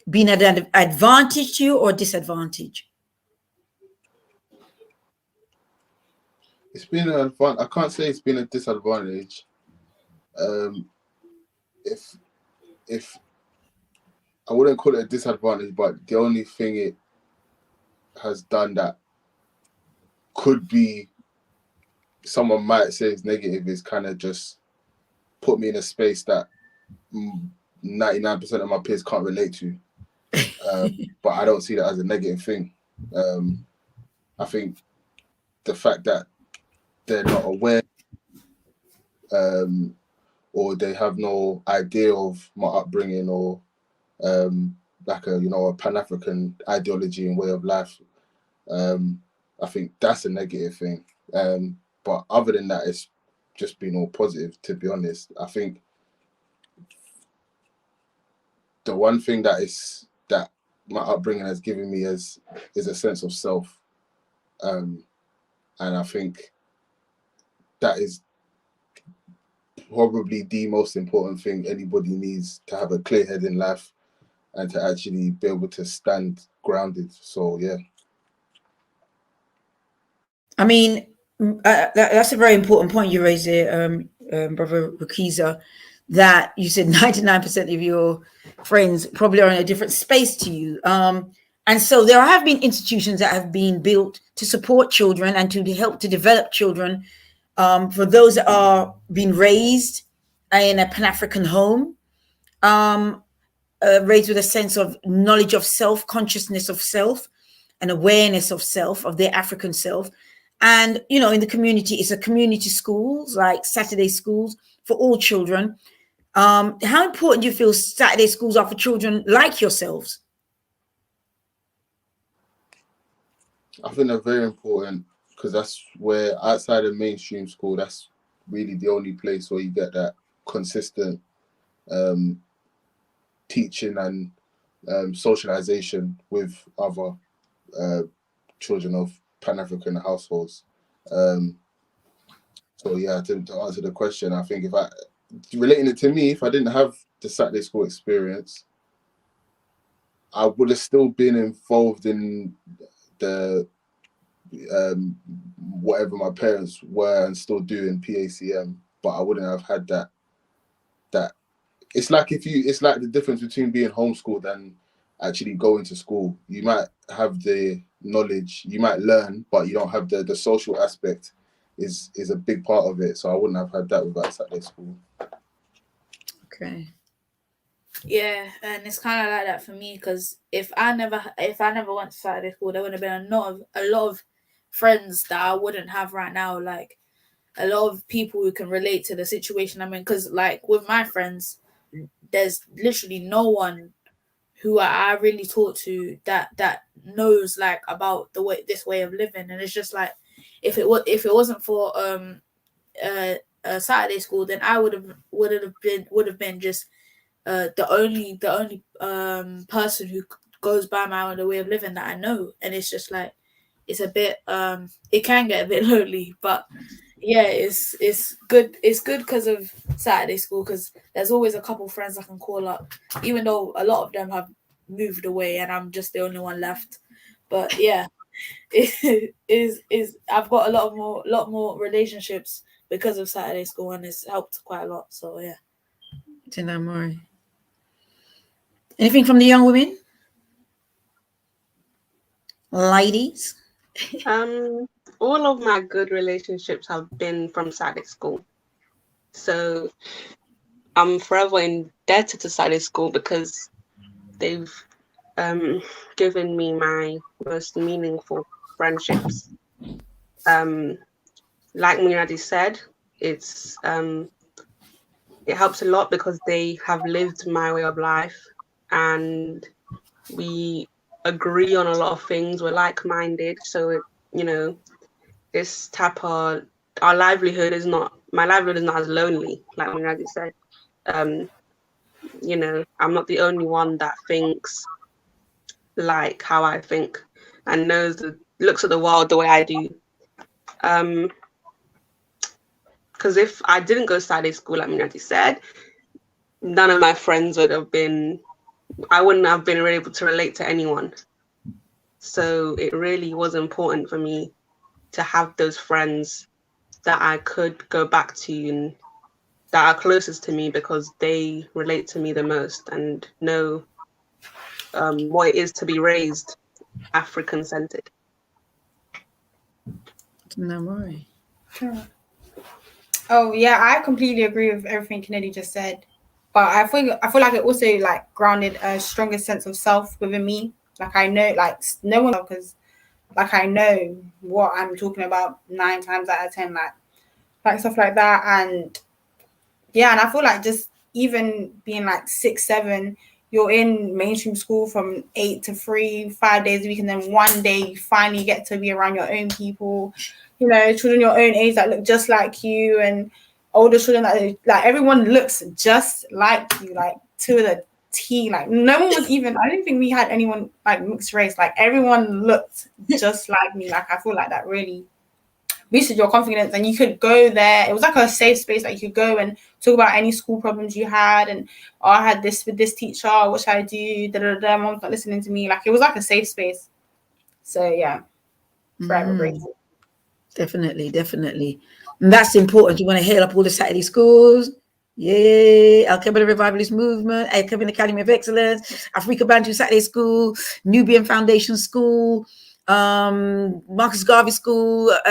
been an advantage to you or disadvantage? It's been an advantage. I can't say it's been a disadvantage. If I wouldn't call it a disadvantage, but the only thing it has done that could be, someone might say is negative, is kind of just put me in a space that 99% of my peers can't relate to. But I don't see that as a negative thing. I think the fact that they're not aware, or they have no idea of my upbringing or like a Pan-African ideology and way of life. I think that's a negative thing. But other than that, it's just been all positive, to be honest. I think the one thing that my upbringing has given me is a sense of self. And I think that is probably the most important thing anybody needs, to have a clear head in life and to actually be able to stand grounded. So, yeah. I mean, that's a very important point you raised there, Brother Rukiza, that you said 99% of your friends probably are in a different space to you. And so there have been institutions that have been built to support children and to help to develop children, for those that are being raised in a Pan-African home, raised with a sense of knowledge of self, consciousness of self, and awareness of self, of their African self. And, in the community, it's a community schools, like Saturday schools for all children. How important do you feel Saturday schools are for children like yourselves? I think they're very important, because that's where, outside of mainstream school, that's really the only place where you get that consistent teaching and socialization with other children of Pan-African households. So yeah, to answer the question, I think relating it to me, if I didn't have the Saturday school experience, I would have still been involved in the whatever my parents were and still do in PACM, but I wouldn't have had that. It's like the difference between being homeschooled and actually going to school. You might have the knowledge, you might learn, but you don't have the social aspect is a big part of it. So I wouldn't have had that without Saturday school. Okay. Yeah, and it's kind of like that for me, because if I never went to Saturday school, there would have been a lot of friends that I wouldn't have right now. Like a lot of people who can relate to the situation I'm in, because like with my friends, there's literally no one who I really talk to that knows like about this way of living. And it's just like, if it wasn't for Saturday school, then I would have been just the only person who goes by my own way of living that I know. And it's just like, it's a bit it can get a bit lonely, but yeah, it's good because of Saturday school, because there's always a couple friends I can call up, even though a lot of them have moved away and I'm just the only one left. But yeah, it is I've got a lot more relationships because of Saturday school, and it's helped quite a lot. So yeah. Anything from the young women? Ladies? All of my good relationships have been from Saturday school. So I'm forever indebted to Saturday school, because they've given me my most meaningful friendships. Like Miradi said, it helps a lot because they have lived my way of life, and we agree on a lot of things. We're like-minded, so this type of my livelihood is not as lonely, like Miradi said. I'm not the only one that thinks like how I think and looks at the world the way I do. Because if I didn't go to Saturday school, like Minati said, none of my friends I wouldn't have been able to relate to anyone. So it really was important for me to have those friends that I could go back to and that are closest to me, because they relate to me the most and know what it is to be raised African-centered. No worry. Oh yeah, I completely agree with everything Kennedy just said. But I feel like it also like grounded a stronger sense of self within me. Like I know, like no one, because like I know what I'm talking about 9 times out of 10, like stuff like that. And Yeah, and I feel like just even being like 6, 7, you're in mainstream school from 8 to 3, 5 days a week, and then one day you finally get to be around your own people, you know, children your own age that look just like you, and older children that like everyone looks just like you, like to the T. Like no one was even, I didn't think we had anyone like mixed race. Like everyone looked just like me. Like I feel like that really boosted your confidence, and you could go there. It was like a safe space that you could go and talk about any school problems you had, and I had this with this teacher, what should I do? Mom's not listening to me. Like it was like a safe space. So yeah, forever grateful. Definitely. And that's important. You want to hail up all the Saturday schools. Yay, Alkebu-Lan Revivalist Movement, Alkebu-Lan Academy of Excellence, Afrika Bantu Saturday School, Nubian Foundation School, Marcus Garvey School, what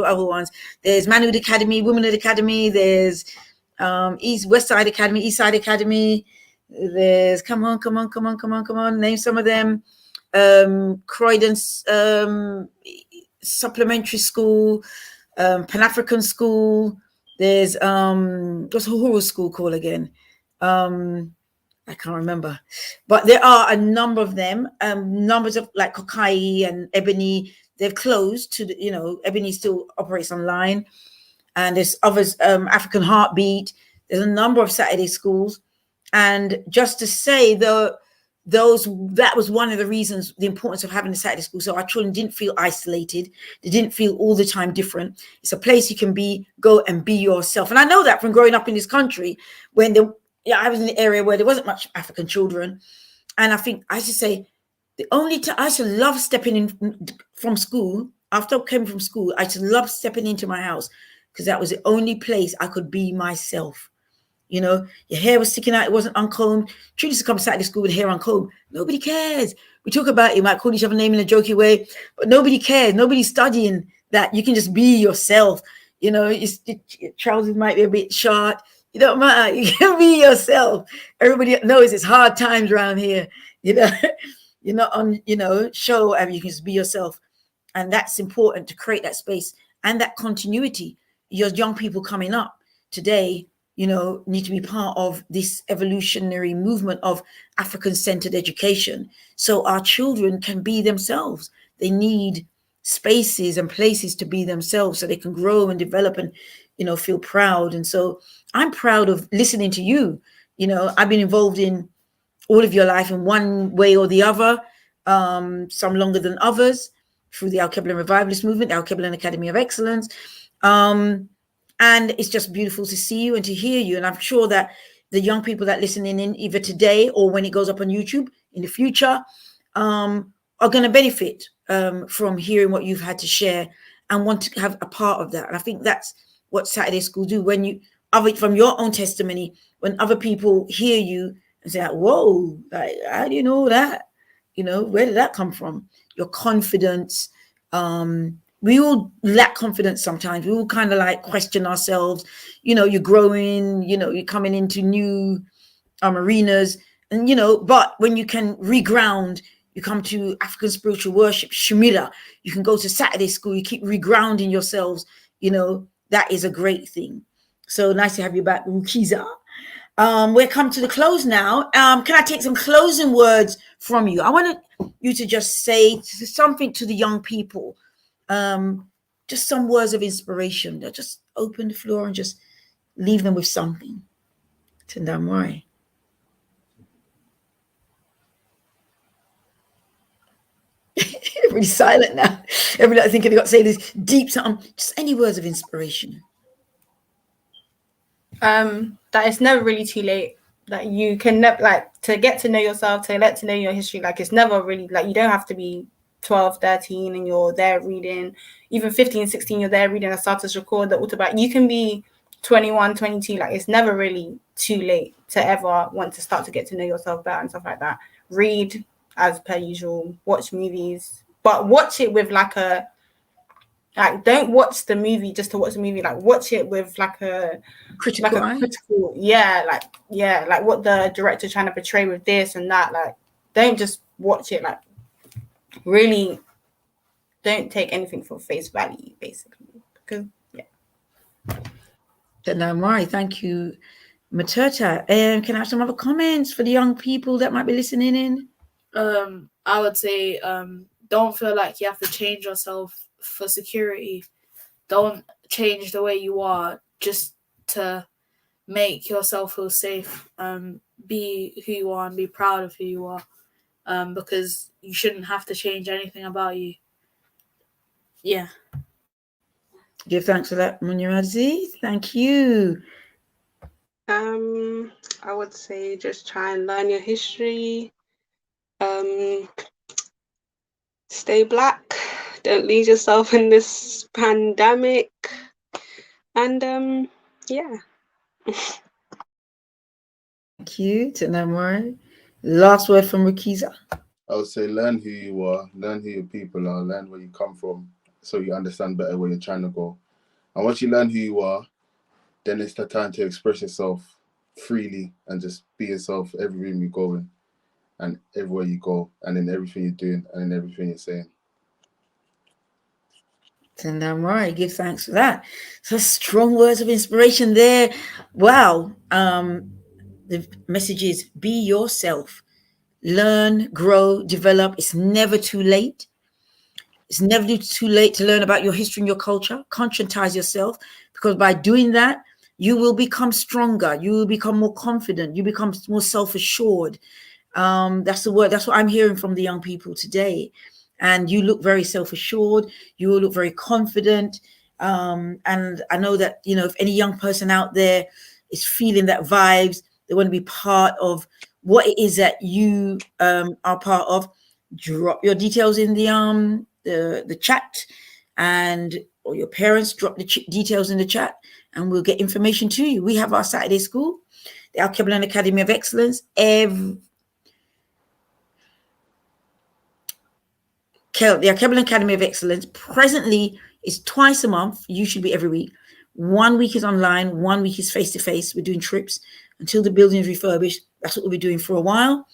other ones? There's Manhood Academy, Womanhood Academy, there's West Side Academy, East Side Academy, there's come on, name some of them. Croydon's Supplementary School, Pan-African School. There's what's Uhuru School called again? I can't remember, but there are a number of them. Numbers of like Kokai and Ebony, they've closed to the, you know, Ebony still operates online, and there's others. African Heartbeat. There's a number of Saturday schools, and just to say that was one of the reasons, the importance of having a Saturday school. So our children didn't feel isolated. They didn't feel all the time different. It's a place you can go and be yourself. And I know that from growing up in this country, when I was in the area where there wasn't much African children. And I think I should say I used to love stepping in from school. After I came from school, I used to love stepping into my house because that was the only place I could be myself. You know, your hair was sticking out, it wasn't uncombed. Trudy used to come to Saturday school with hair uncombed. Nobody cares. We talk about it, you might call each other name in a jokey way, but nobody cares. Nobody's studying that. You can just be yourself. You know, your trousers might be a bit short. It don't matter. You can be yourself. Everybody knows it's hard times around here. You know, you're not on, you know, show whatever. You can just be yourself. And that's important to create that space and that continuity. Your young people coming up today, you know, need to be part of this evolutionary movement of African-centered education. So our children can be themselves. They need spaces and places to be themselves so they can grow and develop and, you know, feel proud. And so I'm proud of listening to you. You know, I've been involved in all of your life in one way or the other, some longer than others, through the Alkebu-Lan Revivalist Movement, the Alkebu-Lan Academy of Excellence. And it's just beautiful to see you and to hear you. And I'm sure that the young people that listening in either today or when it goes up on YouTube in the future are going to benefit from hearing what you've had to share and want to have a part of that. And I think that's what Saturday School do. When you, from your own testimony, when other people hear you and say, whoa, like, how do you know that? You know, where did that come from? Your confidence. We all lack confidence sometimes. We all kind of like question ourselves. You know, you're growing, you know, you're coming into new arenas. And, you know, but when you can reground, you come to African spiritual worship, Shemira, you can go to Saturday School, you keep regrounding yourselves, you know, that is a great thing. So nice to have you back, Rukiza. We're come to the close now. Can I take some closing words from you? I want you to just say something to the young people. Just some words of inspiration. Just open the floor and just leave them with something. Tendamwai. Everybody's silent now. Everybody thinking they got to say this deep something. Just any words of inspiration. That it's never really too late. That you can like to get to know yourself, to get to know your history. Like it's never really like you don't have to be 12, 13 and you're there reading, even 15, 16, you're there reading a status record, the autobiography. You can be 21, 22. Like it's never really too late to ever want to start to get to know yourself better and stuff like that. Read as per usual, watch movies, but watch it with like don't watch the movie just to watch the movie. Like watch it with like a critical, like what the director trying to portray with this and that. Like don't just watch it. Like really don't take anything for face value, basically. Because Namari, thank you, Materta. And can I have some other comments for the young people that might be listening in? I would say don't feel like you have to change yourself for security. Don't change the way you are just to make yourself feel safe. Be who you are and be proud of who you are. Because you shouldn't have to change anything about you. Yeah. Give thanks for that, Munyarazi. Thank you. I would say just try and learn your history. Stay black. Don't lose yourself in this pandemic. And yeah. Thank you, Tanamori. Last word from Rikiza. I would say learn who you are, learn who your people are, learn where you come from, so you understand better where you're trying to go. And once you learn who you are, then it's the time to express yourself freely and just be yourself every room you go in and everywhere you go and in everything you're doing and in everything you're saying. Tanamori, give thanks for that. So strong words of inspiration there. Wow. The message is be yourself. Learn, grow, develop. It's never too late. It's never too late to learn about your history and your culture. Conscientize yourself, because by doing that, you will become stronger. You will become more confident. You become more self-assured. That's the word. That's what I'm hearing from the young people today. And you look very self-assured. You will look very confident. And I know that, you know, if any young person out there is feeling that vibes, they want to be part of what it is that you are part of, drop your details in the chat, or your parents drop the details in the chat, and we'll get information to you. We have our Saturday school, the Alkebu-Lan Academy of Excellence. The Alkebu-Lan Academy of Excellence presently is twice a month, usually every week. 1 week is online, 1 week is face-to-face. We're doing trips until the building is refurbished. That's what we'll be doing for a while.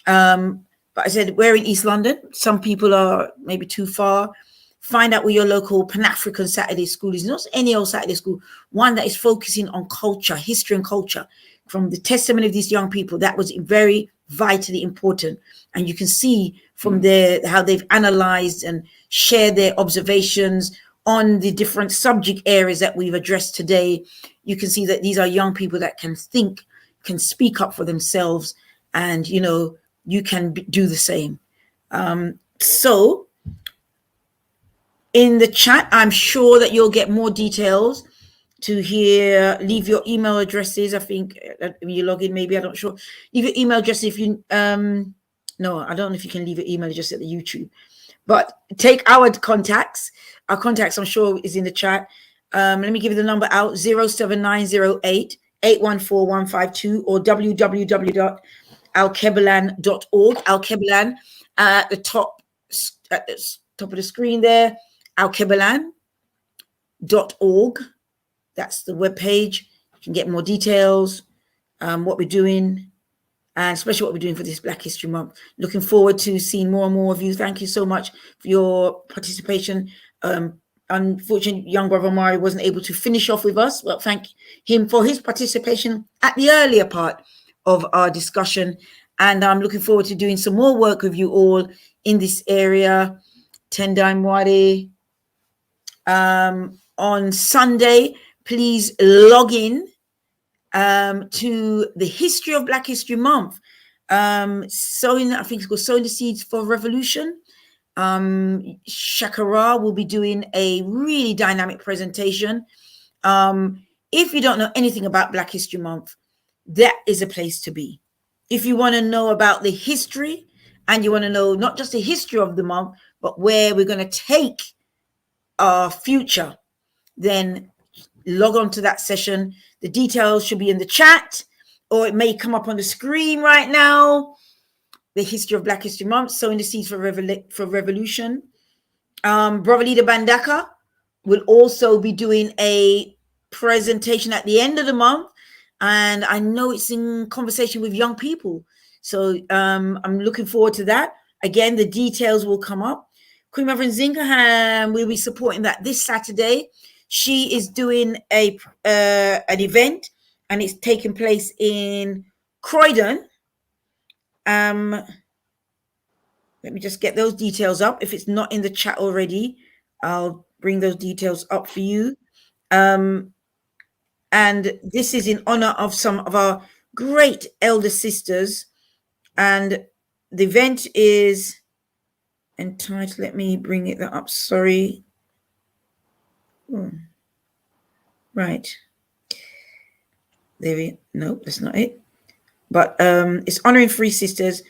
But I said, we're in East London. Some people are maybe too far. Find out where your local Pan-African Saturday school is. Not any old Saturday school, one that is focusing on culture, history and culture. From the testimony of these young people, that was very vitally important. And you can see from there how they've analyzed and shared their observations on the different subject areas that we've addressed today. You can see that these are young people that can think, can speak up for themselves, and, you know, you can do the same. So in the chat, I'm sure that you'll get more details to hear. Leave your email addresses. I think when you log in, maybe, I'm not sure. Leave your email address if you, no, I don't know if you can leave your email address at the YouTube, but take our contacts. Our contacts, I'm sure, is in the chat. Let me give you the number out: 07908 814152 or www.alkebu-lan.org. Alkebu-Lan at the top of the screen there. Alkebu-Lan.org. That's the webpage. You can get more details, what we're doing, and especially what we're doing for this Black History Month. Looking forward to seeing more and more of you. Thank you so much for your participation. Unfortunately, young brother Mari wasn't able to finish off with us. Well, thank him for his participation at the earlier part of our discussion. And I'm looking forward to doing some more work with you all in this area. Tendai Mwari. On Sunday, please log in to the history of Black History Month. Sowing, I think it's called Sowing the Seeds for Revolution. Shakara will be doing a really dynamic presentation. If you don't know anything about Black History Month, that is a place to be. If you want to know about the history, and you want to know not just the history of the month, but where we're going to take our future, then log on to that session. The details should be in the chat, or it may come up on the screen right now. The history of Black History Month, Sowing the Seeds for Revolution. Brother Leader Bandaka will also be doing a presentation at the end of the month, and I know it's in conversation with young people. So I'm looking forward to that. Again, the details will come up. Queen Mother Nzinga, we'll be supporting that this Saturday. She is doing an event, and it's taking place in Croydon. Let me just get those details up. If it's not in the chat already, I'll bring those details up for you. And this is in honor of some of our great elder sisters. And the event is entitled, let me bring it up, sorry. Right. No, that's not it. But it's honoring three sisters.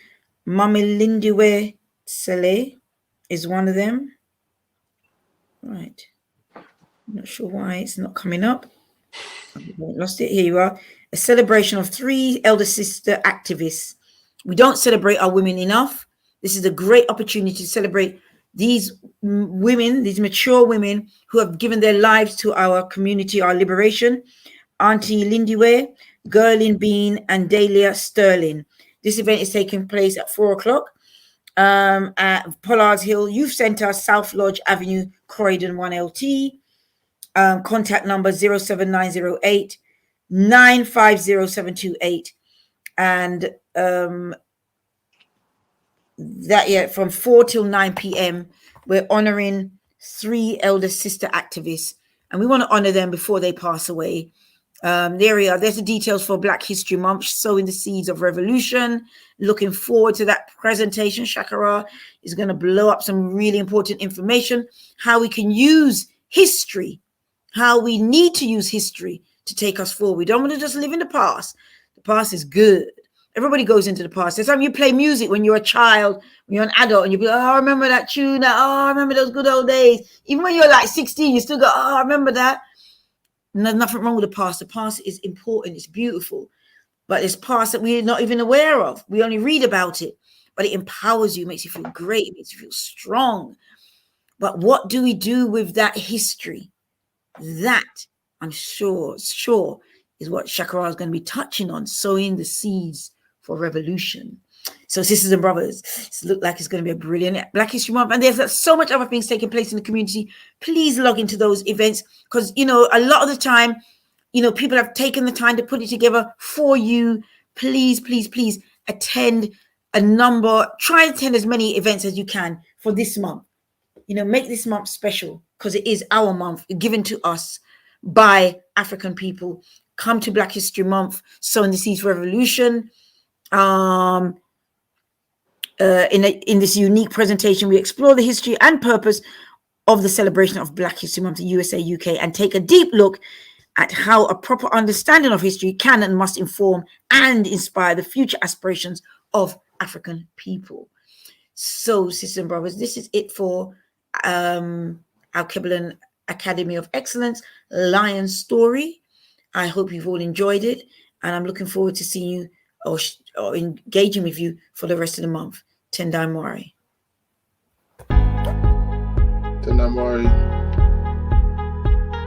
Mami Lindiwe Sele is one of them. Right. I'm not sure why it's not coming up. I lost it. Here you are. A celebration of three elder sister activists. We don't celebrate our women enough. This is a great opportunity to celebrate these women, these mature women who have given their lives to our community, our liberation. Auntie Lindiwe, Gerlin Bean, and Dahlia Sterling. This event is taking place at 4:00 at Pollard's Hill Youth Centre, South Lodge Avenue, Croydon 1LT. Contact number 07908 950 and from 4 till 9 p.m. we're honoring three elder sister activists, and we want to honor them before they pass away. There we are. There's the details for Black History Month, sowing the seeds of revolution. Looking forward to that presentation. Shakara is going to blow up some really important information, how we can use history, how we need to use history to take us forward. We don't want to just live in the past. The past is good. Everybody goes into the past. There's time you play music when you're a child, when you're an adult, and you be like, oh, I remember that tune. Oh, I remember those good old days. Even when you're like 16, you still go, oh, I remember that. And there's nothing wrong with the past. The past is important. It's beautiful. But there's past that we're not even aware of. We only read about it. But it empowers you, makes you feel great, makes you feel strong. But what do we do with that history? That, I'm sure is what Shakara is going to be touching on, sowing the seeds for revolution. So sisters and brothers, it looks like it's going to be a brilliant Black History Month, and there's so much other things taking place in the community. Please log into those events, because a lot of the time, people have taken the time to put it together for you. Please attend a number, try and attend as many events as you can for this month. Make this month special, because it is our month given to us by African people. Come to Black History Month, sowing the seeds for revolution. In this unique presentation, we explore the history and purpose of the celebration of Black History Month in USA, UK, and take a deep look at how a proper understanding of history can and must inform and inspire the future aspirations of African people. So, sisters and brothers, this is it for Alkebu-Lan Academy of Excellence Lion Story. I hope you've all enjoyed it, and I'm looking forward to seeing you or engaging with you for the rest of the month. Tendai Mori. Tendai Mori.